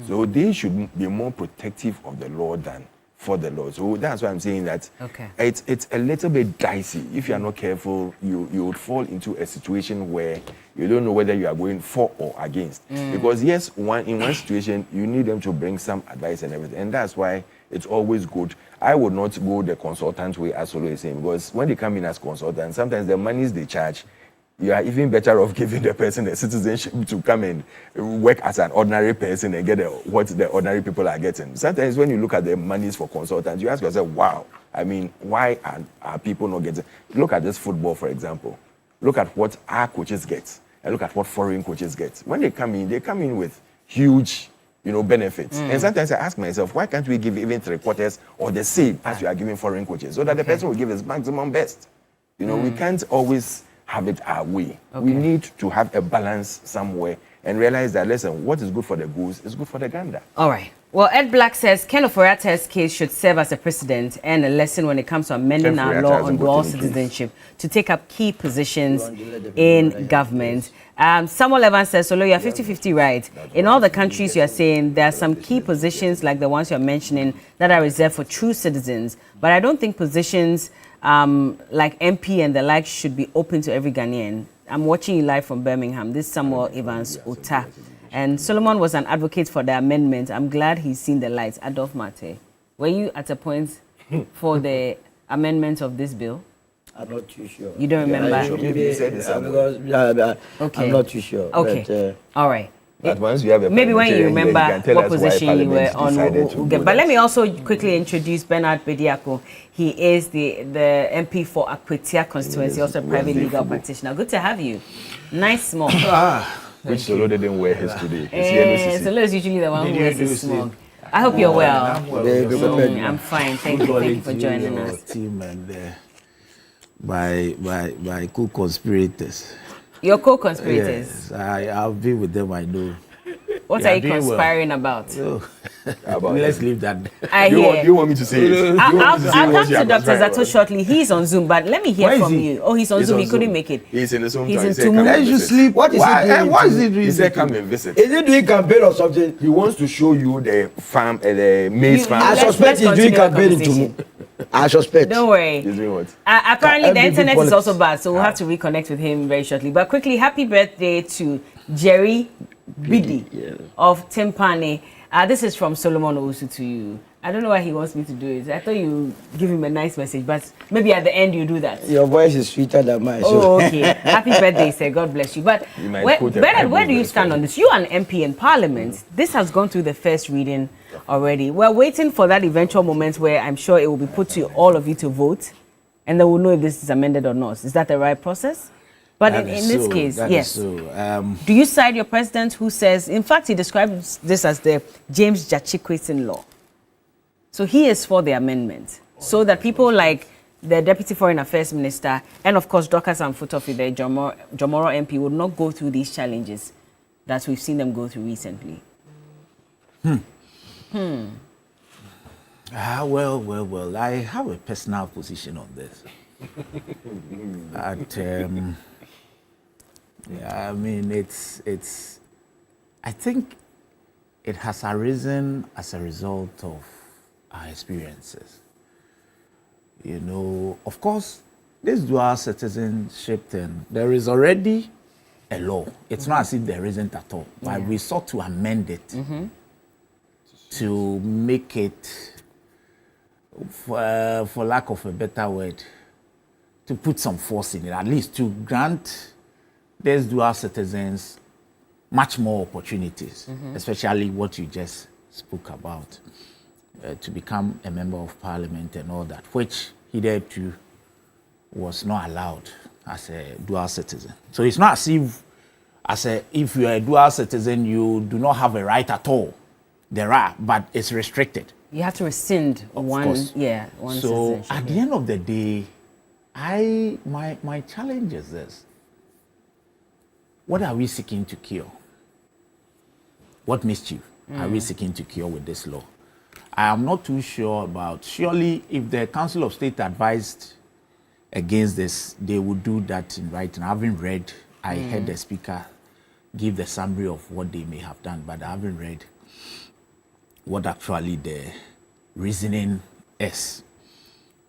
So they should be more protective of the law than for the law. So that's why I'm saying that it's a little bit dicey. If you are not careful, you would fall into a situation where you don't know whether you are going for or against. Because yes, in one situation, you need them to bring some advice and everything. And that's why it's always good. I would not go the consultant way, as always saying, because when they come in as consultants, sometimes the monies they charge, you are even better off giving the person the citizenship to come and work as an ordinary person and get what the ordinary people are getting. Sometimes when you look at the monies for consultants, you ask yourself, wow, I mean, why are people not getting? Look at this football, for example. Look at what our coaches get and look at what foreign coaches get. When they come in with huge, benefits. And sometimes I ask myself, why can't we give even 3/4 or the same as you are giving foreign coaches so that the person will give his maximum best? We can't always have it our way. We need to have a balance somewhere and realize that, listen, what is good for the goose is good for the gander. All right. Well, Ed Black says Ken Ofori-Atta's case should serve as a precedent and a lesson when it comes to amending our law on dual citizenship to take up key positions in government. Samuel Evans says, Solo, you're 50-50 right. In all the countries you are saying, there are some key positions like the ones you're mentioning that are reserved for true citizens. But I don't think positions like MP and the like should be open to every Ghanaian. I'm watching you live from Birmingham. This is Samuel Evans Ota. And Solomon was an advocate for the amendment. I'm glad he's seen the light. Adolf Mate, were you at a point for the amendment of this bill? I'm not too sure. You don't remember? Okay. I'm not too sure. Okay. But, all right. But once you have a maybe when you remember what position you were on. But let me also quickly introduce Bernard Bediako. He is the MP for Akwetia constituency, also a private legal practitioner. Good to have you. Nice small. Which Solo didn't wear his today. Solo is usually the one who wears his small. I hope you're well. I'm fine. Thank you for joining us. Team and by co-conspirators. Your co-conspirators? Yes, I've been with them, I know. What are you conspiring about? Let's leave that. You want me to say it? I'll come to Dr. Zato shortly. He's on Zoom, but let me hear from you. Oh, he's on Zoom. He couldn't make it. He's in the Zoom. He's in Tumu. Let you sleep. What is he doing? What is he doing? He said come and visit. Is he doing campaign or something? He wants to show you the farm, the maize farm. I suspect he's doing campaign in Tumu. I suspect. Don't worry. He's doing what? Apparently, the internet is also bad, so we'll have to reconnect with him very shortly. But quickly, happy birthday to Jerry Bidi of Timpani. This is from Solomon Owusu to you. I don't know why he wants me to do it. I thought you give him a nice message, but maybe at the end you do that. Your voice is sweeter than mine. Oh, okay. Happy birthday, sir. God bless you. But Bernard, where do you stand on this? You are an MP in Parliament. This has gone through the first reading already. We're waiting for that eventual moment where I'm sure it will be put to all of you to vote, and then we'll know if this is amended or not. Is that the right process? But in this case, yes. Do you side your president who says, in fact, he describes this as the James Jachikwesin law. So he is for the amendment, so that people like the Deputy Foreign Affairs Minister and, of course, Dorcas Amfutofi, the Jomoro MP, would not go through these challenges that we've seen them go through recently. Well. I have a personal position on this. I mean, it's. I think it has arisen as a result of our experiences. Of course, this dual citizenship thing, there is already a law. It's not as if there isn't at all. But we sought to amend it to make it, for lack of a better word, to put some force in it, at least to grant these dual citizens much more opportunities, especially what you just spoke about, to become a member of parliament and all that, which hitherto was not allowed as a dual citizen. So it's not as if you're a dual citizen, you do not have a right at all. There are, but it's restricted. You have to rescind one citizenship. So at the end of the day, my challenge is this. What are we seeking to cure? What mischief are we seeking to cure with this law? I am not too sure about, surely if the Council of State advised against this, they would do that in writing. I haven't read, I heard the speaker give the summary of what they may have done, but I haven't read what actually the reasoning is.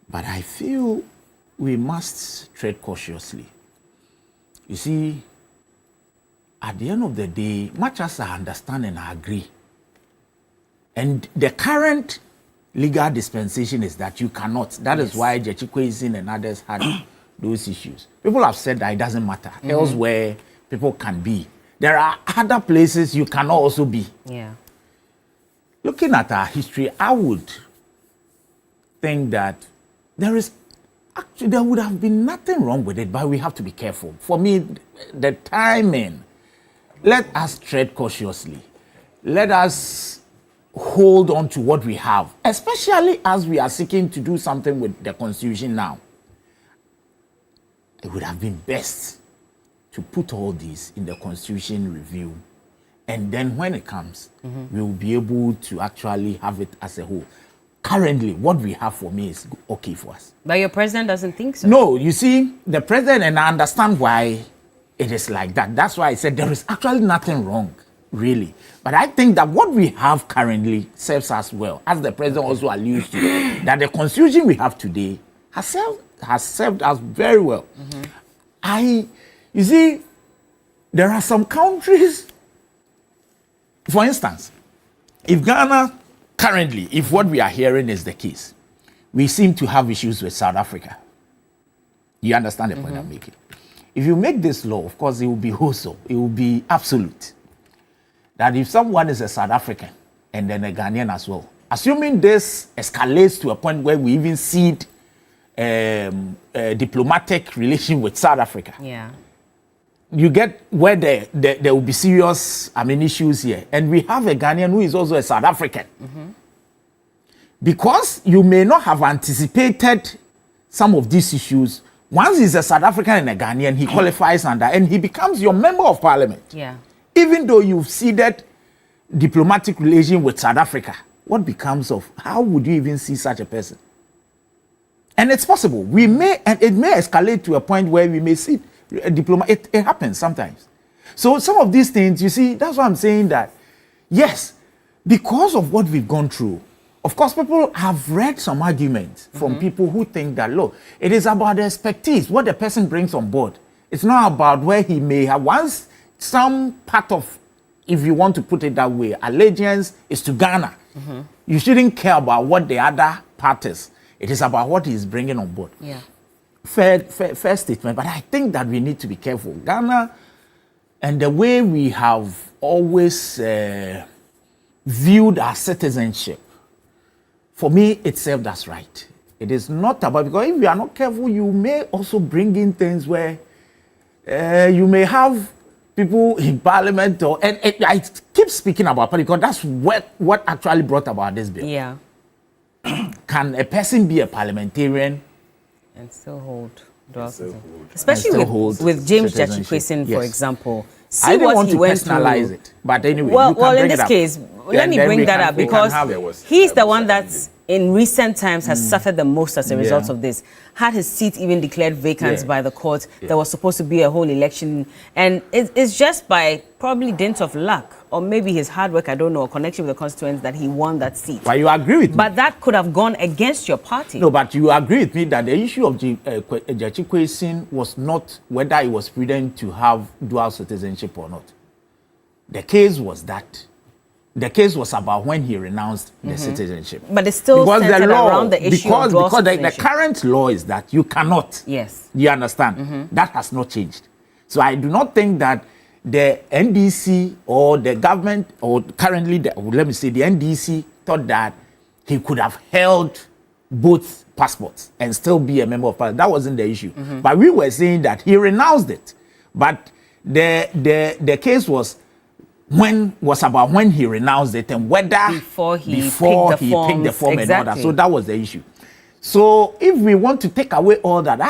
But I feel we must tread cautiously. You see, at the end of the day, much as I understand and I agree, and the current legal dispensation is that you cannot. That is why Jachikwesin and others had those issues. People have said that it doesn't matter. Elsewhere, people can be. There are other places you cannot also be. Yeah. Looking at our history, I would think that there would have been nothing wrong with it, but we have to be careful. For me, the timing, let us tread cautiously. Let us hold on to what we have, especially as we are seeking to do something with the Constitution now. It would have been best to put all these in the Constitution review, and then when it comes, we will be able to actually have it as a whole. Currently, what we have for me is okay for us. But your president doesn't think so. No, you see, the president, and I understand why it is like that. That's why I said there is actually nothing wrong, really. But I think that what we have currently serves us well, as the president also alludes to, that the Constitution we have today has served us very well. You see, there are some countries, for instance, if Ghana currently, if what we are hearing is the case, we seem to have issues with South Africa. You understand the point I'm making? If you make this law, of course, it will be wholesome. It will be absolute. That if someone is a South African and then a Ghanaian as well, assuming this escalates to a point where we even cede a diplomatic relation with South Africa, you get where there will be serious, issues here. And we have a Ghanaian who is also a South African. Because you may not have anticipated some of these issues, once he's a South African and a Ghanaian, he qualifies under, and he becomes your member of parliament. Even though you've ceded diplomatic relation with South Africa, what becomes of, how would you even see such a person? And it's possible. It may escalate to a point where we may see a diplomat. It happens sometimes. So some of these things, you see, that's why I'm saying that, yes, because of what we've gone through, of course, people have read some arguments from people who think that, look, it is about the expertise, what the person brings on board. It's not about where he may have once some part of, if you want to put it that way, allegiance is to Ghana. You shouldn't care about what the other part is. It is about what he's bringing on board. Fair statement, but I think that we need to be careful. Ghana, and the way we have always viewed our citizenship, for me, it served us right. It is not about, because if you are not careful, you may also bring in things where you may have people in parliament, and I keep speaking about parliament because that's what actually brought about this bill. Can a person be a parliamentarian and still hold dual citizenship? Especially with James Jachikwesin, for example. I didn't want to personalize it, but anyway. Well, in this case, let me bring that up because he's the one that's in recent times has suffered the most as a result of this. Had his seat even declared vacant by the court. There was supposed to be a whole election, and it's just by probably dint of luck or maybe his hard work, I don't know, or connection with the constituents that he won that seat. But you agree with me? But that could have gone against your party. No, but you agree with me that the issue of Jachikwesin was not whether it was prudent to have dual citizenship or not. The case was that. The case was about when he renounced the citizenship. But it's still centered around the issue of dual citizenship. Because the current law is that you cannot. Yes. You understand? That has not changed. So I do not think that the NDC or the government, or currently, let me say the NDC, thought that he could have held both passports and still be a member of parliament. That wasn't the issue. But we were saying that he renounced it. But the case was about when he renounced it and whether before he picked the form and all that. So that was the issue. So if we want to take away all that,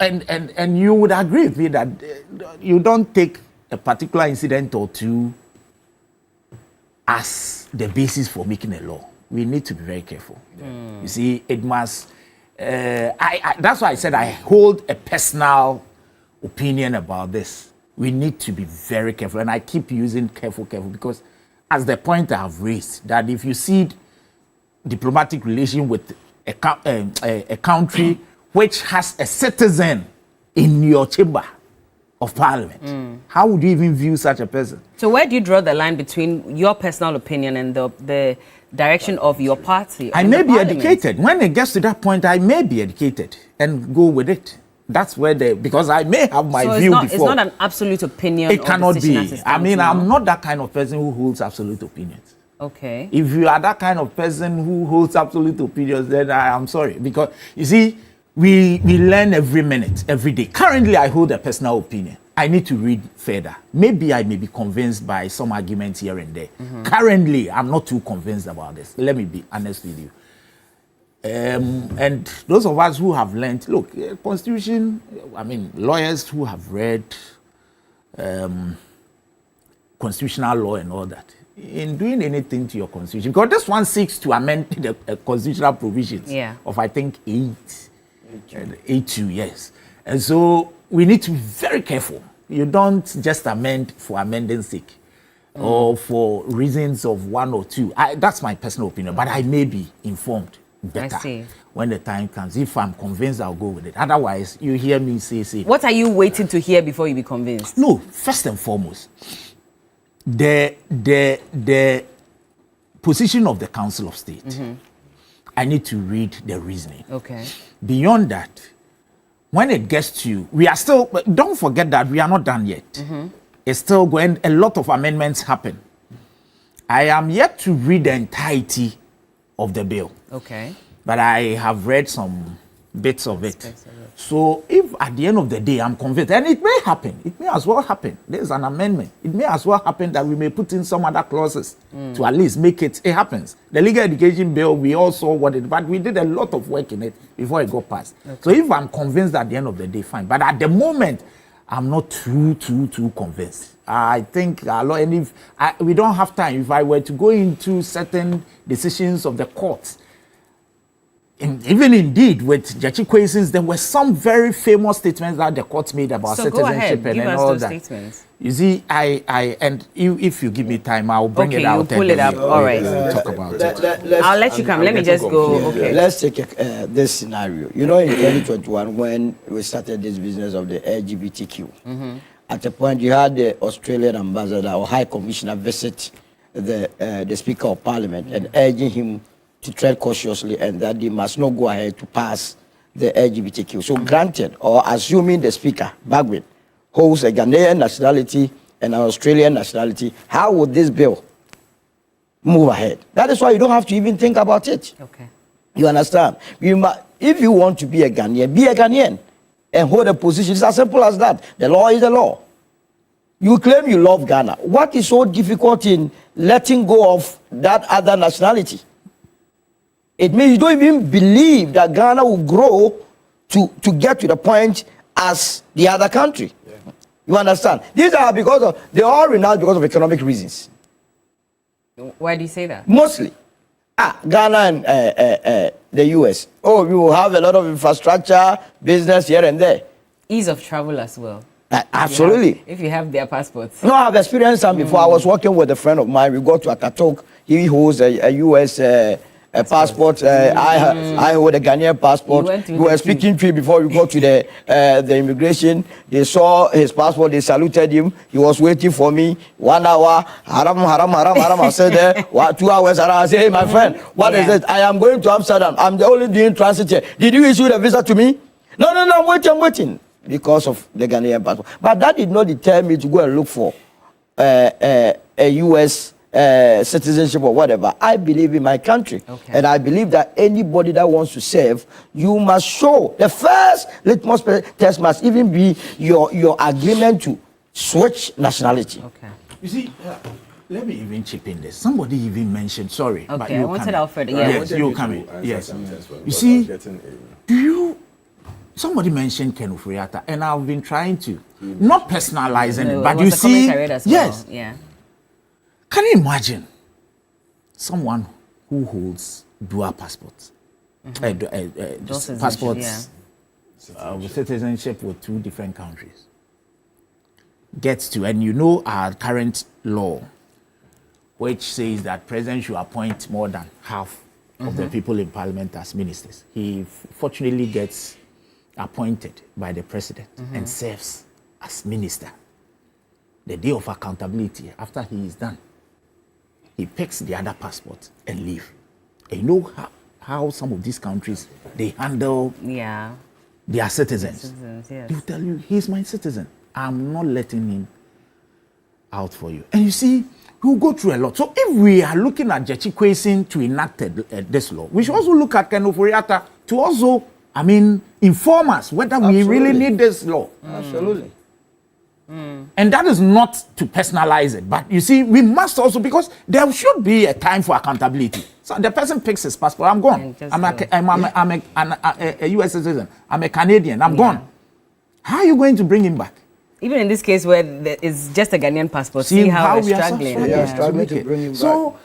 and you would agree with me that you don't take a particular incident or two as the basis for making a law. We need to be very careful. You see, it must. That's why I said I hold a personal opinion about this. We need to be very careful, and I keep using careful because, as the point I have raised, that if you see diplomatic relation with a country which has a citizen in your chamber of parliament, how would you even view such a person? So where do you draw the line between your personal opinion and the direction of your party. I may be educated. When it gets to that point, I may be educated and go with it. That's where because I may have my view before. It's not an absolute opinion. It cannot be. I mean, I'm not that kind of person who holds absolute opinions. Okay. If you are that kind of person who holds absolute opinions, then I'm sorry. Because, you see, we learn every minute, every day. Currently, I hold a personal opinion. I need to read further. Maybe I may be convinced by some arguments here and there. Currently, I'm not too convinced about this. Let me be honest with you. And those of us who have learned, look, Constitution, I mean, lawyers who have read constitutional law and all that, in doing anything to your Constitution, because this one seeks to amend the constitutional provisions of, I think, 82, yes. And so we need to be very careful. You don't just amend for amending's sake or for reasons of one or two. That's my personal opinion, but I may be informed better when the time comes. If I'm convinced, I'll go with it. Otherwise, you hear me say. What are you waiting to hear before you be convinced? No, first and foremost, the position of the Council of State. I need to read the reasoning. Okay. Beyond that, when it gets to, we are still, don't forget that we are not done yet. It's still going, a lot of amendments happen. I am yet to read the entirety of the bill. Okay. But I have read some bits of it. So if at the end of the day I'm convinced, and it may happen, it may as well happen, there's an amendment, it may as well happen that we may put in some other clauses to at least make it happens. The legal education bill, we all saw what it, but we did a lot of work in it before it got passed. So if I'm convinced at the end of the day, fine. But at the moment, I'm not too convinced. I think and if we don't have time, if I were to go into certain decisions of the courts, even indeed with Jachi Kwesins, there were some very famous statements that the court made about citizenship and all that. Statements. You see, if you give me time, I'll bring it out. Pull it up. All right. Talk about it. I'll let you come. Let me just go. Okay. Let's take this scenario. You know, in 2021, when we started this business of the LGBTQ, at a point you had the Australian ambassador or High Commissioner visit the Speaker of Parliament and urging him to tread cautiously and that they must not go ahead to pass the LGBTQ. So granted, or assuming the Speaker, Bagwin, holds a Ghanaian nationality and an Australian nationality, how would this bill move ahead? That is why you don't have to even think about it. Okay. You understand? If you want to be a Ghanaian, be a Ghanaian and hold a position. It's as simple as that. The law is the law. You claim you love Ghana. What is so difficult in letting go of that other nationality? It means you don't even believe that Ghana will grow to get to the point as the other country. You understand? These are they're all renowned because of economic reasons. Why do you say that? Mostly. Ghana and the US. Oh, we will have a lot of infrastructure, business here and there. Ease of travel as well. Absolutely. If you have their passports. No, I've experienced some before. I was working with a friend of mine. We got to Atatok. He holds a US passport. I hold a Ghanaian passport. We were speaking to him before we got to the immigration. They saw his passport. They saluted him. He was waiting for me. 1 hour. Haram. I said there. 2 hours. I said, hey, my friend, what is it? I am going to Amsterdam. I'm the only doing transit here. Did you issue the visa to me? No, I'm waiting. Because of the Ghanaian passport. But that did not deter me to go and look for a U.S. Citizenship or whatever. I believe in my country. Okay. And I believe that anybody that wants to serve, you must show. The first litmus test must even be your agreement to switch nationality. Okay. You see, let me even chip in this. Somebody even mentioned, sorry. Okay, but I wanted Alfred. Yeah. Yes, you come in. Yes. You see, somebody mentioned Ken Ofori-Atta, and I've been trying to, not personalizing it, but you see, yes. Yeah. Can you imagine someone who holds dual passports, passports with citizenship with 2 different countries, gets to, and you know our current law, which says that president should appoint more than half of the people in parliament as ministers. He fortunately gets appointed by the president and serves as minister the day of accountability after he is done. he picks the other passport and leave. And you know how some of these countries, they handle their citizens. Yes. They'll tell you, he's my citizen. I'm not letting him out for you. And you see, we'll go through a lot. So if we are looking at Jechi Kwesin to enact this law, we should also look at Ken Ofori-Atta to also, inform us whether we really need this law. Absolutely. And that is not to personalize it, but you see, we must also, because there should be a time for accountability. So the person picks his passport, I'm gone. I'm a US citizen. I'm a Canadian. I'm gone. How are you going to bring him back? Even in this case where it's just a Ghanaian passport, see how we're struggling. We are struggling to bring him back. So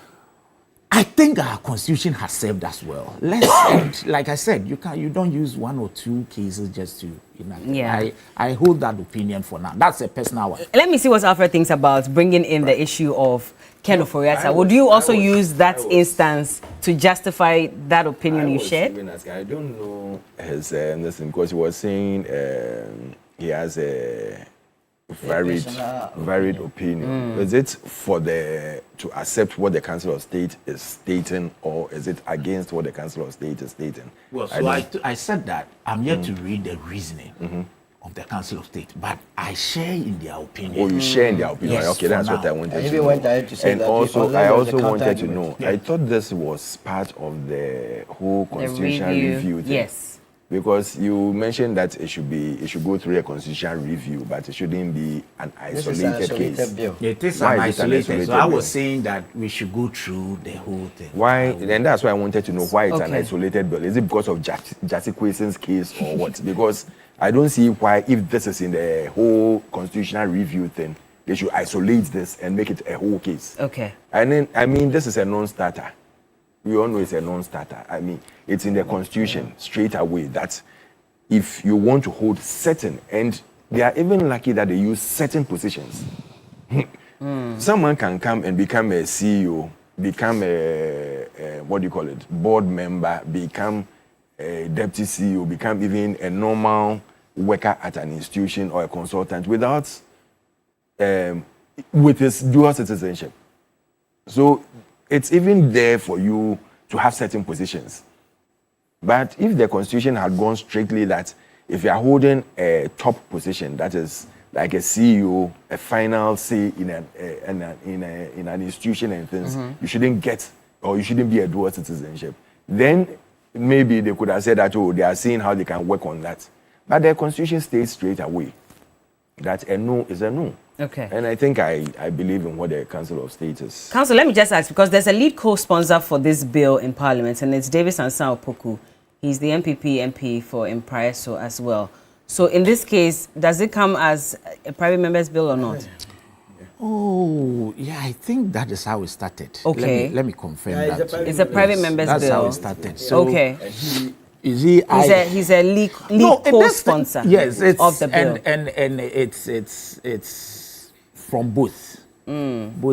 I think our constitution has served us well. Let's, like I said, you don't use one or two cases just to enact it. I hold that opinion for now. That's a personal one. Let me see what Alfred thinks about bringing in the issue of Ken Ofori-Atta. Would you also use that instance to justify that opinion you shared? I don't know his listen, because he was saying he has a varied opinion. Is it for to accept what the Council of State is stating, or is it against what the Council of State is stating? Well, so I said that I'm yet to read the reasoning of the Council of State, but I share in their opinion. Oh, you share in their opinion? Yes, okay, that's now. what I wanted to know. Went ahead to say and that also, I also wanted to know, Yeah. I thought this was part of the whole constitutional review thing. Yes. Because you mentioned that it should go through a constitutional review, but it shouldn't be an isolated case. Bill. It is Why an is it an isolated. isolated So I bill? was saying that we should go through the whole thing. Why? And that's why I wanted to know why it's an Okay. isolated bill. Is it because of Jechi Kwesin's case or what? Because I don't see why, if this is in the whole constitutional review thing, they should isolate this and make it a whole case. Okay. And then, this is a non-starter. We all know it's a non-starter. It's in the constitution straight away that if you want to hold certain, and they are even lucky that they use certain positions. Someone can come and become a CEO, become a board member, become a deputy CEO, become even a normal worker at an institution or a consultant without, with his dual citizenship. So it's even there for you to have certain positions. But if the constitution had gone strictly that if you are holding a top position, that is like a CEO, a final say in an institution and things, you shouldn't get, or you shouldn't be a dual citizenship. Then maybe they could have said that, they are seeing how they can work on that. But the constitution states straight away that a no is a no. Okay. And I think I believe in what the Council of State is. Council, let me just ask, because there's a lead co-sponsor for this bill in Parliament, and it's Davis Ansan Opoku. He's the MPP MP for Imprieso as well. So in this case, does it come as a private member's bill or not? Oh, yeah, I think that is how it started. Okay. Let me confirm that. It's a private member's bill. That's how it started. So, okay. He's a lead co-sponsor yes, it's, of the bill. And it's from both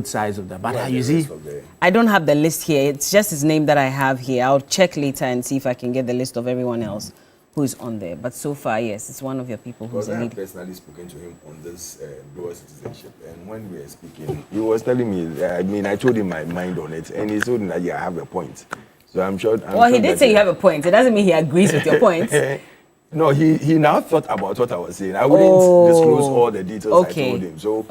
sides of the. But you see, I don't have the list here. It's just his name that I have here. I'll check later and see if I can get the list of everyone else who's on there. But so far, yes, it's one of your people who's a lead. I personally spoken to him on this dual citizenship, and when we were speaking, he was telling me. I told him my mind on it, and he told me that I have a point. So I'm sure. He did say you have a point. It doesn't mean he agrees with your point. No, he now thought about what I was saying. I wouldn't disclose all the details I told him. So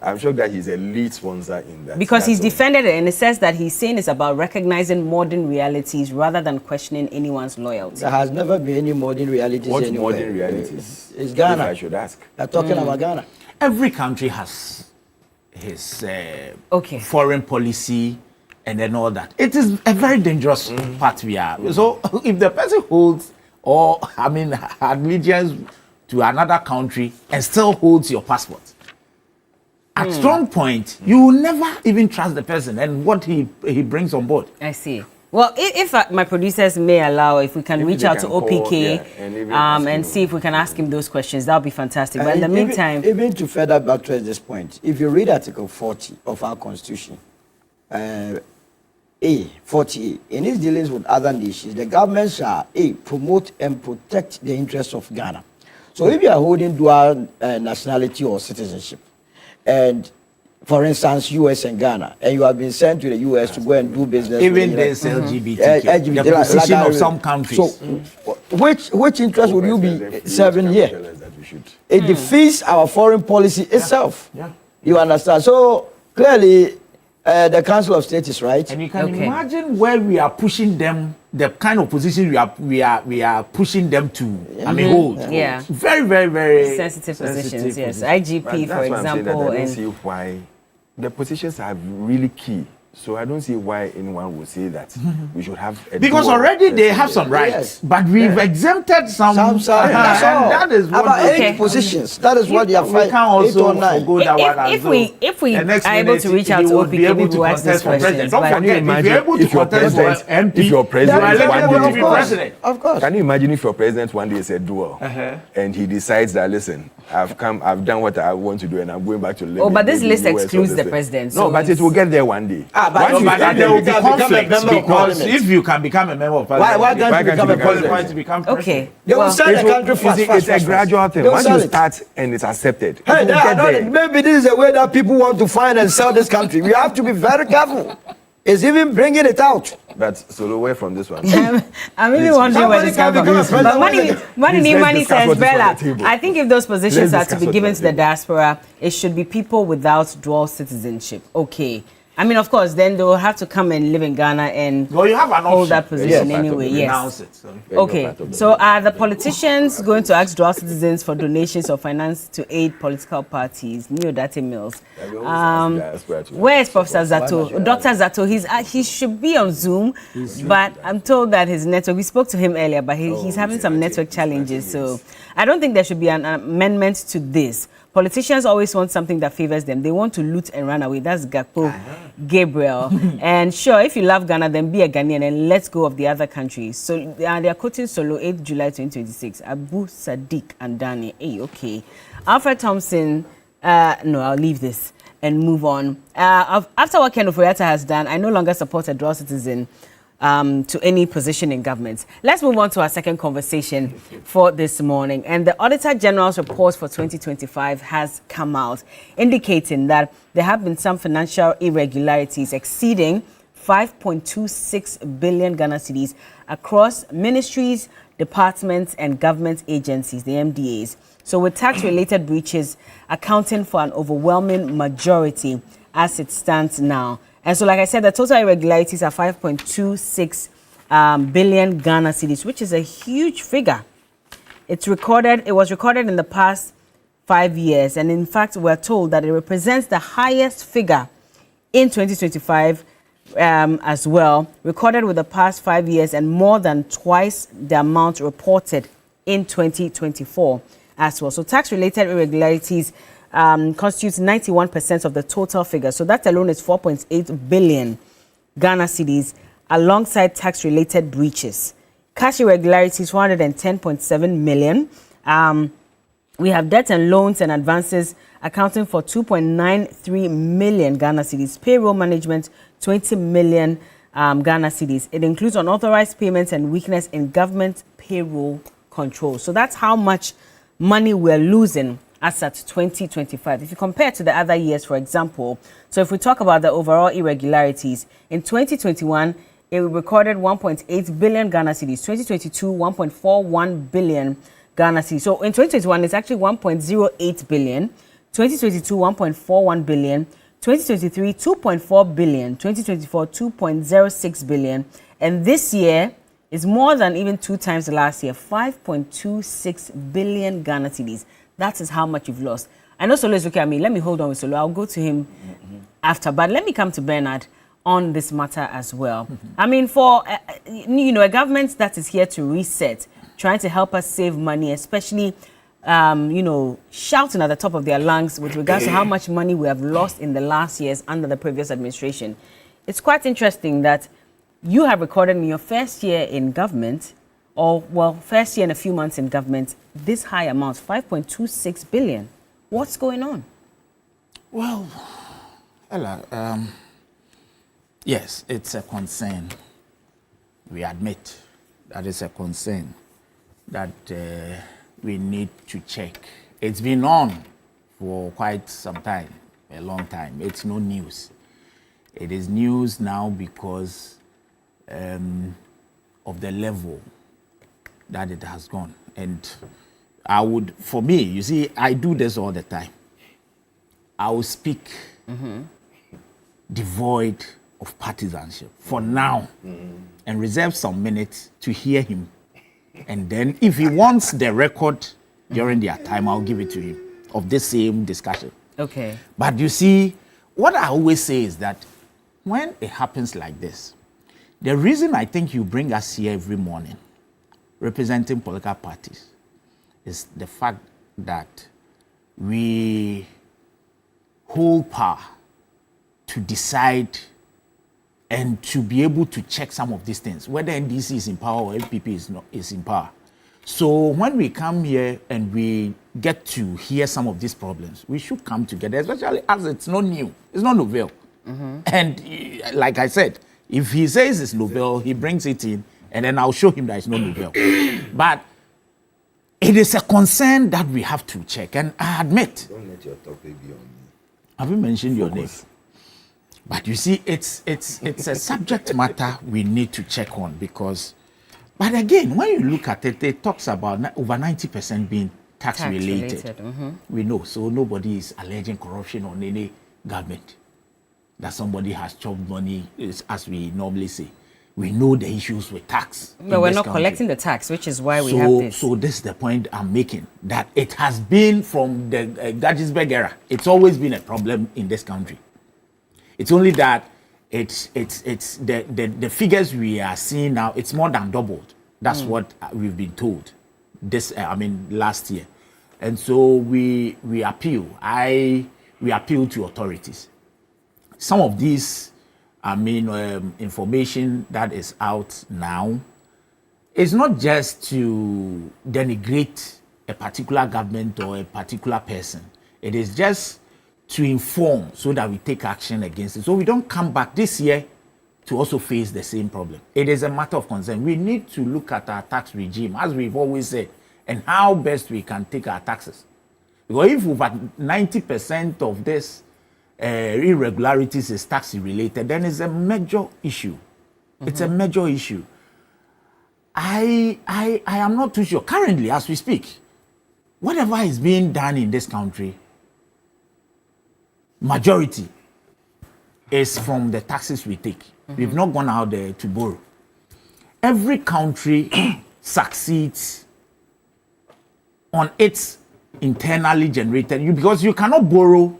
I'm sure that he's a lead sponsor in that. Because he's defended it, and it says that he's saying it's about recognizing modern realities rather than questioning anyone's loyalty. There has never been any modern realities what anywhere. What modern realities? It's Ghana. If I should ask. They're talking about Ghana. Every country has his foreign policy and then all that. It is a very dangerous part we are. So if the person holds allegiance to another country and still holds your passport, at strong point, you will never even trust the person and what he brings on board. I see. Well, if my producers may allow, if we can reach out to OPK and see if we can ask him those questions, that would be fantastic. But in the meantime... Even to further buttress this point, if you read Article 40 of our Constitution, 40A, in its dealings with other nations, the government shall promote and protect the interests of Ghana. So if you are holding dual nationality or citizenship, and for instance, US and Ghana, and you have been sent to the US to go and do business. Even with this LGBT, LGBT, the position of some countries. So, which interest would you be serving here? It defeats our foreign policy itself. You understand? So clearly, the Council of State is right. And you can imagine where we are pushing them, the kind of position we are pushing them to. I mean, hold. Yeah. Very, very, very sensitive positions. Yes. IGP, for example, I don't see why the positions are really key. So I don't see why anyone would say that we should have a because already they have some rights, but we've exempted some. That's all. That is what about 8 positions. That is what they are fighting. We can't also go that one. If we are able to reach out to OPK who ask these questions, don't forget, if you're able to contest for MP, if your president one day, to be president. Of course. Can you imagine if your president one day is a dual and he decides that listen, I've done what I want to do, and I'm going back to live. Oh, but this list excludes the president. No, but it will get there one day. But there will be conflict because if you can become a member of parliament, why can't you become a president? Okay. They will sell the country fast. It's a gradual thing. Once you start and it's accepted, hey, maybe this is a way that people want to find and sell this country. We have to be very careful. It's even bringing it out. But so away from this one. I'm really wondering where this comes from. But Money says, Bella, I think if those positions are to be given to the diaspora, it should be people without dual citizenship. Okay. I mean, of course, then they will have to come and live in Ghana and you have an hold that position anyway. Yes. Okay. So are the politicians going to ask dual citizens for donations or finance to aid political parties? Newday Mills. Where is Professor Zato? Dr. Zato, he should be on Zoom, but I'm told that his network, we spoke to him earlier, but he's having some network challenges. So I don't think there should be an amendment to this. Politicians always want something that favors them. They want to loot and run away. That's Gakpo, Gabriel. And sure, if you love Ghana, then be a Ghanaian and let's go of the other countries. So they are quoting Solo 8 July 2026. Abu Sadiq and Dani. Hey, okay. Alfred Thompson, no, I'll leave this and move on. After what Ken Oforiatta has done, I no longer support a dual citizen to any position in government. Let's move on to our second conversation for this morning. And the Auditor General's report for 2025 has come out, indicating that there have been some financial irregularities exceeding 5.26 billion Ghana cedis across ministries, departments, and government agencies, the MDAs. So with tax-related breaches accounting for an overwhelming majority as it stands now. And so, like I said, the total irregularities are 5.26 billion Ghana cedis, which is a huge figure. It was recorded in the past 5 years. And in fact, we're told that it represents the highest figure in 2025 as well, recorded with the past 5 years and more than twice the amount reported in 2024 as well. So tax-related irregularities constitutes 91% of the total figure. So that alone is 4.8 billion Ghana cedis alongside tax-related breaches. Cash irregularities, 410.7 million. We have debt and loans and advances accounting for 2.93 million Ghana cedis. Payroll management, 20 million Ghana cedis. It includes unauthorized payments and weakness in government payroll control. So that's how much money we're losing as at 2025. If you compare to the other years, for example, so if we talk about the overall irregularities, in 2021, it recorded 1.8 billion Ghana cedis. 2022, 1.41 billion Ghana cedis. So in 2021, it's actually 1.08 billion. 2022, 1.41 billion. 2023, 2.4 billion. 2024, 2.06 billion. And this year is more than even 2 times the last year, 5.26 billion Ghana cedis. That is how much you've lost. I know Solo is looking at me. Let me hold on with Solo. I'll go to him after. But let me come to Bernard on this matter as well. I mean, for, a government that is here to reset, trying to help us save money, especially, shouting at the top of their lungs with regards to how much money we have lost in the last years under the previous administration. It's quite interesting that you have recorded in your first year in government, first year and a few months in government, this high amount, 5.26 billion. What's going on? Well, Ella, yes, it's a concern. We admit that it's a concern that we need to check. It's been on for quite some time. a long time. It's no news. It is news now because of the level that it has gone. And for me, you see, I do this all the time. I will speak devoid of partisanship for now and reserve some minutes to hear him. And then if he wants the record during their time, I'll give it to him of this same discussion. Okay. But you see, what I always say is that when it happens like this, the reason I think you bring us here every morning, representing political parties, is the fact that we hold power to decide and to be able to check some of these things, whether NDC is in power or LPP is in power. So when we come here and we get to hear some of these problems, we should come together, especially as it's not new, it's not novel. And like I said, if he says it's novel, he brings it in, and then I'll show him that it's not novel. But it is a concern that we have to check, and I admit. Don't let your talk be on me. Have you mentioned your name? But you see, it's a subject matter we need to check on because, but again, when you look at it, it talks about over 90% being tax related. We know, so nobody is alleging corruption on any government. That somebody has chopped money, as we normally say. We know the issues with tax. But we're not collecting the tax, which is why we have this. So this is the point I'm making, that it has been from the Gadgisberg era. It's always been a problem in this country. It's only that it's the figures we are seeing now, it's more than doubled. That's what we've been told last year. And so we appeal. We appeal to authorities. Some of these information that is out now is not just to denigrate a particular government or a particular person. It is just to inform so that we take action against it. So we don't come back this year to also face the same problem. It is a matter of concern. We need to look at our tax regime, as we've always said, and how best we can take our taxes. Because if over 90% of this irregularities is tax related, then it's a major issue. It's a major issue. I am not too sure. Currently, as we speak, whatever is being done in this country, majority is from the taxes we take. We've not gone out there to borrow. Every country succeeds on its internally generated, because you cannot borrow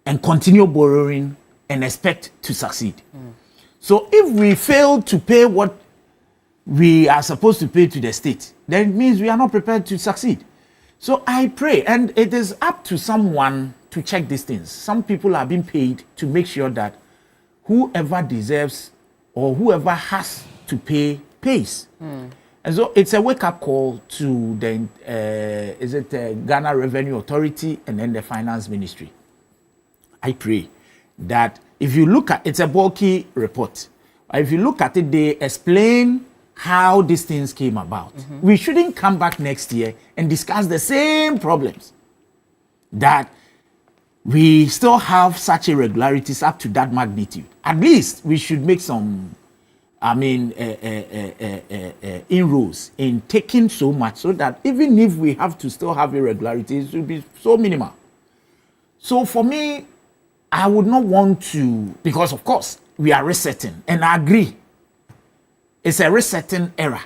and continue borrowing and expect to succeed. So if we fail to pay what we are supposed to pay to the state, then it means we are not prepared to succeed. So I pray, and it is up to someone to check these things. Some people are being paid to make sure that whoever deserves or whoever has to pay pays. And so it's a wake-up call to the Ghana Revenue Authority and then the Finance Ministry. I pray that if you look at it's a bulky report. If you look at it, they explain how these things came about. We shouldn't come back next year and discuss the same problems. That we still have such irregularities up to that magnitude. At least we should make some, inroads in taking so much so that even if we have to still have irregularities, it will be so minimal. So for me, I would not want to, because of course we are resetting, and I agree, it's a resetting era.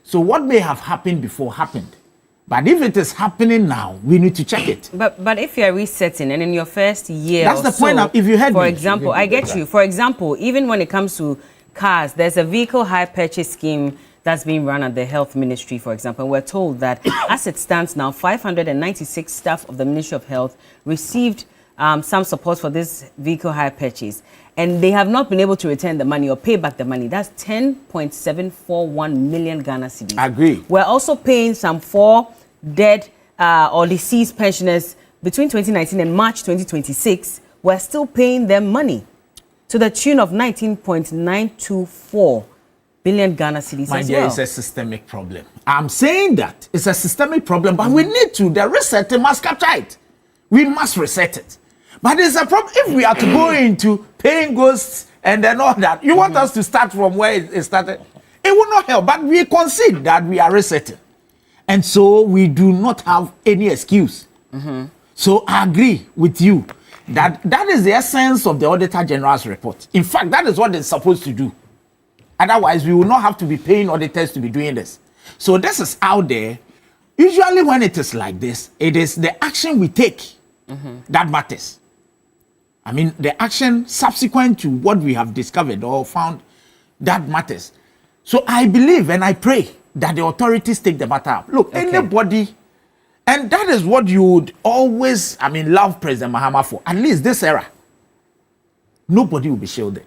So what may have happened before happened. But if it is happening now, we need to check it. But if you are resetting and in your first year, that's the point. If you had, for example, I get you. For example, even when it comes to cars, there's a vehicle hire purchase scheme that's being run at the Health Ministry, for example. And we're told that as it stands now, 596 staff of the Ministry of Health received some support for this vehicle hire purchase, and they have not been able to return the money or pay back the money. That's 10.741 million Ghana cedis. Agree. We're also paying some 4 dead or deceased pensioners between 2019 and March 2026. We're still paying them money to the tune of 19.924 billion Ghana cedis. My dear, it's a systemic problem. I'm saying that it's a systemic problem, but we need to. The reset must capture it. We must reset it. But there's a problem if we are to go into paying ghosts and then all that. You want us to start from where it started? It will not help. But we concede that we are resetting. And so we do not have any excuse. So I agree with you that that is the essence of the Auditor General's report. In fact, that is what they're supposed to do. Otherwise, we will not have to be paying auditors to be doing this. So this is out there. Usually when it is like this, it is the action we take that matters. I mean, the action subsequent to what we have discovered or found, that matters. So I believe and I pray that the authorities take the matter up. Look, anybody, and that is what you would always, I mean, love President Mahama for, at least this era. Nobody will be shielded.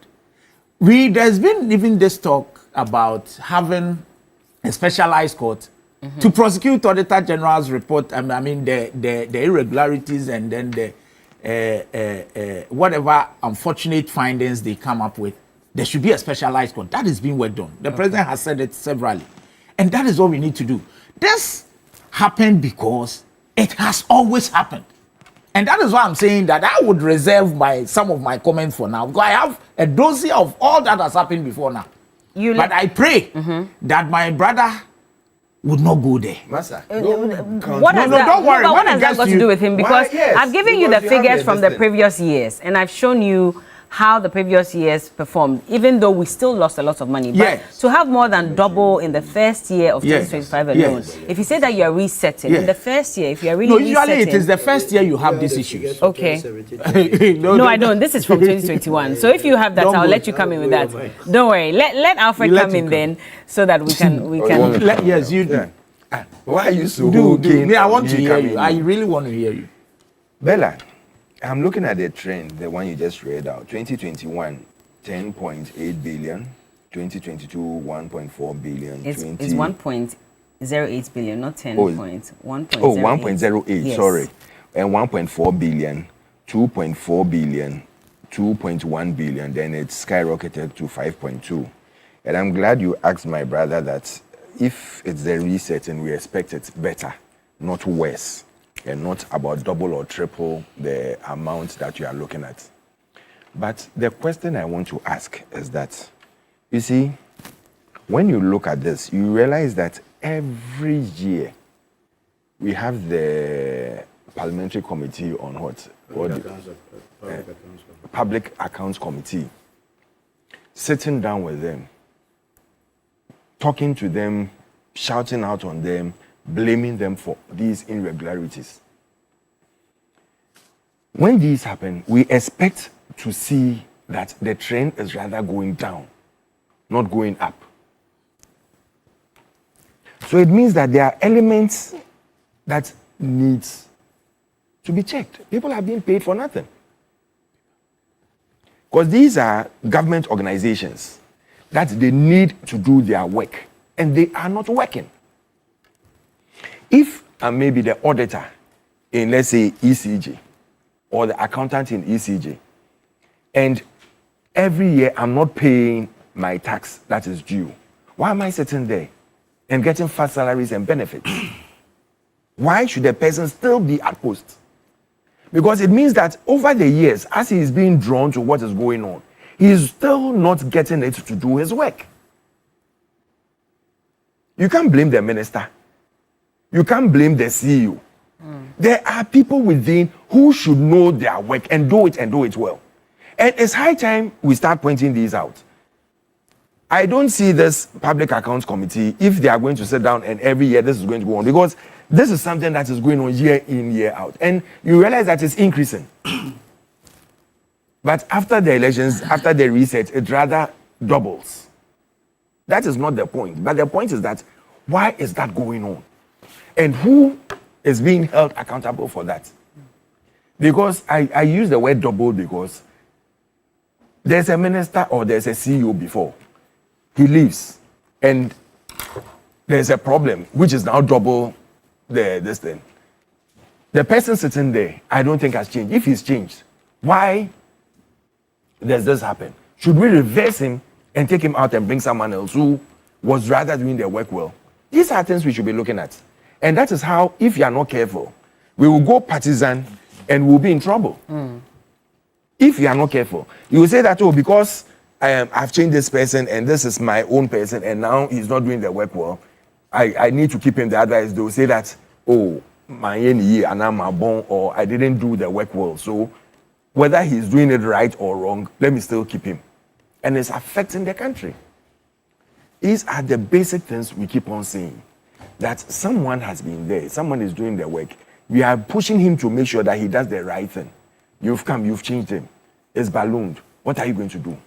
There's been even this talk about having a specialized court to prosecute Auditor General's report. I mean, the irregularities and then the whatever unfortunate findings they come up with. There should be a specialized court. That is being worked on. The president has said it severally. And that is what we need to do. This happened because it has always happened. And that is why I'm saying that I would reserve some of my comments for now. Because I have a dossier of all that has happened before now. But I pray that my brother would not go there. What has that got to do with him? Because I've given you the figures from the previous years, and I've shown you how the previous years performed, even though we still lost a lot of money. But to have more than double in the first year of 2025 alone, if you say that you are resetting, in the first year, if you are really usually resetting, it is the first year you have these issues. Okay. No, I don't. This is from 2021. So if you have that, I'll let you come in with that. Don't worry. Let Alfred come in then, so that we can. Yes, you do. Why are you so hooking? I want to hear you. I really want to hear you. Bella, I'm looking at the trend, the one you just read out. 2021, 10.8 billion. 2022, 1.4 billion. It's 1.08 billion, not 10 points. 1.08. Oh, 1.08, sorry. And 1.4 billion, 2.4 billion, 2.1 billion. Then it skyrocketed to 5.2. And I'm glad you asked my brother that if it's the reset and we expect it better, not worse, and not about double or triple the amount that you are looking at. But the question I want to ask is that, you see, when you look at this, you realize that every year we have the Parliamentary Committee on Public Accounts Committee sitting down with them, talking to them, shouting out on them, blaming them for these irregularities. When these happen, we expect to see that the trend is rather going down, not going up. So it means that there are elements that needs to be checked. People are being paid for nothing. Because these are government organizations that they need to do their work, and they are not working. If maybe the auditor in, let's say, ECG, or the accountant in ECG, and every year I'm not paying my tax that is due, why am I sitting there and getting fat salaries and benefits? Why should the person still be at post? Because it means that over the years, as he is being drawn to what is going on, he is still not getting it to do his work. You can't blame the minister. You can't blame the CEO. There are people within who should know their work and do it well. And it's high time we start pointing these out. I don't see this Public Accounts Committee, if they are going to sit down and every year this is going to go on, because this is something that is going on year in, year out. And you realize that it's increasing. But after the elections, after the reset, it rather doubles. That is not the point. But the point is that, why is that going on? And who is being held accountable for that? Because I use the word double because there's a minister or there's a CEO before. He leaves. And there's a problem, which is now double this thing. The person sitting there, I don't think has changed. If he's changed, why does this happen? Should we reverse him and take him out and bring someone else who was rather doing their work well? These are things we should be looking at. And that is how, if you are not careful, we will go partisan and we'll be in trouble. If you are not careful, you will say that, oh, because I've changed this person and this is my own person and now he's not doing the work well, I need to keep him. The advice, they will say that, oh, my and I'm a born, or I didn't do the work well. So whether he's doing it right or wrong, let me still keep him. And it's affecting the country. These are the basic things we keep on saying. That someone has been there, someone is doing the work. We are pushing him to make sure that he does the right thing. You've come, you've changed him. It's ballooned. What are you going to do?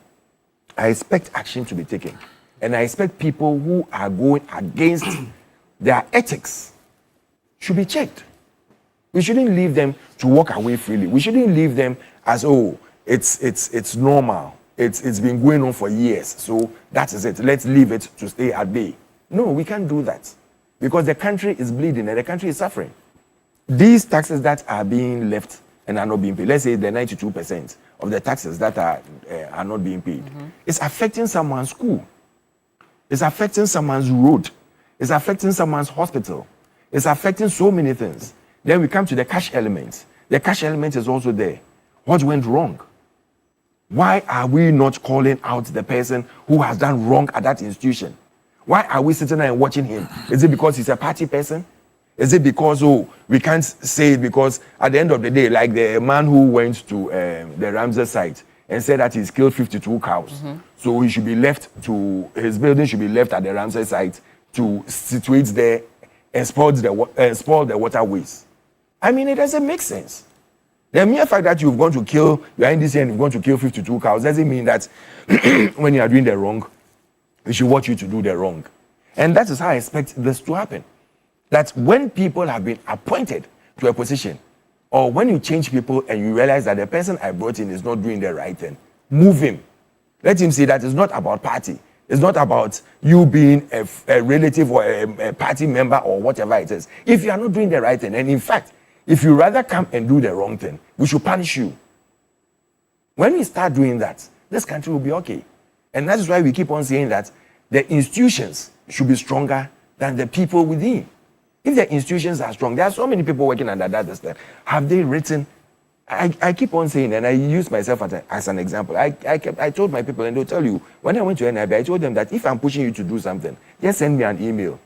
I expect action to be taken. And I expect people who are going against their ethics should be checked. We shouldn't leave them to walk away freely. We shouldn't leave them as, oh, it's normal. It's been going on for years. So that is it. Let's leave it to stay at bay. No, we can't do that. Because the country is bleeding and the country is suffering. These taxes that are being left and are not being paid, let's say the 92% of the taxes that are not being paid, it's affecting someone's school. It's affecting someone's road. It's affecting someone's hospital. It's affecting so many things. Then we come to the cash element. The cash element is also there. What went wrong? Why are we not calling out the person who has done wrong at that institution? Why are we sitting there and watching him? Is it because he's a party person? Is it because, oh, we can't say it because at the end of the day, like the man who went to the Ramses site and said that he's killed 52 cows. So he should be left to, his building should be left at the Ramses site to situate there and spoil the waterways. I mean, it doesn't make sense. The mere fact that you've gone to kill, you are in this and you've gone to kill 52 cows doesn't mean that when you are doing the wrong, we should watch you to do the wrong. And that is how I expect this to happen. That when people have been appointed to a position, or when you change people and you realize that the person I brought in is not doing the right thing, move him. Let him see that it's not about party. It's not about you being a relative or a party member or whatever it is. If you are not doing the right thing, and in fact, if you rather come and do the wrong thing, we should punish you. When we start doing that, this country will be okay. And that is why we keep on saying that the institutions should be stronger than the people within. If the institutions are strong, there are so many people working under that system. Have they written? I keep on saying, and I use myself as an example. I told my people, and they'll tell you, when I went to NIB, I told them that if I'm pushing you to do something, just send me an email.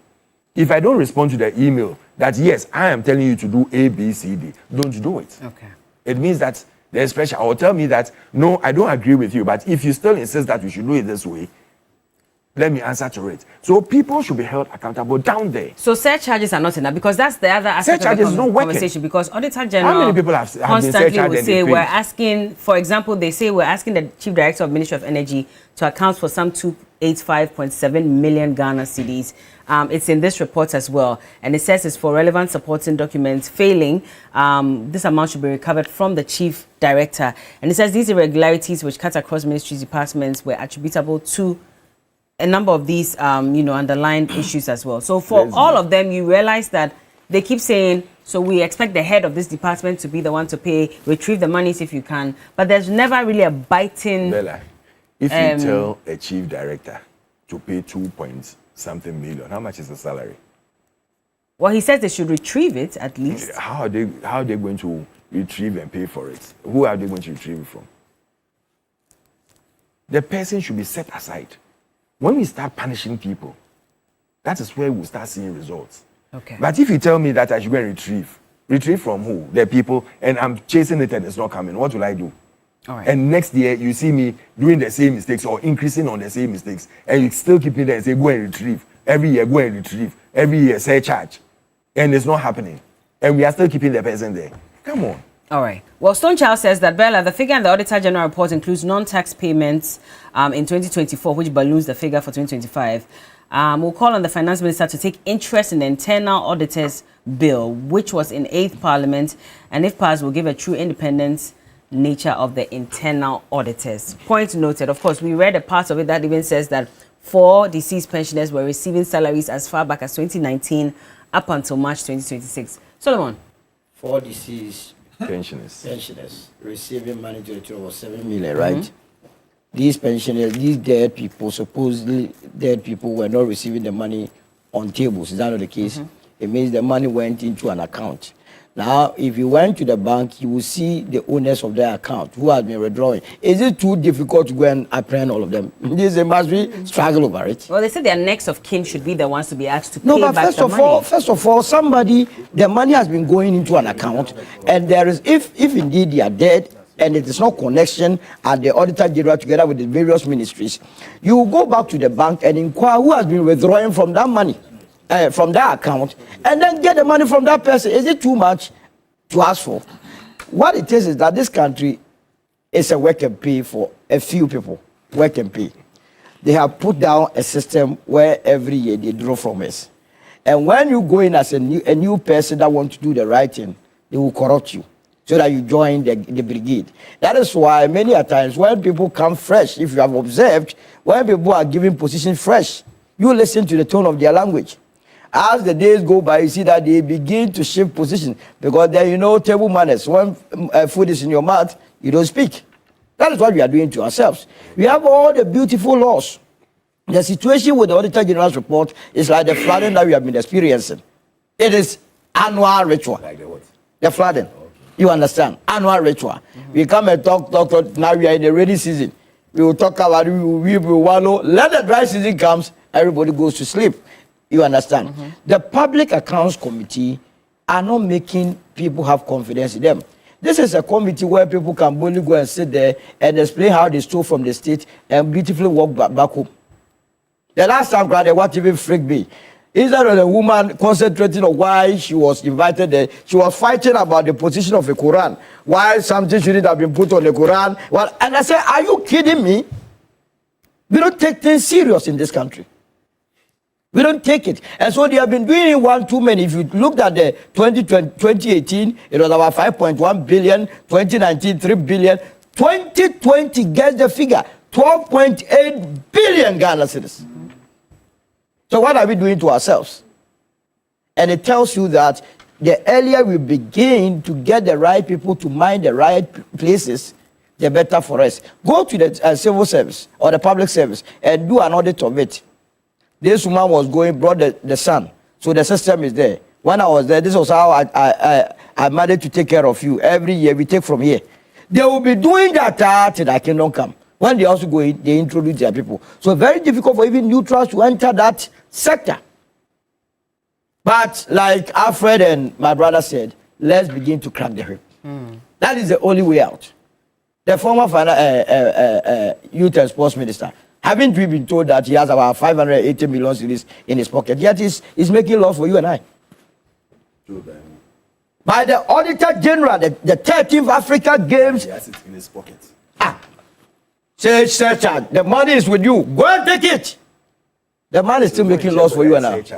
If I don't respond to the email that, yes, I am telling you to do A, B, C, D, don't do it. Okay. It means that there's pressure. Or tell me that, no, I don't agree with you, but if you still insist that we should do it this way, let me answer to it. So people should be held accountable down there. So surcharges are not enough, because that's the other aspect of the conversation. Because Auditor General How many people have constantly will say we're asking, for example, they say we're asking the Chief Director of Ministry of Energy to account for some 285.7 million Ghana cedis. It's in this report as well, and it says it's for relevant supporting documents. Failing, this amount should be recovered from the Chief Director. And it says these irregularities, which cut across ministries departments, were attributable to a number of these, underlying issues as well. So for all of them, you realize that they keep saying, so we expect the head of this department to be the one to pay, retrieve the monies if you can. But there's never really a biting... Bella, if you tell a chief director to pay 2-point-something million, how much is the salary? Well, he says they should retrieve it at least. How are they going to retrieve and pay for it? Who are they going to retrieve it from? The person should be set aside. When we start punishing people, that is where we'll start seeing results. Okay. But if you tell me that I should go and retrieve from who? The people, and I'm chasing it and it's not coming, what will I do? All right. And next year, you see me doing the same mistakes or increasing on the same mistakes, and you still keep me there and say, go and retrieve. Every year, go and retrieve. Every year, surcharge. And it's not happening. And we are still keeping the person there. Come on. All right. Well, Stonechild says that, Bella, the figure in the Auditor General report includes non-tax payments in 2024, which balloons the figure for 2025. We'll call on the Finance Minister to take interest in the Internal Auditors Bill, which was in 8th Parliament, and if passed, will give a true independent nature of the internal auditors. Point noted. Of course, we read a part of it that even says that 4 deceased pensioners were receiving salaries as far back as 2019 up until March 2026. Solomon. 4 deceased pensioners receiving money to the tune of 7 million, right? These pensioners, these dead people, supposedly dead people, were not receiving the money on tables. Is that not the case? It means the money went into an account. Now, if you went to the bank, you will see the owners of their account who have been withdrawing. Is it too difficult to go and apprehend all of them? This must be struggle over it. Well, they say their next of kin should be the ones to be asked to No, pay but back the money. first of all, somebody, the money has been going into an account, and there is, if indeed they are dead, and it is not connection at the Auditor General together with the various ministries, you will go back to the bank and inquire who has been withdrawing from that money. From that account, and then get the money from that person. Is it too much to ask for? What it is that this country is a work and pay for a few people. Work and pay. They have put down a system where every year they draw from us. And when you go in as a new person that wants to do the right thing, they will corrupt you so that you join the brigade. That is why many a times when people come fresh, if you have observed, when people are given position fresh, you listen to the tone of their language. As the days go by, you see that they begin to shift position because then you know table manners. When food is in your mouth, you don't speak. That is what we are doing to ourselves. We have all the beautiful laws. The situation with the Auditor General's report is like the flooding that we have been experiencing. It is annual ritual. Like the what? The flooding. Okay. You understand? Annual ritual. We come and talk. Now we are in the rainy season. We will talk about it. We will wallow. Let the dry season comes, everybody goes to sleep. You understand? The Public Accounts Committee are not making people have confidence in them. This is a committee where people can boldly go and sit there and explain how they stole from the state and beautifully walk back home. The last time, what even freaked me, instead of the woman concentrating on why she was invited there, she was fighting about the position of the Quran, why something shouldn't have been put on the Quran. Well, and I said, are you kidding me? We don't take things serious in this country. We don't take it. And so they have been doing it one too many. If you looked at the 2018, it was about 5.1 billion, 2019, 3 billion. 2020 gets the figure, 12.8 billion Ghana cedis. So what are we doing to ourselves? And it tells you that the earlier we begin to get the right people to mind the right places, the better for us. Go to the civil service or the public service and do an audit of it. This woman was brought the son. So the system is there. When I was there, this was how I managed to take care of you. Every year we take from here. They will be doing that till the kingdom come. When they also go in, they introduce their people. So very difficult for even neutrals to enter that sector. But like Alfred and my brother said, let's begin to crack the whip. That is the only way out. The former youth and sports minister, haven't we been told that he has about 580 million cedis in his pocket? Yet he's making laws for you and I. By the Auditor General, the 13th Africa Games. He has it in his pocket. Say, the money is with you. Go and take it. The man is still making laws for you and I. If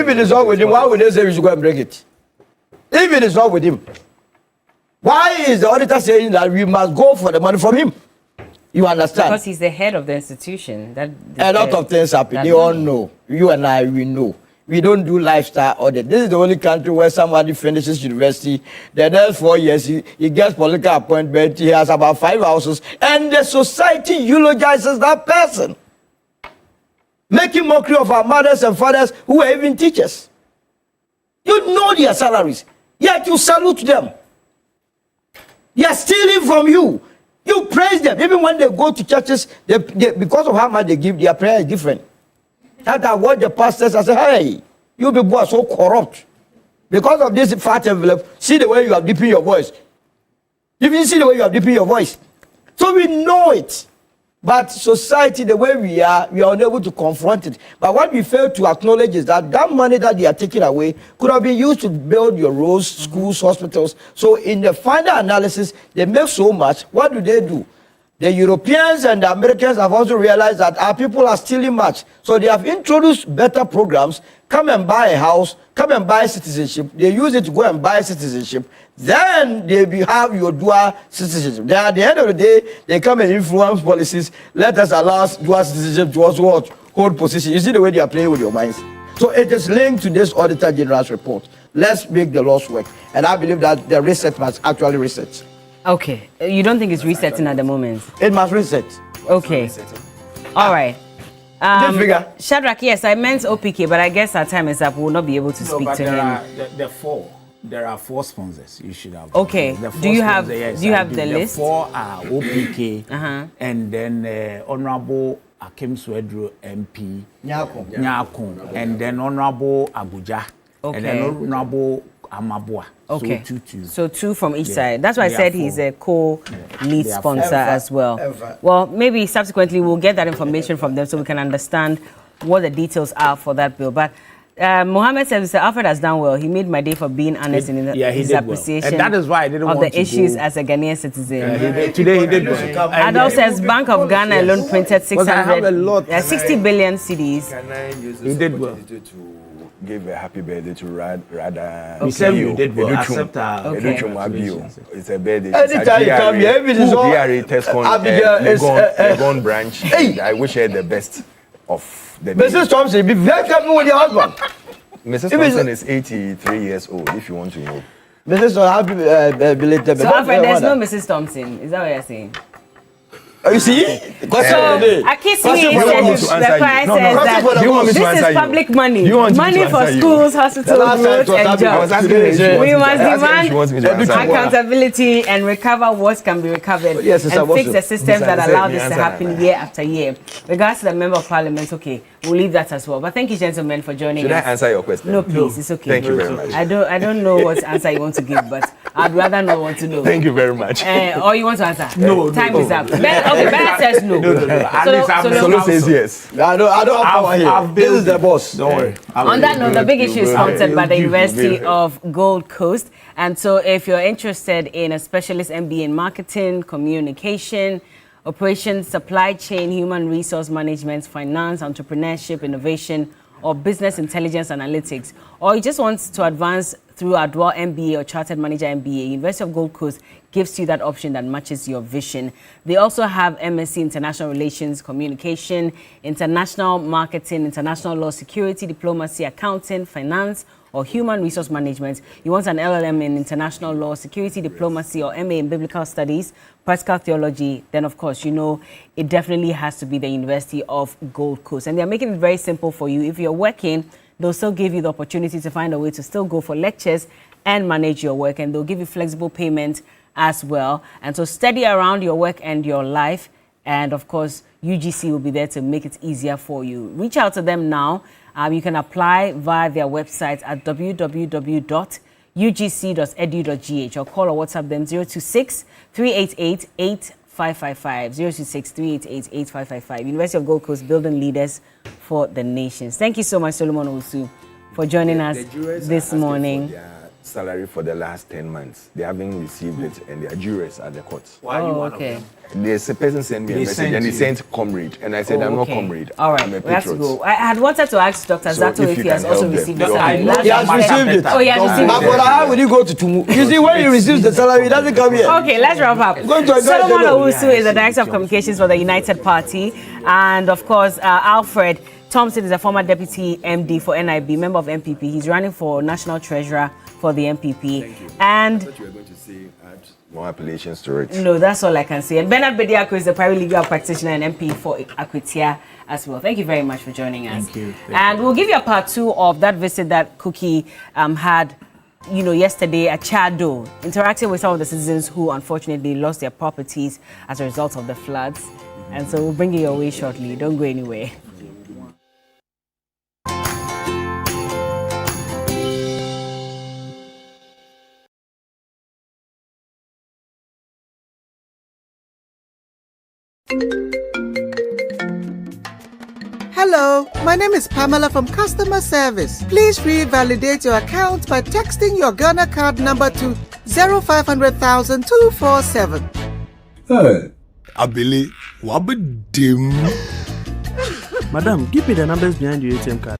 it is not with him, why would they say we should go and break it? If it is not with him, why is the auditor saying that we must go for the money from him? You understand? Because he's the head of the institution. A lot of things happen. They all know. You and I, we know. We don't do lifestyle audit. This is the only country where somebody finishes university. The next 4 years, he gets political appointment. He has about 5 houses. And the society eulogizes that person. Making mockery of our mothers and fathers who are even teachers. You know their salaries. Yet you salute them. They are stealing from you. You praise them. Even when they go to churches, because of how much they give, their prayer is different. That I watch the pastors and say, hey, you people are so corrupt. Because of this fat envelope, see the way you are dipping your voice. Even see the way you are dipping your voice. So we know it. But society, the way we are unable to confront it. But what we fail to acknowledge is that that money that they are taking away could have been used to build your roads, schools, hospitals. So in the final analysis, they make so much. What do? The Europeans and the Americans have also realized that our people are stealing much. So they have introduced better programs. Come and buy a house. Come and buy citizenship. They use it to go and buy citizenship. Then they have your dual citizenship. Then at the end of the day, they come and influence policies. Let us allow dual citizenship to also hold position. You see the way they are playing with your minds. So it is linked to this Auditor General's report. Let's make the laws work. And I believe that the reset must actually reset. Okay. You don't think it's resetting at the moment? It must reset. Okay. All right. Shadrach, yes, I meant OPK, but I guess our time is up. We will not be able to speak to him. There are 4 sponsors you should have. Okay. Do you have the list? The 4 are OPK, and then Honorable Akim Swedro MP Nyako, and then Honorable Abuja, and then Honorable Amabua. Okay. So 2 from each side. That's why I said he's a co-lead sponsor as well. Well, maybe subsequently we'll get that information from them so we can understand what the details are for that bill. But Mohammed said, Mr. Alfred has done well. He made my day for being honest in his appreciation and that is why I didn't of want the issues as a Ghanaian citizen. Today he did well. Adolf says Bank of Ghana alone printed 60 billion cedis. He did well. Give a happy birthday to Rada. We said you did well. Accept our It's a birthday. Anytime you come here, it is all Legon branch. I wish her the best of the day. Mrs. Thompson, be very careful with your husband. Mrs. Thompson is 83 years old, if you want to know. Mrs. Thompson, happy belated. So, Alfred, there's no Mrs. Thompson. Is that what you're saying? You see? Akismi says the price says that this is public money. Money for schools, hospitals, roads, and jobs. We must demand accountability and recover what can be recovered and fix the systems that allow this to happen year after year. Regards to the Member of Parliament, okay, we'll leave that as well. But thank you, gentlemen, for joining us. Should I answer your question? No, please. It's okay. Thank you very much. I don't know what answer you want to give, but I'd rather not want to know. Thank you very much. Or you want to answer? No. Time is up. Okay, Bernard says no. Solo says yes. I don't have power here. This is the boss. Don't worry. On that note, the big issue is sponsored by the University of Gold Coast. And so if you're interested in a specialist MBA in marketing, communication, operations, supply chain, human resource management, finance, entrepreneurship, innovation, or business intelligence analytics, or you just want to advance through a dual MBA or Chartered Manager MBA, University of Gold Coast gives you that option that matches your vision. They also have MSc International Relations, Communication, International Marketing, International Law, Security, Diplomacy, Accounting, Finance, or Human Resource Management. You want an LLM in International Law, Security, Diplomacy, or MA in Biblical Studies, Practical Theology, then of course, you know, it definitely has to be the University of Gold Coast. And they're making it very simple for you. If you're working, they'll still give you the opportunity to find a way to still go for lectures and manage your work, and they'll give you flexible payment as well. And so study around your work and your life, and of course UGC will be there to make it easier for you. Reach out to them now. You can apply via their website at www.ugc.edu.gh or call or WhatsApp them 026 388 8555 026 388 8555. University of Gold Coast, building leaders for the nations. Thank you so much, Solomon Owusu, for joining us this morning. Salary for the last 10 months. They haven't received it, and they are jurors at the court. Why are you one of them? There's a person sent me a message, and he sent comrade, and I said, I'm not comrade. All right, I'm a we have to patriot. go. I had wanted to ask Dr. Zato if he has also received the salary. He has received it. Oh, he has received it. But how will you go to Tumu? You see, when he receives the salary, he doesn't come here. Okay, let's wrap up. Solomon Owusu is the Director of Communications for the United Party, and of course, Alfred Thompson is a former Deputy MD for NIB, member of MPP. He's running for National Treasurer for the MPP. And I thought you were going to say add more appellations to it. No, that's all I can say. And Bernard Bediako is the private legal practitioner and MP for Akwitia as well. Thank you very much for joining us. Thank you. And we'll give you a part 2 of that visit that Cookie had, you know, yesterday at Chado, interacting with some of the citizens who unfortunately lost their properties as a result of the floods. And so we'll bring you your way shortly. Don't go anywhere. Hello, my name is Pamela from Customer Service. Please revalidate your account by texting your Ghana card number to 0500,000 247. Hey, Abili, wabadim. Madam, give me the numbers behind your ATM card.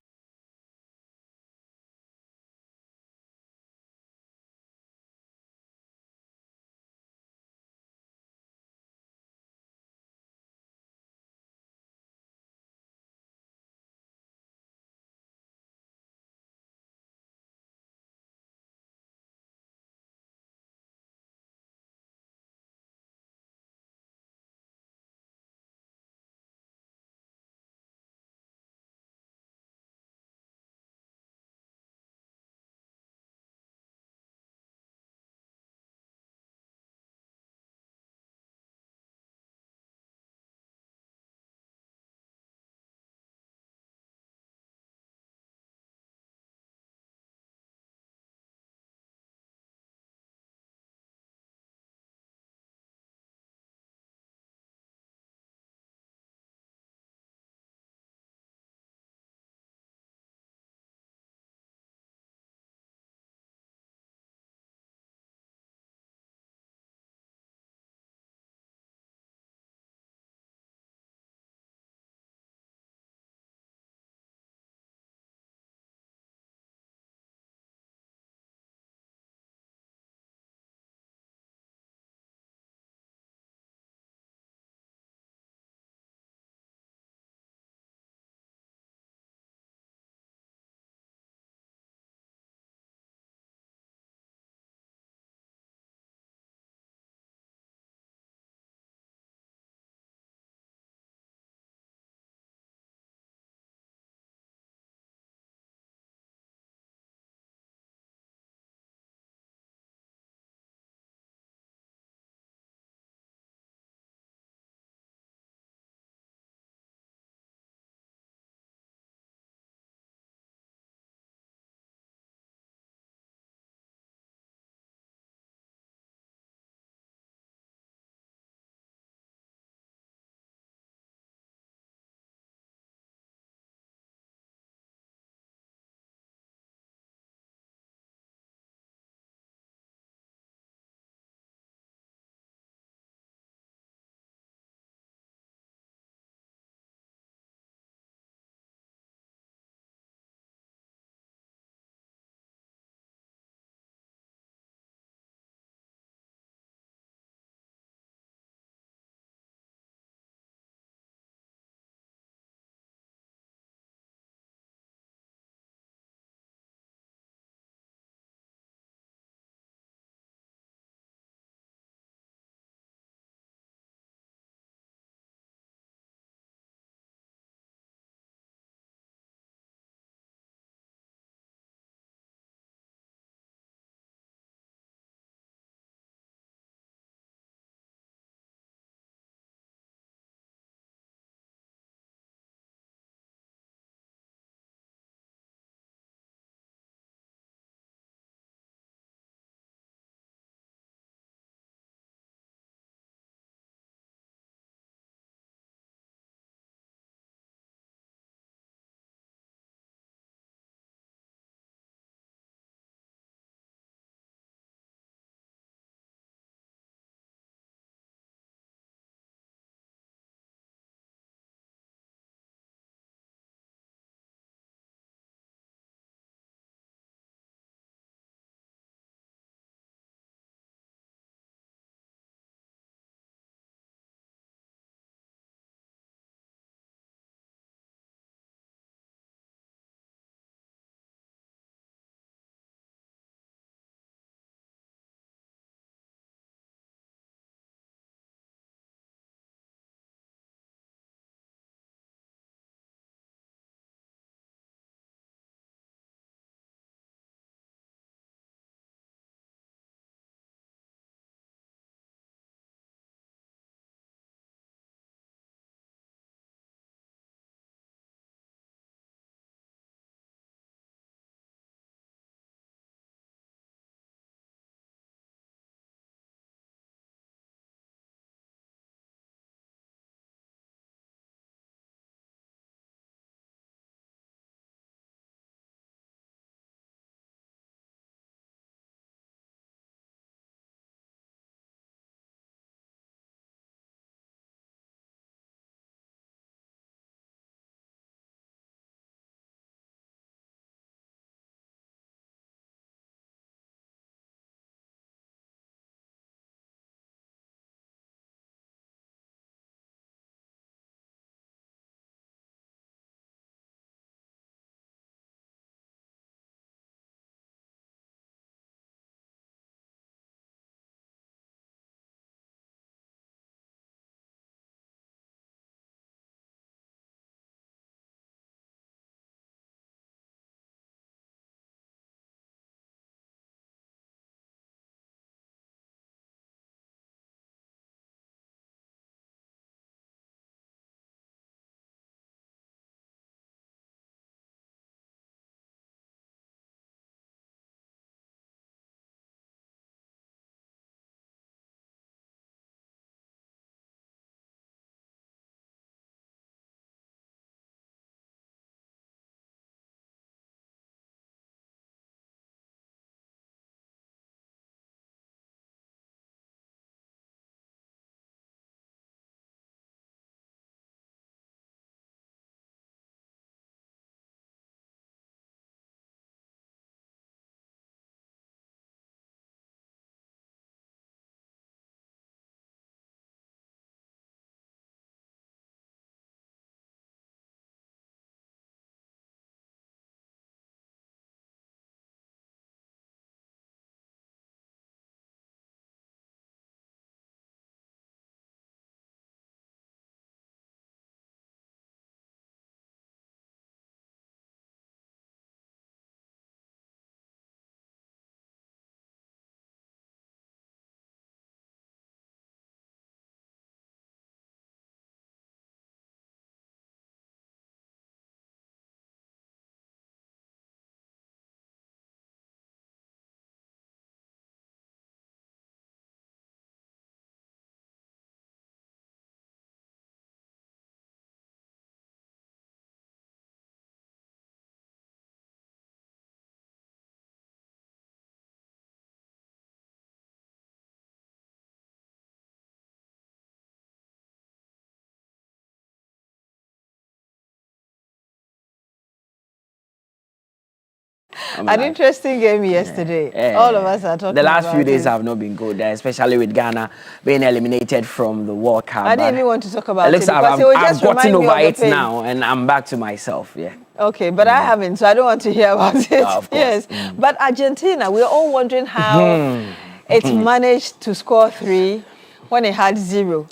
An interesting game yesterday. All of us are talking about the last few days it. have not been good, especially with Ghana being eliminated from the World Cup. I didn't even want to talk about it because I've gotten over it now, and I'm back to myself. Yeah. Okay, but I haven't, so I don't want to hear about it. Of course. Yes, but Argentina, we're all wondering how it managed to score 3 when it had 0,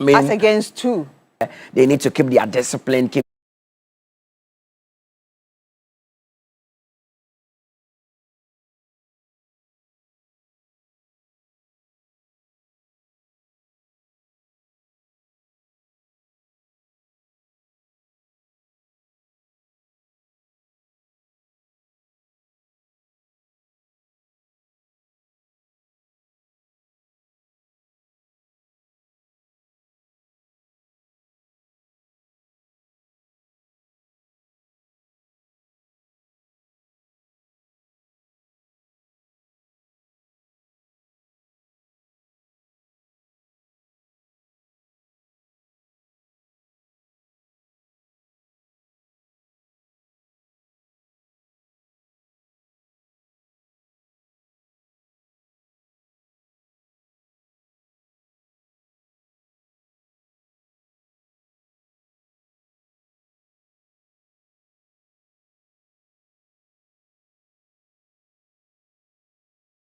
as against 2. They need to keep their discipline.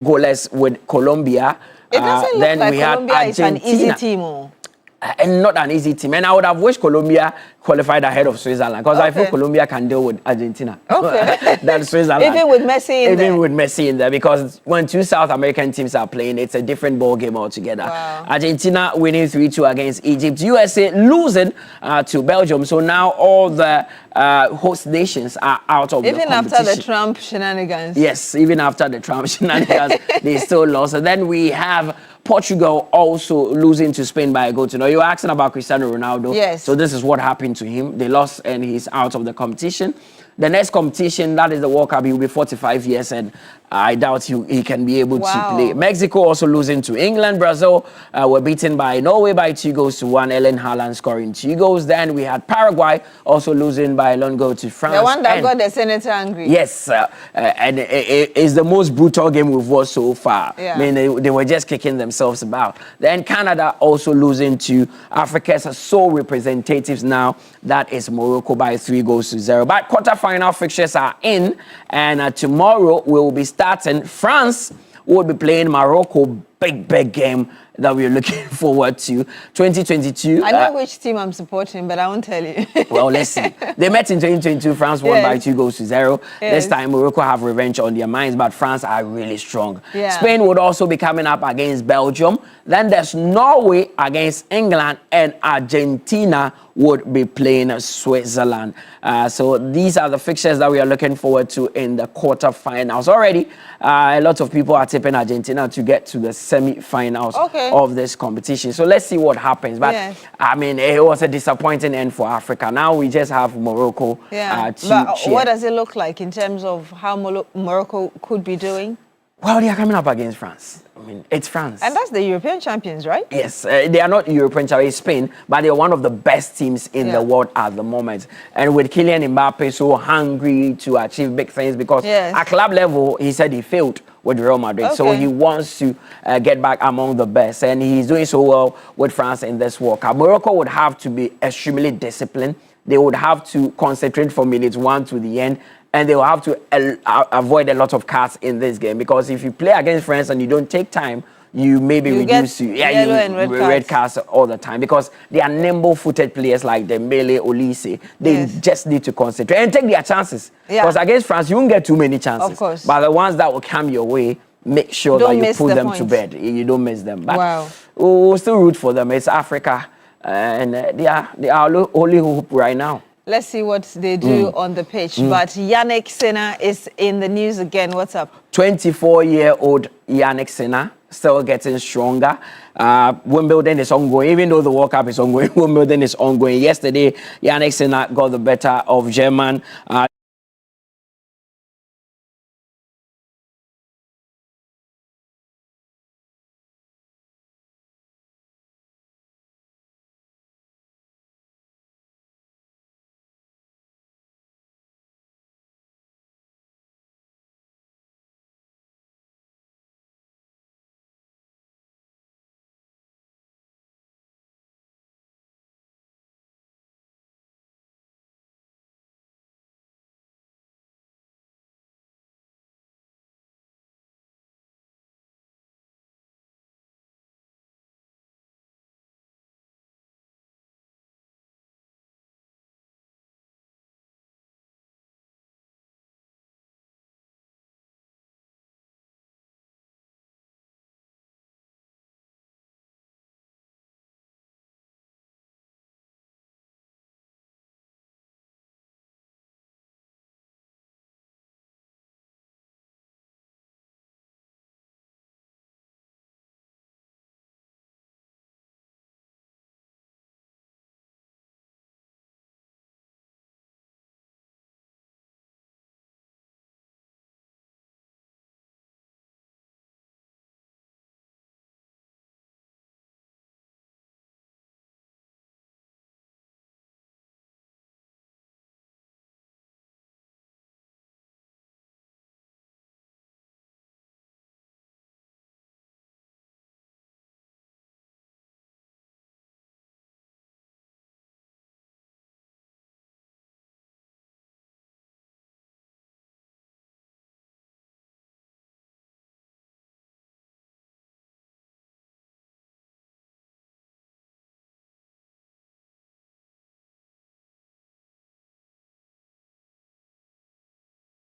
Goalless with Colombia. It doesn't look like Colombia is an easy team. And not an easy team. And I would have wished Colombia qualified ahead of Switzerland because I feel Colombia can deal with Argentina. Than Switzerland. Even with Messi in there. Even with Messi in there, because when 2 South American teams are playing, it's a different ball game altogether. Wow. Argentina winning 3-2 against Egypt. USA losing to Belgium. So now all the host nations are out of the competition. Even after the Trump shenanigans. Yes, even after the Trump shenanigans, they still lost. And then we have Portugal also losing to Spain by a goal to 0. You were asking about Cristiano Ronaldo. Yes. So this is what happened to him. They lost and he's out of the competition. The next competition, that is the World Cup, he will be 45 years and I doubt he can be able to play. Mexico also losing to England. Brazil were beaten by Norway by 2-1. Ellen Haaland scoring 2 goals. Then we had Paraguay also losing by 1 goal to France. The one that got the senator angry. Yes, and it's the most brutal game we've watched so far. Yeah. I mean, they were just kicking themselves about. Then Canada also losing to Africa's sole representatives now. That is Morocco by 3-0. But quarterfinal fixtures are in, and tomorrow we will be starting. France will be playing Morocco. Big game that we're looking forward to. 2022. I know which team I'm supporting, but I won't tell you. Well, listen. They met in 2022. France won by 2-0. Yes. This time, Morocco have revenge on their minds, but France are really strong. Yeah. Spain would also be coming up against Belgium. Then there's Norway against England, and Argentina would be playing Switzerland. So these are the fixtures that we are looking forward to in the quarterfinals. Already, a lot of people are tipping Argentina to get to the semi-finals of this competition. So let's see what happens. But I mean, it was a disappointing end for Africa. Now we just have Morocco. But what does it look like in terms of how Morocco could be doing? Well, they are coming up against France. I mean, it's France. And that's the European champions, right? Yes, they are not European champions, Spain, but they are one of the best teams in the world at the moment. And with Kylian Mbappe so hungry to achieve big things, because at club level, he said he failed with Real Madrid. So he wants to get back among the best. And he's doing so well with France in this World Cup. Morocco would have to be extremely disciplined. They would have to concentrate from minute 1 to the end. And they will have to avoid a lot of cards in this game, because if you play against France and you don't take time, you may be reduced to yellow and red cards all the time, because they are nimble-footed players like Dembele, Olise. They just need to concentrate and take their chances. Because against France, you won't get too many chances. Of course. But the ones that will come your way, make sure that you put them to bed. You don't miss them. But we'll still root for them. It's Africa, and they are only hope right now. Let's see what they do on the pitch. But Yannick Sinner is in the news again. What's up? 24-year-old Yannick Sinner, still getting stronger. Wimbledon is ongoing. Even though the World Cup is ongoing, Wimbledon is ongoing. Yesterday, Yannick Sinner got the better of German.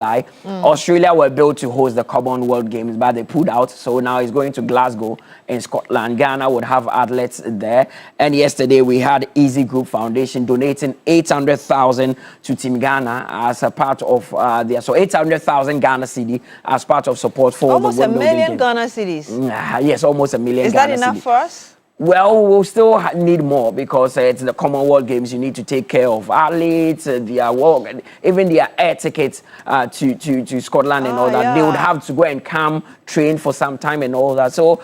Australia were built to host the Commonwealth Games, but they pulled out. So now it's going to Glasgow in Scotland. Ghana would have athletes there. And yesterday we had Easy Group Foundation donating 800,000 to Team Ghana as a part of so 800,000 Ghana cedi as part of support for almost the World a million Game. Ghana cedis. Yes, almost a million. Is Ghana that enough cedi. for us? Well, we'll still need more because it's the Commonwealth Games. You need to take care of athletes, their work, even their air tickets to Scotland and all that. Yeah. They would have to go and come, train for some time and all that. So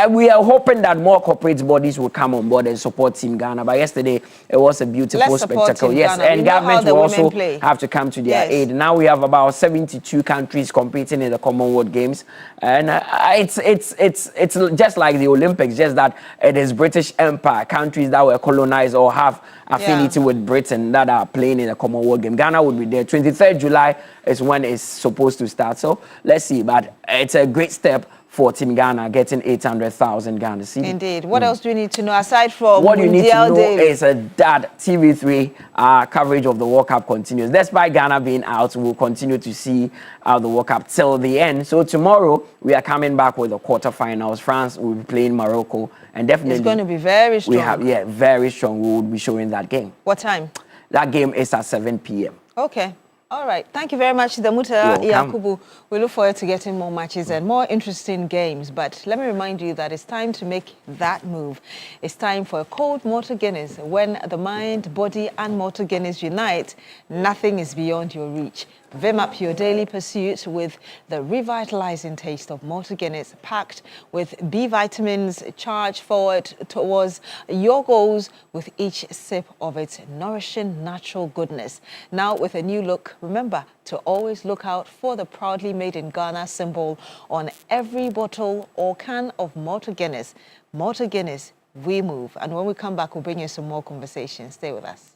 we are hoping that more corporate bodies will come on board and support Team Ghana. But yesterday, it was a beautiful spectacle. Yes, Ghana. and government will also play. have to come to their aid. Now we have about 72 countries competing in the Commonwealth Games. And it's just like the Olympics, just that it is British Empire, countries that were colonized or have affinity with Britain that are playing in the Commonwealth Game. Ghana would be there. 23rd July is when it's supposed to start. So let's see. But it's a great step for Team Ghana getting 800,000 Ghana cedi. Indeed. What else do you need to know aside from what you need to know Daily? is that TV3 coverage of the World Cup continues. Despite Ghana being out, we'll continue to see the World Cup till the end. So tomorrow we are coming back with the quarterfinals. France will be playing Morocco, and definitely it's going to be very strong. Very strong. We will be showing that game. What time? That game is at 7 p.m. Okay. All right. Thank you very much, Damuta Yakubu. We look forward to getting more matches and more interesting games. But let me remind you that it's time to make that move. It's time for a cold Malta Guinness. When the mind, body, and Malta Guinness unite, nothing is beyond your reach. Vim up your daily pursuit with the revitalizing taste of Malta Guinness, packed with B vitamins. Charge forward towards your goals with each sip of its nourishing natural goodness. Now with a new look, remember to always look out for the proudly made in Ghana symbol on every bottle or can of Malta Guinness. Malta Guinness, we move. And when we come back, we'll bring you some more conversation. Stay with us.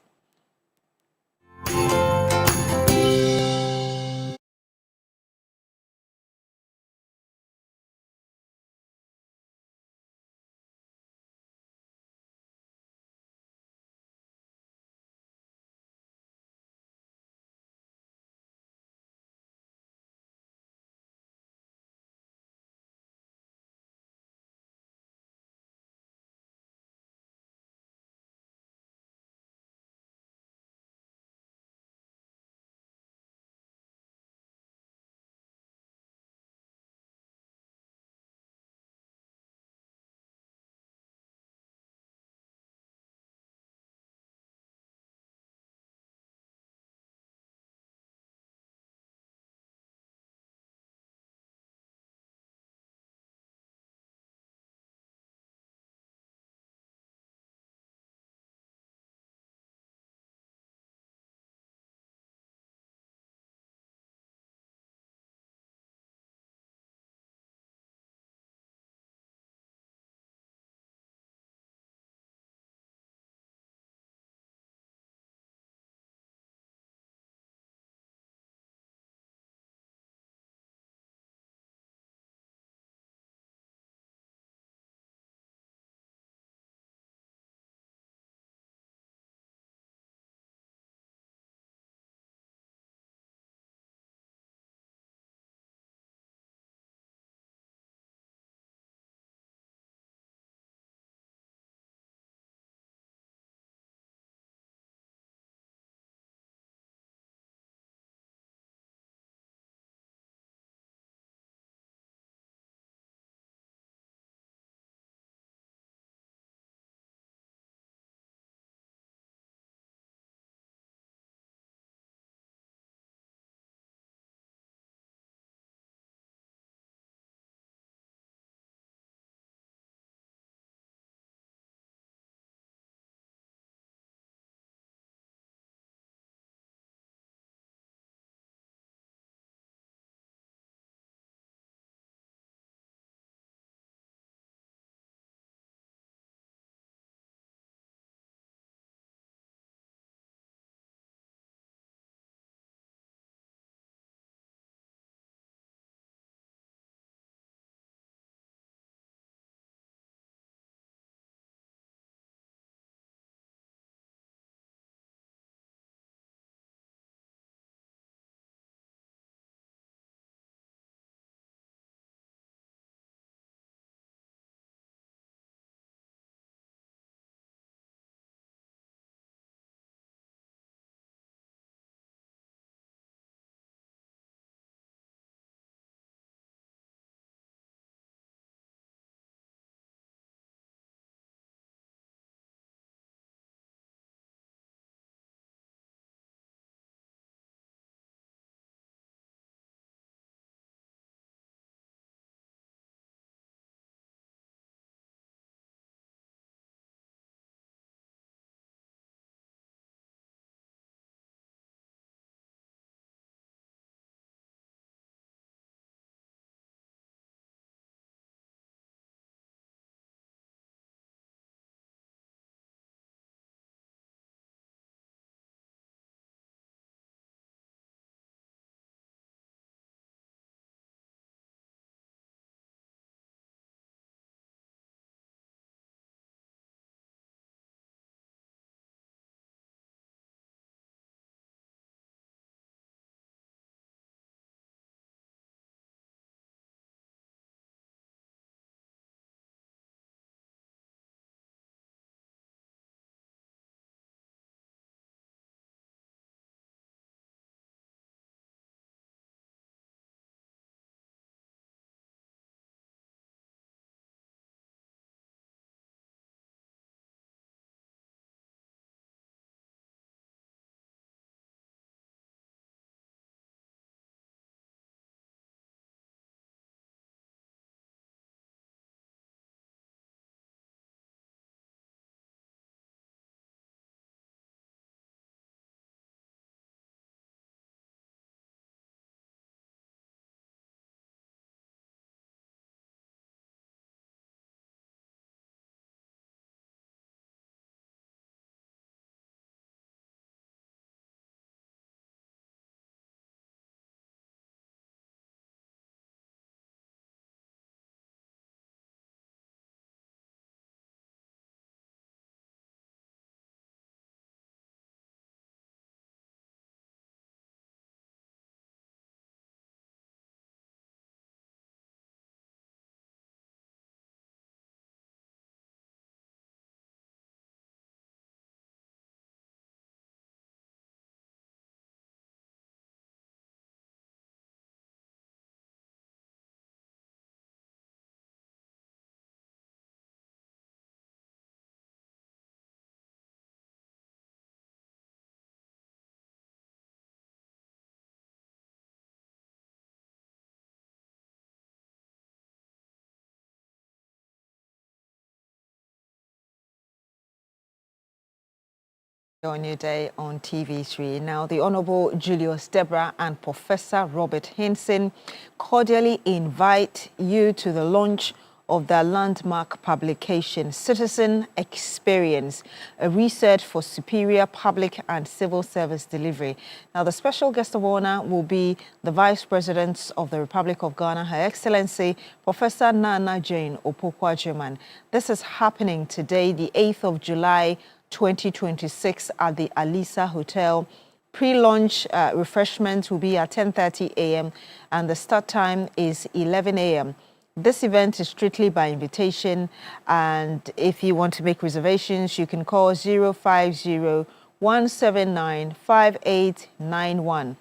On your day on TV3. Now, the Honorable Julius Deborah and Professor Robert Hinson cordially invite you to the launch of their landmark publication, Citizen Experience, a research for superior public and civil service delivery. Now, the special guest of honor will be the Vice President of the Republic of Ghana, Her Excellency, Professor Nana Jane Opoku-Agyeman. This is happening today, the 8th of July, 2026 at the Alisa Hotel. Pre-launch refreshments will be at 10:30 a.m. and the start time is 11 a.m. This event is strictly by invitation, and if you want to make reservations, you can call 050-179-5891.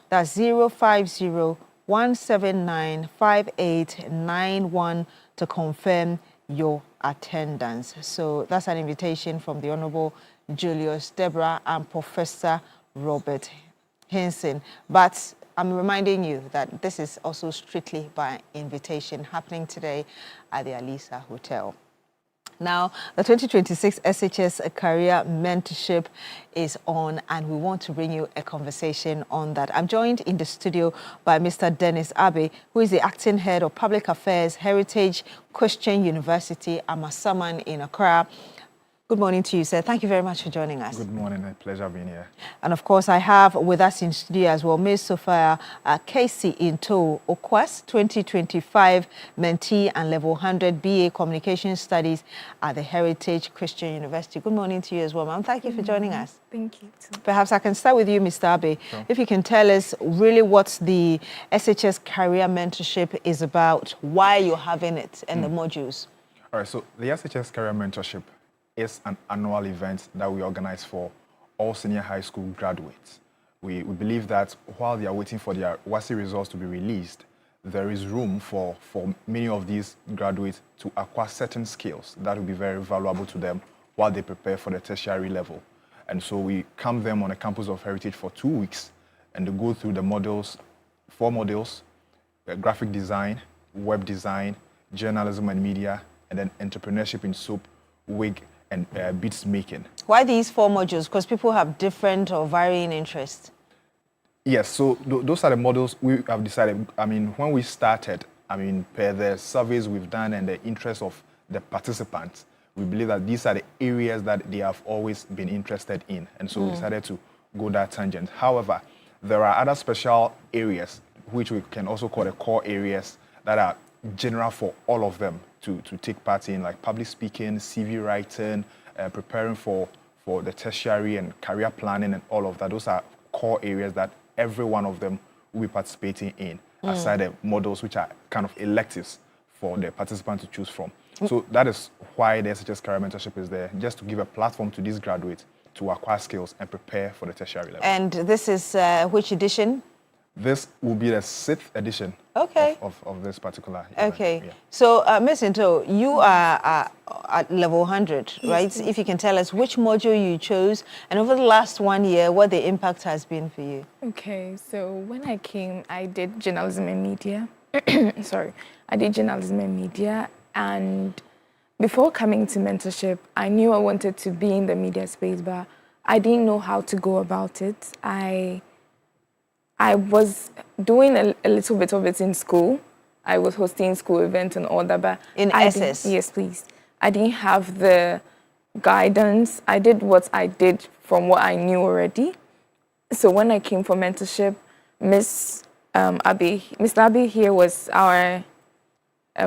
That's 050-179-5891 to confirm your attendance. So that's an invitation from the Honorable Julius Deborah and Professor Robert Hinson. But I'm reminding you that this is also strictly by invitation, happening today at the Alisa Hotel. Now, the 2026 SHS Career Mentorship is on, and we want to bring you a conversation on that. I'm joined in the studio by Mr. Dennis Abe, who is the Acting Head of Public Affairs, Heritage Christian University, Amasaman in Accra. Good morning to you, sir. Thank you very much for joining us. Good morning. A pleasure being here. And of course, I have with us in studio as well Ms. Sophia Casey Into Okwes, 2025 mentee and level 100 BA Communication Studies at the Heritage Christian University. Good morning to you as well, ma'am. Thank you for joining us. Thank you, too. Perhaps I can start with you, Mr. Abe. Sure. If you can tell us really what the SHS Career Mentorship is about, why you're having it, and the modules. All right, so the SHS Career Mentorship is an annual event that we organize for all senior high school graduates. We believe that while they are waiting for their WASSCE results to be released, there is room for many of these graduates to acquire certain skills that will be very valuable to them while they prepare for the tertiary level. And so we camp them on the campus of Heritage for 2 weeks, and they go through the modules, 4 modules, graphic design, web design, journalism and media, and then entrepreneurship in soap, wig, and beads making. Why these 4 modules? Because people have different or varying interests. Yes, so those are the models we have decided. I mean, when we started, I mean, per the surveys we've done and the interest of the participants, we believe that these are the areas that they have always been interested in. And so we decided to go that tangent. However, there are other special areas, which we can also call the core areas, that are general for all of them to take part in, like public speaking, CV writing, preparing for the tertiary and career planning and all of that. Those are core areas that every one of them will be participating in, aside the models which are kind of electives for the participants to choose from. So that is why the SHS Career Mentorship is there, just to give a platform to these graduates to acquire skills and prepare for the tertiary level. And this is which edition? This will be the 6th edition of this particular event. Okay. Yeah. So, Ms. Into, you are at level 100, right? Yes. If you can tell us which module you chose, and over the last 1 year, what the impact has been for you. Okay, so when I came, I did journalism and media. Sorry, I did journalism and media, and before coming to mentorship, I knew I wanted to be in the media space, but I didn't know how to go about it. I was doing a little bit of it in school. I was hosting school events and all that, but in SS? Yes, please. I didn't have the guidance. I did what I did from what I knew already. So when I came for mentorship, Mr. Abe here was our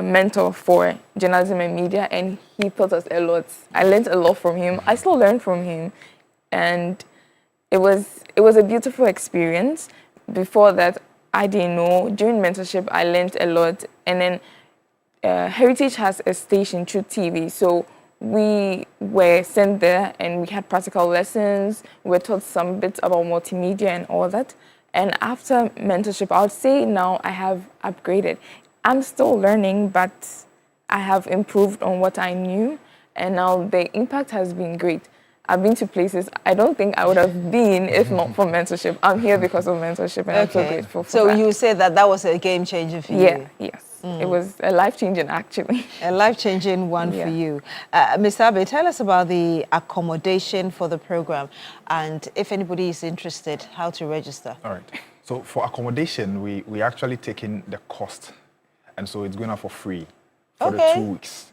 mentor for journalism and media, and he taught us a lot. I learned a lot from him. I still learn from him, and it was a beautiful experience. Before that, I didn't know. During mentorship, I learned a lot. And then Heritage has a station, True TV. So we were sent there and we had practical lessons. We were taught some bits about multimedia and all that. And after mentorship, I would say now I have upgraded. I'm still learning, but I have improved on what I knew. And now the impact has been great. I've been to places I don't think I would have been if not for mentorship. I'm here because of mentorship, and I'm so grateful for that. So you said that was a game changer for you? Yes. It was a life-changing, actually. A life-changing one for you. Ms. Abe, tell us about the accommodation for the program, and if anybody is interested, how to register. All right. So for accommodation, we actually taking the cost, and so it's going out for free for the 2 weeks.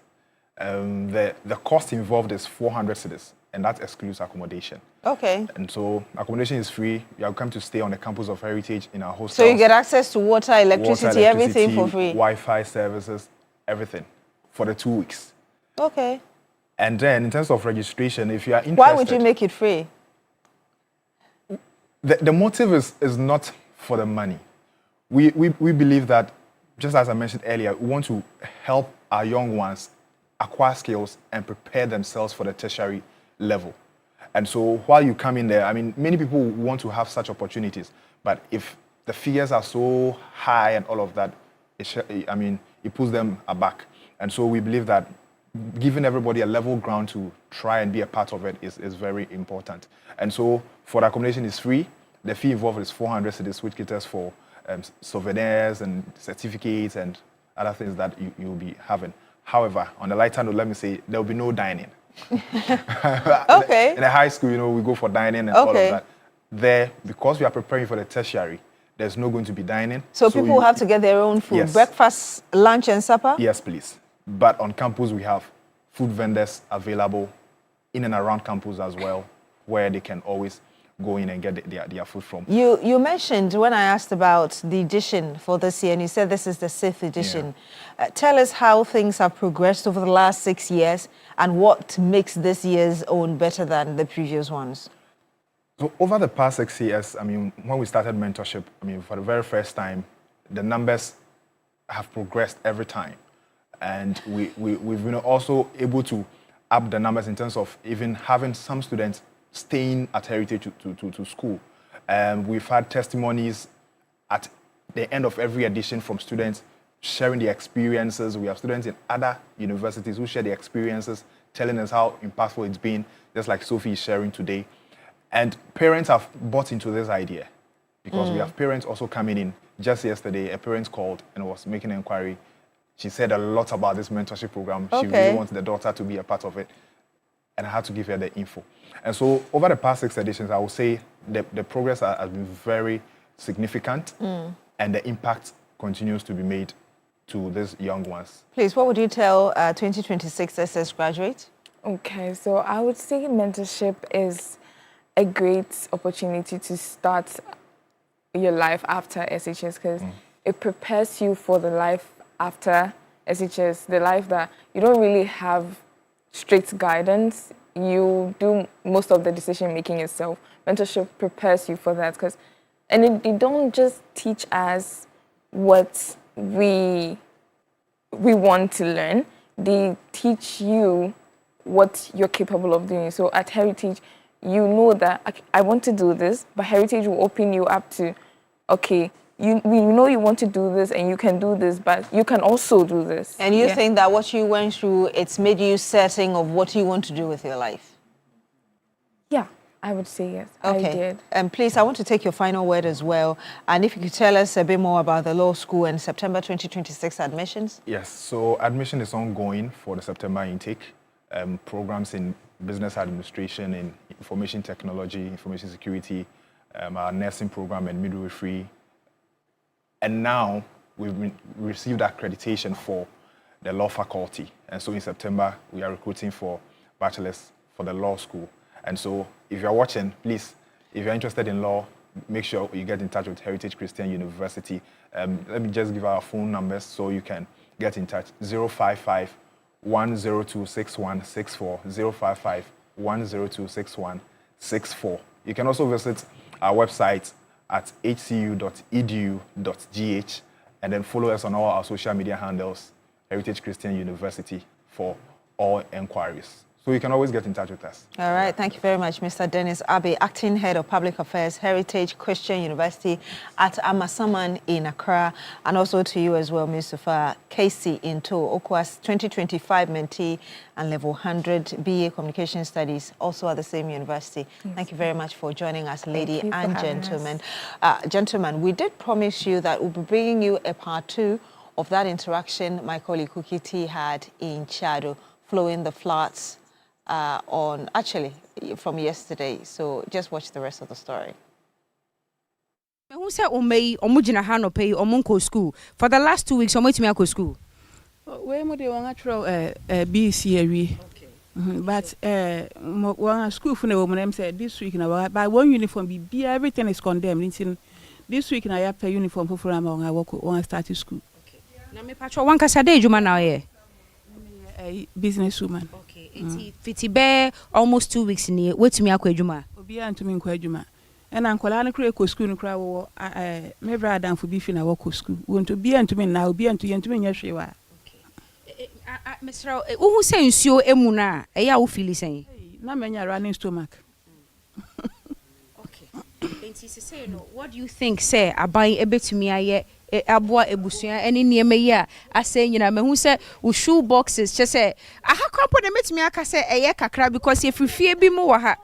The cost involved is 400 cedis, and that excludes accommodation. Okay. And so accommodation is free. You are come to stay on the campus of Heritage in our hostel. So you get access to water, electricity, everything for free? Wi-Fi services, everything for the 2 weeks. Okay. And then in terms of registration, if you are interested... Why would you make it free? The motive is not for the money. We believe that, just as I mentioned earlier, we want to help our young ones acquire skills and prepare themselves for the tertiary level. And so while you come in there, I mean, many people want to have such opportunities, but if the figures are so high and all of that, it pulls them aback. And so we believe that giving everybody a level ground to try and be a part of it is very important. And so for the accommodation is free. The fee involved is 400 cedis, which caters for souvenirs and certificates and other things that you'll be having. However, on the lighter note, let me say there will be no dining. Okay. In the high school, we go for dining and all of that. There, because we are preparing for the tertiary, there's no going to be dining. So people have to get their own food, yes. Breakfast, lunch, and supper? Yes, please. But on campus, we have food vendors available in and around campus as well, where they can always go in and get their food from. You mentioned when I asked about the edition for this year, and you said this is the 6th edition. Yeah. Tell us how things have progressed over the last 6 years and what makes this year's own better than the previous ones. So over the past 6 years, I mean, when we started mentorship, I mean, for the very first time, the numbers have progressed every time. And we've been also able to up the numbers in terms of even having some students staying at Heritage to school. We've had testimonies at the end of every edition from students sharing their experiences. We have students in other universities who share their experiences, telling us how impactful it's been, just like Sophie is sharing today. And parents have bought into this idea because we have parents also coming in. Just yesterday, a parent called and was making an inquiry. She said a lot about this mentorship program. She really wanted the daughter to be a part of it. And I had to give her the info. And so over the past 6 editions, I would say the progress has been very significant and the impact continues to be made to these young ones. Please, what would you tell 2026 SS graduates? Okay, so I would say mentorship is a great opportunity to start your life after SHS because it prepares you for the life after SHS, the life that you don't really have strict guidance. You do most of the decision making yourself. Mentorship prepares you for that and they don't just teach us what we want to learn. They teach you what you're capable of doing. So at Heritage, you know that I want to do this, but Heritage will open you up to, okay, we know you want to do this and you can do this, but you can also do this. And you think that what you went through, it's made you certain of what you want to do with your life? Yeah, I would say yes. Okay. I did. And please, I want to take your final word as well. And if you could tell us a bit more about the law school and September 2026 admissions. Yes, so admission is ongoing for the September intake. Programs in business administration, in information technology, information security, our nursing program and midwifery. And now we've received accreditation for the law faculty. And so in September, we are recruiting for bachelors for the law school. And so if you're watching, please, if you're interested in law, make sure you get in touch with Heritage Christian University. Let me just give our phone numbers so you can get in touch. 055 102 6164, 055 102 6164. You can also visit our website at hcu.edu.gh and then follow us on all our social media handles, Heritage Christian University, for all enquiries. So you can always get in touch with us. All right. Thank you very much, Mr. Dennis Abe, Acting Head of Public Affairs, Heritage Christian University at Amasaman in Accra. And also to you as well, Mr. Casey Into, Okwa's 2025 mentee and level 100 BA Communication Studies, also at the same university. Yes. Thank you very much for joining us, lady and gentlemen. Gentlemen, we did promise you that we'll be bringing you a part 2 of that interaction my colleague Kuki T had in Chado, flowing the floods on, actually, from yesterday. So just watch the rest of the story. Who said omujina hano pay omunko school for the last 2 weeks? Omo to school. We mo de wanga tro BC awie. But wanga school for no them say this week na by one uniform be everything is condemned. This week na ya pay uniform for am I work one start school. Okay. Na me patro one kasa dey juma na ye. Businesswoman. Okay. Iti fiti be almost 2 weeks ni wetumi akwa juma. Obi antumi nkwa juma. And Uncle Anna Cray school and cry, my brother and for beef in our school. Want to be and to me now, be and to me, yes, you are. Mr. Who sends you emuna? A yaw feel saying, no man, you're running stomach. Okay. And she say, no, what do you think, say, I buy a bit to me, I abwa ebusia, any near me, ya, I say, you know, who said, with shoe boxes, just say, I have company met me, I say, a yakra, because if you fear be more,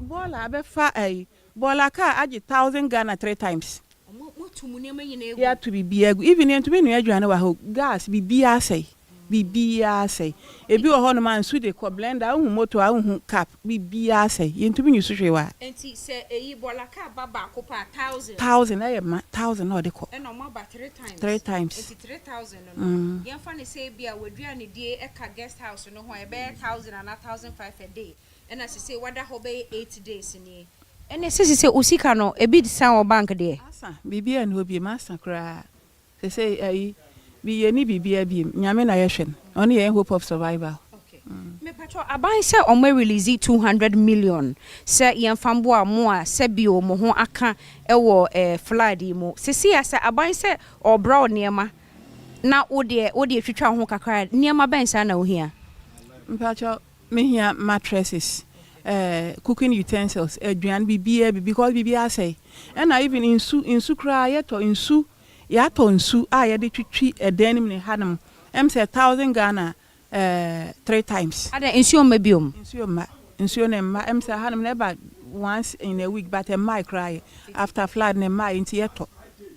Bola, be fa a. Bola ka aji 1,000 Ghana 3 times. You have to be big. Even into me, you are gas, be say. Be say. A be a honor man, sweet, a blender, who motor, who cap, be say. Into me, you say, what? And he said, a bola ka baba copa 1,000, I am 1,000 or the cop. And no more by 3 times. 3 times. 3,000. Young funny say, be a would be any day, a guest house, no, why 1,000 and 1,500 a day. And as you say, what that obey 8 days in here. And it says, Usika no, a bit sound bank there. Bibi and will be master cry. They say, be any BB beam, Yamen Ayashan, only a hope of survival. Okay. Me patro, Abai say on my release 200 million. Say Yan Famboa Moa, Sebio, Mohon Aka, Ewo, Fladi mo. Sisi, say Abai say or brown near ma. Now, oh dear, if you try Honka cried, near my bench, I know here. Patro, me here mattresses. Cooking utensils, Adrian BB because BB I say, and I even in su cry yet or in su yato in su I had to treat a denim in Hanum. Say 1,000 Ghana 3 times. I didn't insure maybe insure them. Say Hanum never once in a week, but a my cry after flood and my into yeto.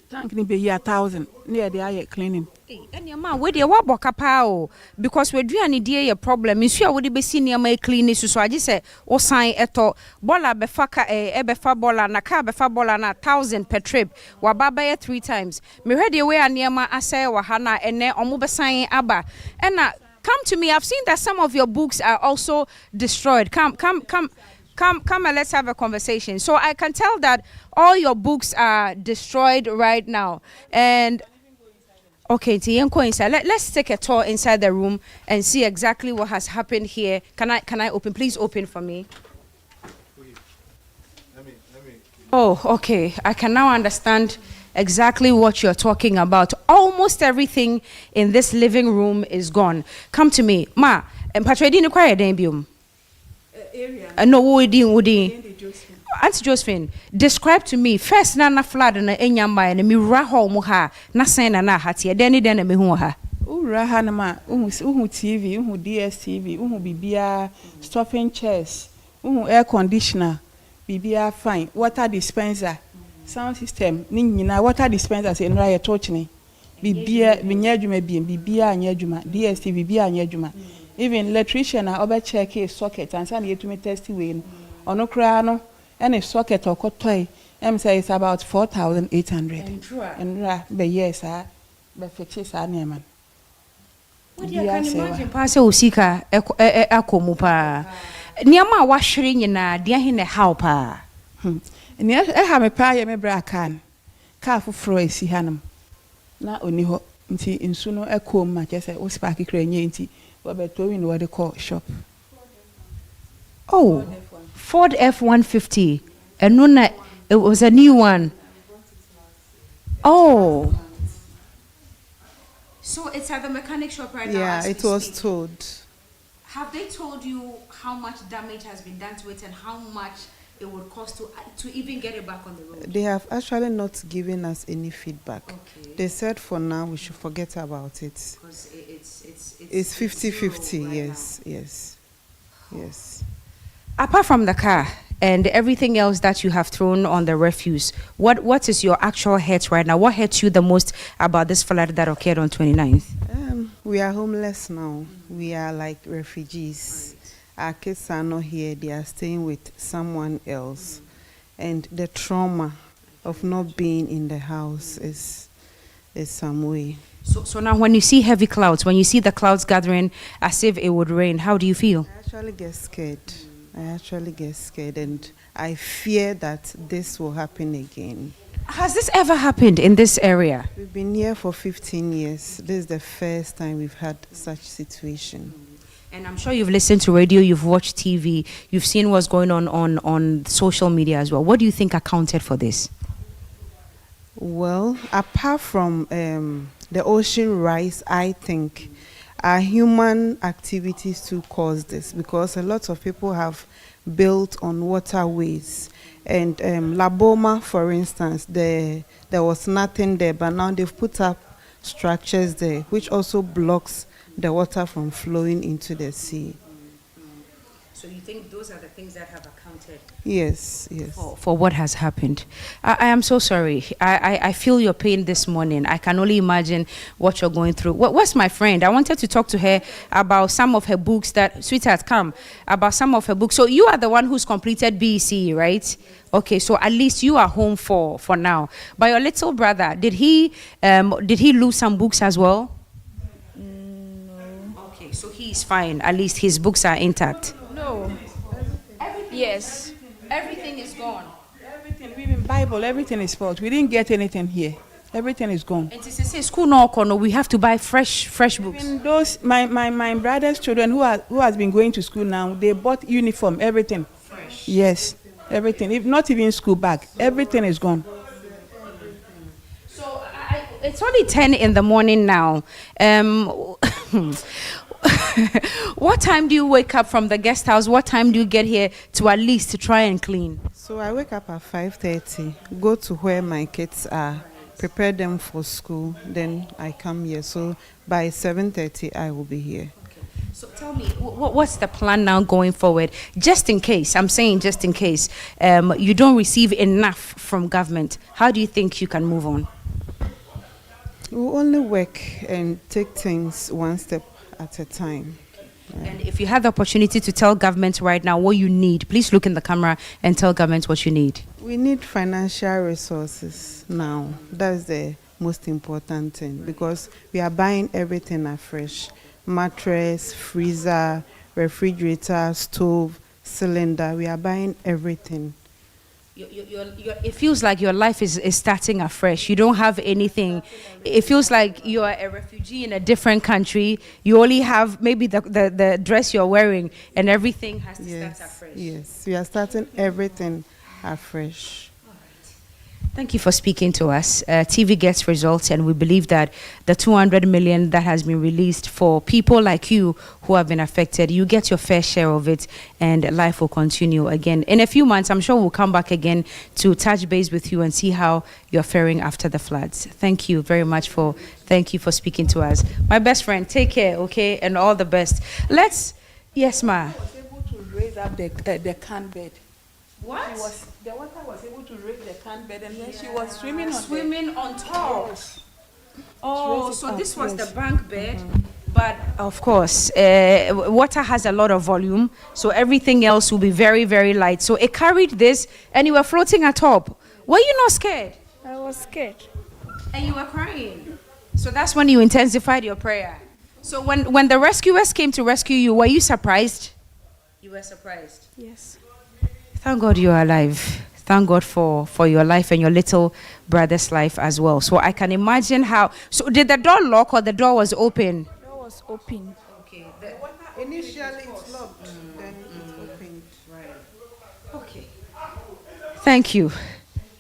Thank me be 1,000 near the eye cleaning. And your man, where they were boca because we're doing any day a problem. Is sure would be senior my clean so I just say, or sign eto bola befaka ebefa bola na car befa bola na 1,000 per trip. Wababa 3 times. Me ready away and near my assay wahana and then omuba sign abba. And come to me, I've seen that some of your books are also destroyed. Come and let's have a conversation. So I can tell that all your books are destroyed right now. And okay, let's take a tour inside the room and see exactly what has happened here. Can I open? Please open for me. Oh, okay. I can now understand exactly what you're talking about. Almost everything in this living room is gone. Come to me. Ma, and Patra didn't require a debium. No, Woody. Auntie Josephine, describe to me first na flood na enyamba na mi raho mu ha na sen na hati den na me hu ha. Ura na ma uhu TV, uhu DSTV, uhu bibia stuffing chairs, uhu air conditioner, bibia fine, water dispenser, sound system, ni nyina water dispenser se nra ye torch ni. Bibia binyadwuma bibia anyadwuma, DSTV bibia anyadwuma. Even electrician na oba check a socket and say to me test we ono kra no. And a socket or toy, say it's about 4,800. And but yes, but fixes are near. What you can imagine, Pastor Usika, Akomupa. Niama washing na dear in a helper. And yes, I have a pie, my bra can. Careful froy, see Hannum. Not only hot in sooner a comb, my just a sparky crane, but between what they call shop. Oh. Ford F-150, and Nuna, it was a new one. Oh. So it's at the mechanic shop right now? Yeah, it was told. Have they told you how much damage has been done to it and how much it would cost to even get it back on the road? They have actually not given us any feedback. Okay. They said for now we should forget about it. Because it's 50-50, yes, yes, yes. Apart from the car, and everything else that you have thrown on the refuse. What is your actual hurt right now? What hurts you the most about this flood that occurred on 29th? We are homeless now. We are like refugees. Our kids are not here. They are staying with someone else. And the trauma of not being in the house is some way. So now when you see heavy clouds, when you see the clouds gathering as if it would rain, how do you feel? I actually get scared. And I fear that this will happen again. Has this ever happened in this area? We've been here for 15 years. This is the first time we've had such situation. And I'm sure you've listened to radio, you've watched TV, you've seen what's going on social media as well. What do you think accounted for this? Well, apart from the ocean rise, I think our human activities too cause this, because a lot of people have built on waterways. And Laboma, for instance, there was nothing there, but now they've put up structures there, which also blocks the water from flowing into the sea. So you think those are the things that have accounted? Yes. For what has happened. I am so sorry. I feel your pain this morning. I can only imagine what you're going through. What's my friend? I wanted to talk to her about some of her books that, sweetheart, come, about some of her books. So you are the one who's completed BEC, right? Okay, so at least you are home for now. But your little brother, did he lose some books as well? No. Okay, so he's fine. At least his books are intact. No. Yes. Everything is gone. Everything, even Bible, everything is spoiled. We didn't get anything here. Everything is gone. And to say school no corner, we have to buy fresh books. Even those my brother's children who has been going to school now, they bought uniform, everything. Fresh. Yes, everything. If not even school bag, everything is gone. So it's only 10 in the morning now. What time do you wake up from the guest house? What time do you get here to at least to try and clean? So I wake up at 5:30, go to where my kids are, prepare them for school, then I come here. So by 7:30 I will be here. Okay. So tell me, what's the plan now going forward? Just in case, I'm saying just in case, you don't receive enough from government, how do you think you can move on? We'll only work and take things one step at a time. And if you had the opportunity to tell government right now what you need, please look in the camera and tell government what you need. We need financial resources now. That's the most important thing, because we are buying everything afresh. Mattress, freezer, refrigerator, stove, cylinder. We are buying everything. It feels like your life is starting afresh. You don't have anything. It feels like you are a refugee in a different country. You only have maybe the dress you're wearing, and everything has to start afresh. Yes, we are starting everything afresh. Thank you for speaking to us. TV gets results, and we believe that the 200 million that has been released for people like you who have been affected, you get your fair share of it, and life will continue again. In a few months, I'm sure we'll come back again to touch base with you and see how you're faring after the floods. Thank you very much thank you for speaking to us. My best friend, take care, okay, and all the best. Yes, ma. I was able to raise up the can bed. What? The water was able to raise the can bed, and then she was swimming on top. Yes. Oh, so this was the bank bed. But of course, water has a lot of volume, so everything else will be very, very light. So it carried this, and you were floating atop. Were you not scared? I was scared. And you were crying. So that's when you intensified your prayer. So when the rescuers came to rescue you, were you surprised? You were surprised? Yes. Thank God you are alive. Thank God for your life and your little brother's life as well. So I can imagine how. So did the door lock or the door was open? The door was open. Okay. Initially it's locked, then it opened. Right. Okay. Thank you.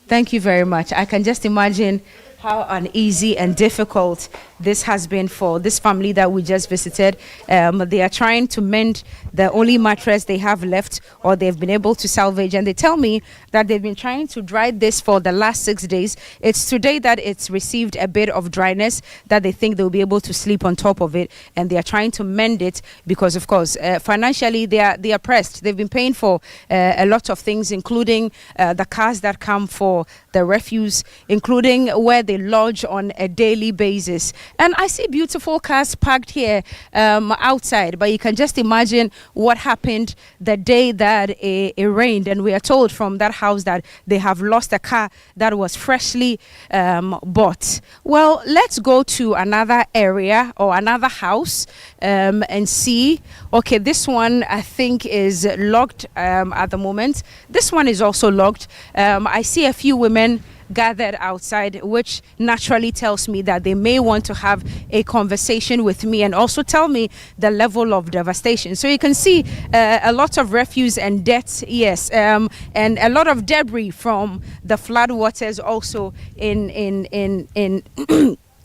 Thank you very much. I can just imagine how uneasy and difficult this has been for this family that we just visited. They are trying to mend the only mattress they have left, or they've been able to salvage, and they tell me that they've been trying to dry this for the last 6 days. It's today that it's received a bit of dryness, that they think they'll be able to sleep on top of it, and they are trying to mend it because, of course, financially they are pressed. They've been paying for a lot of things, including the cars that come for the refuse, including where they lodge on a daily basis. And I see beautiful cars parked here outside, but you can just imagine what happened the day that it rained. And we are told from that house that they have lost a car that was freshly bought. Well, let's go to another area or another house and see. Okay, this one I think is locked at the moment. This one is also locked. I see a few women gathered outside, which naturally tells me that they may want to have a conversation with me and also tell me the level of devastation. So you can see a lot of refuse and dirt, yes, and a lot of debris from the flood waters also in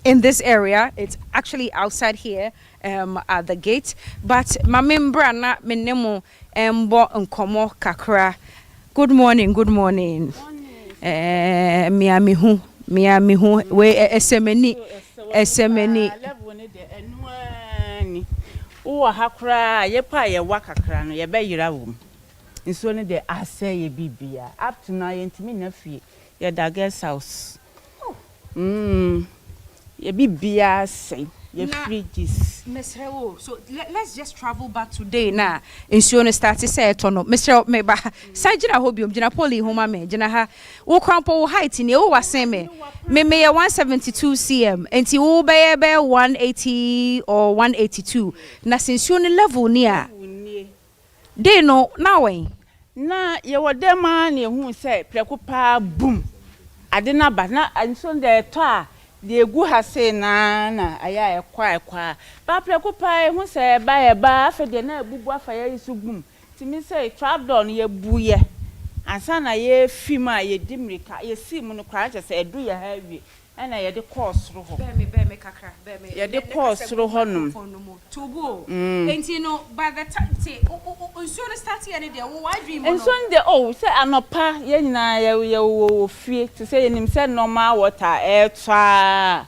in this area. It's actually outside here at the gate. But Mamimbra na menemo embo nkomo kakra. Good morning, good morning. Miami hu we esemeni o hakra ye pa ye wakakra no ye be yira wom nso ne de ase ye bibia up to now ye ntimi na fie ye da guest house ye bibia say ye fridges. Miss Rewo, so let's just travel back today now. Insurance started say tono. Mr. Meba, Sajina Hobium, Jina Poli Homa me, Jina ha, O Crampo height in O Waseme, me 172 cm, and ti O be 180 or 182. Na since you level near. They know now. Na ye were dem man who say, Precopa boom. I didn't but na and so the toa. The gu ha say na aya kwa ba preocupa hu say ba afa de na bubu afa ya isugum ti mi say trap down ye buye ansa na ye fima ye dimrika ye sim no kwa say edu ya ha wi na ye de course ro ho be me kakra be me ye de course ro ho num tubo enti no by the time say unso no start here dey wo why dream no enso de say anopa ye nyina ye wo fie to say nim say normal water twa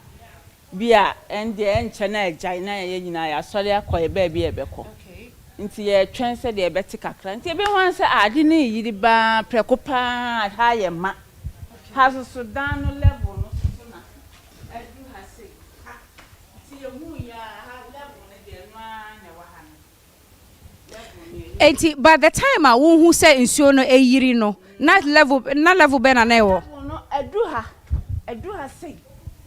bia and the enche na agya na ye nyina ya sori akoye ba bia ebeko nti ye twen say de beti kakra nti ebe wan say ade na yiri ba prekopa ha ye ma ha so dan no level no so na edu ha say ha ti ye hu ya ha level na de no na wa ha enti by the time a wo hu say nsuo no eyiri no na level be na na e wo no edu ha say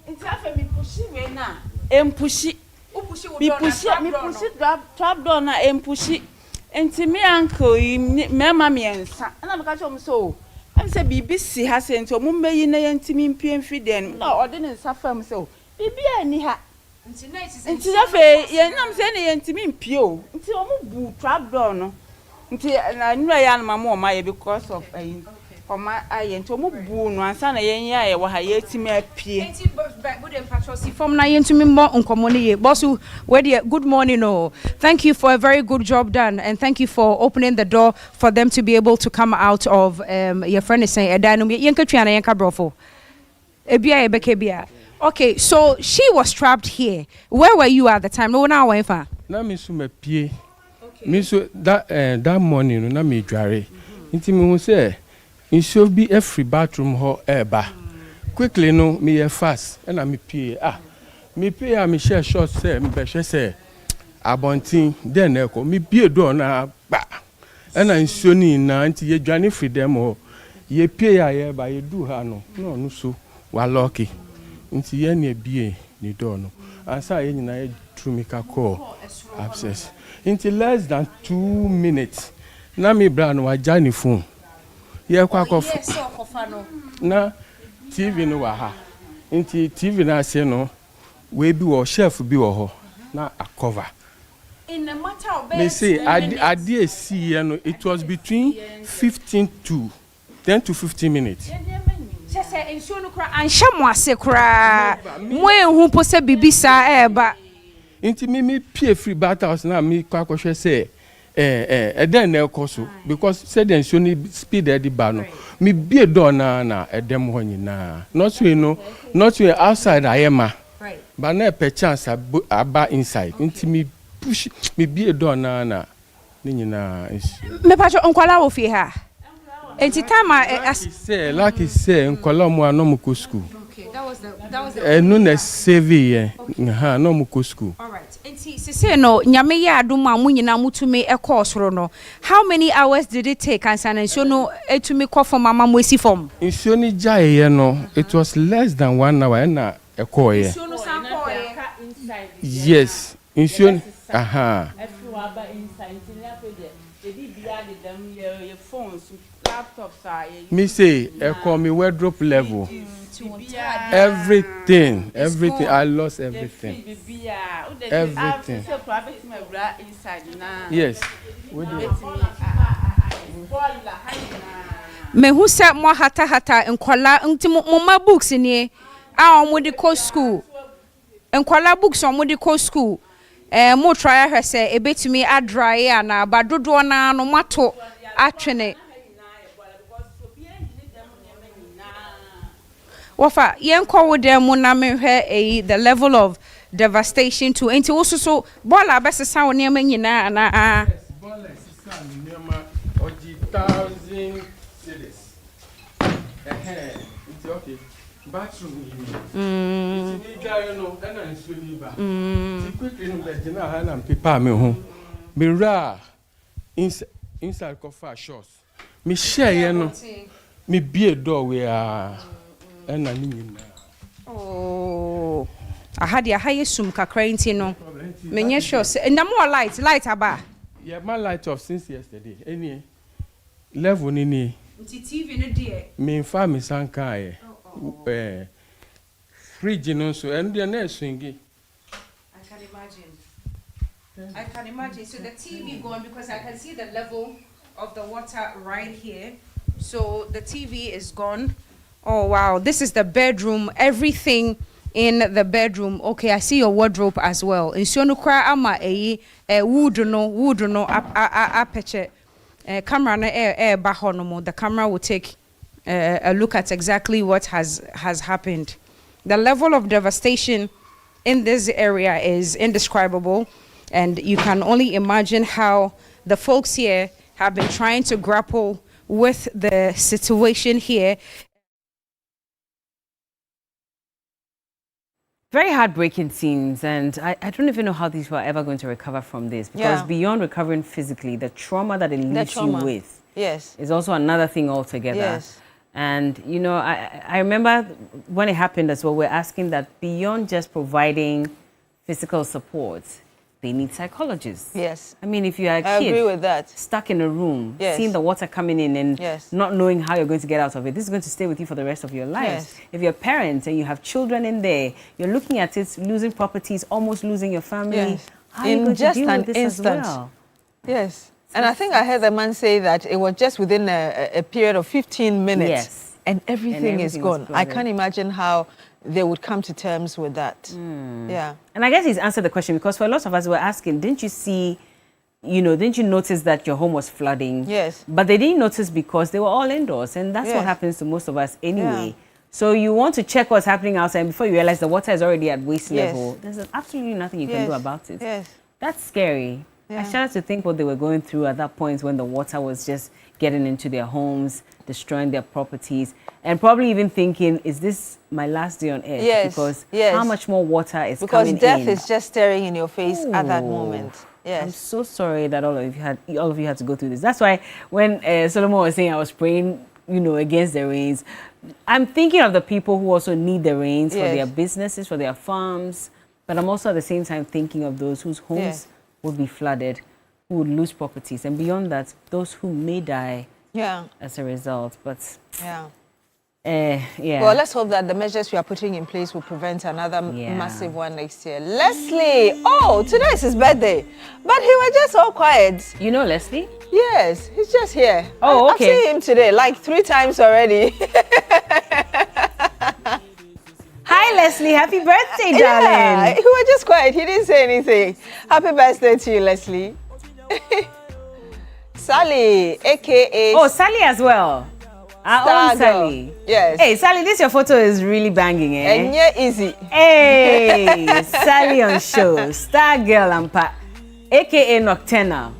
nti afa mi pushi we na empushi mi pushi trap door na empushi enti mi uncle mema mi ensa na me ka chom so am say bibi si ha say enti omo meyi na yenti mi mpie mfiden na ode ne nsa fam so bibi ani ha nti afa ye nam say ne yenti mi mpie o nti omo bu trap door no nti na nura ya na mama o ma ye because of Oma ayento mu bu no ansa na yen ya ye wa ha ye timi apie enti good and patrosi from na yentu mi mo nkomo ne ye bosu we dey good morning oh thank you for a very good job done and thank you for opening the door for them to be able to come out of your friend is saying edanum yenkatwa na yenka brofo ebia ye beke bia. Okay, so she was trapped here. Where were you at the time? No na wan fa na mi su mapie mi so that morning no na me dware nti mi hu say in should be every bathroom ho eba quickly no me fast and me pay me pay me share short say me be say abontin then eko me bie do na ba and nsuo ni na nti ye dwane freedom ho ye pay ya ye ba ye du ha no no so wa lucky nti ye na bie ni do no ansa ye nyina ye true me ka call abscess nti less than 2 minutes na me bra no wa jani phone ye kwa na TV no wa ha nti TV na ase no we bi wo chef bi wo ho na a cover in the matter of me say ade see no it was between 10 to 15 minutes Chese ensuo no kra anhye mo ase kra. Mo enhu po se bibisa eba. Inti me pie free bat house na me kwa kwhwe se eden na ekoso because say the ensuo ni speed e di ba no. Me bie door na edem ho nyina. Not we no, not we outside ayema. Right. But na per chance aba inside. Inti me push me bie door na ni nyina. Me pacho onkwala wo fie ha. Enti time like say nkwala mu anom ko school. Okay, that was the no na save ye. No mu ko school. All right. Enti say no nyame ya adom a mu nyina mutumi ekọ no. How many hours did it take and so no etumi kọ from mama mo esi form? Nsuo ni jaye ye no, it was less than 1 hour na ekọ ye. Nsuo no san kọ ye. Yes, nsuo aha. Me say, call me wardrobe level. Everything. I lost everything. Everything. Yes. Me who said more hata nkwala nti mo books ni a mo di ko school. Nkwala books o mo di ko school. Mo try her say e betumi adry na ba dodo na no mato atwene. Wafa yenko wo dem na mehwe the level of devastation to enti wo so bola besesa wo ne nyina na bola sesa nema oji 1000 cedis it's okay bathroom it's gari no na nso ni ba quickly no be na ha na paper me ho me ra inside cover shorts me share ye no me bie door we oh, I had your highest sum kakra no. Menye sure say na more light aba. Yeah, my light off since yesterday. Any level ni. Nti TV no dey. Me fa me sanka fridge no so and the na swingi. I can imagine. So the TV going because I can see the level of the water right here. So the TV is gone. Oh wow, this is the bedroom. Everything in the bedroom. Okay, I see your wardrobe as well. In no kra ama wood no aperture. Camera na ba hono. The camera will take a look at exactly what has happened. The level of devastation in this area is indescribable, and you can only imagine how the folks here have been trying to grapple with the situation here. Very heartbreaking scenes, and I don't even know how these people are ever going to recover from this, because beyond recovering physically, the trauma that it leaves you with is also another thing altogether. Yes. And, you know, I remember when it happened as well, we're asking that beyond just providing physical support, they need psychologists. Yes. I mean, if you are a kid agree with that. Stuck in a room, seeing the water coming in and not knowing how you're going to get out of it, this is going to stay with you for the rest of your life. Yes. If you're a parent and you have children in there, you're looking at it, losing properties, almost losing your family. Yes. How are you going just to deal an with this instant. as well? Yes. And I think I heard the man say that it was just within a period of 15 minutes. Yes. And everything is gone. I can't imagine how they would come to terms with that. Yeah. And I guess he's answered the question, because for a lot of us, we're asking, didn't you notice that your home was flooding? Yes. But they didn't notice because they were all indoors, and that's what happens to most of us anyway. Yeah. So you want to check what's happening outside, and before you realize the water is already at waist level, there's absolutely nothing you can do about it. Yes. That's scary. Yeah. I started to think what they were going through at that point when the water was just getting into their homes, destroying their properties, and probably even thinking, is this my last day on earth? Yes. Because yes. how much more water is coming in? Because death is just staring in your face at that moment. Yes. I'm so sorry that all of you had to go through this. That's why when Solomon was saying I was praying, against the rains, I'm thinking of the people who also need the rains for their businesses, for their farms, but I'm also at the same time thinking of those whose homes would be flooded, who would lose properties, and beyond that, those who may die as a result. But well, let's hope that the measures we are putting in place will prevent another massive one next year. Leslie, today is his birthday, but he was just all quiet. You know Leslie? Yes, he's just here. Oh, okay. I've seen him today like 3 times already. Leslie, happy birthday, darling. Yeah, he was just quiet. He didn't say anything. Happy birthday to you, Leslie. Sally, a.k.a. Oh, Sally as well. Our own Sally. Yes. Hey, Sally, this your photo is really banging, eh? And yeah, easy. Hey, Sally on show. Star girl and a.k.a. Nocturnal.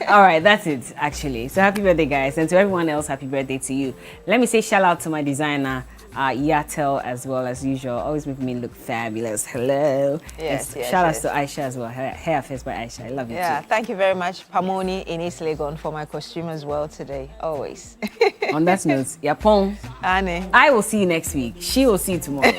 All right, that's it, actually. So happy birthday, guys. And to everyone else, happy birthday to you. Let me say shout out to my designer, Yatel, as well as usual. Always make me look fabulous. Hello. Yes, shout out to Aisha as well. Hair Affairs by Aisha. I love you too. Thank you very much, Pamoni in East Legon, for my costume as well today. Always. On that note, Yapon. Annie. I will see you next week. She will see you tomorrow.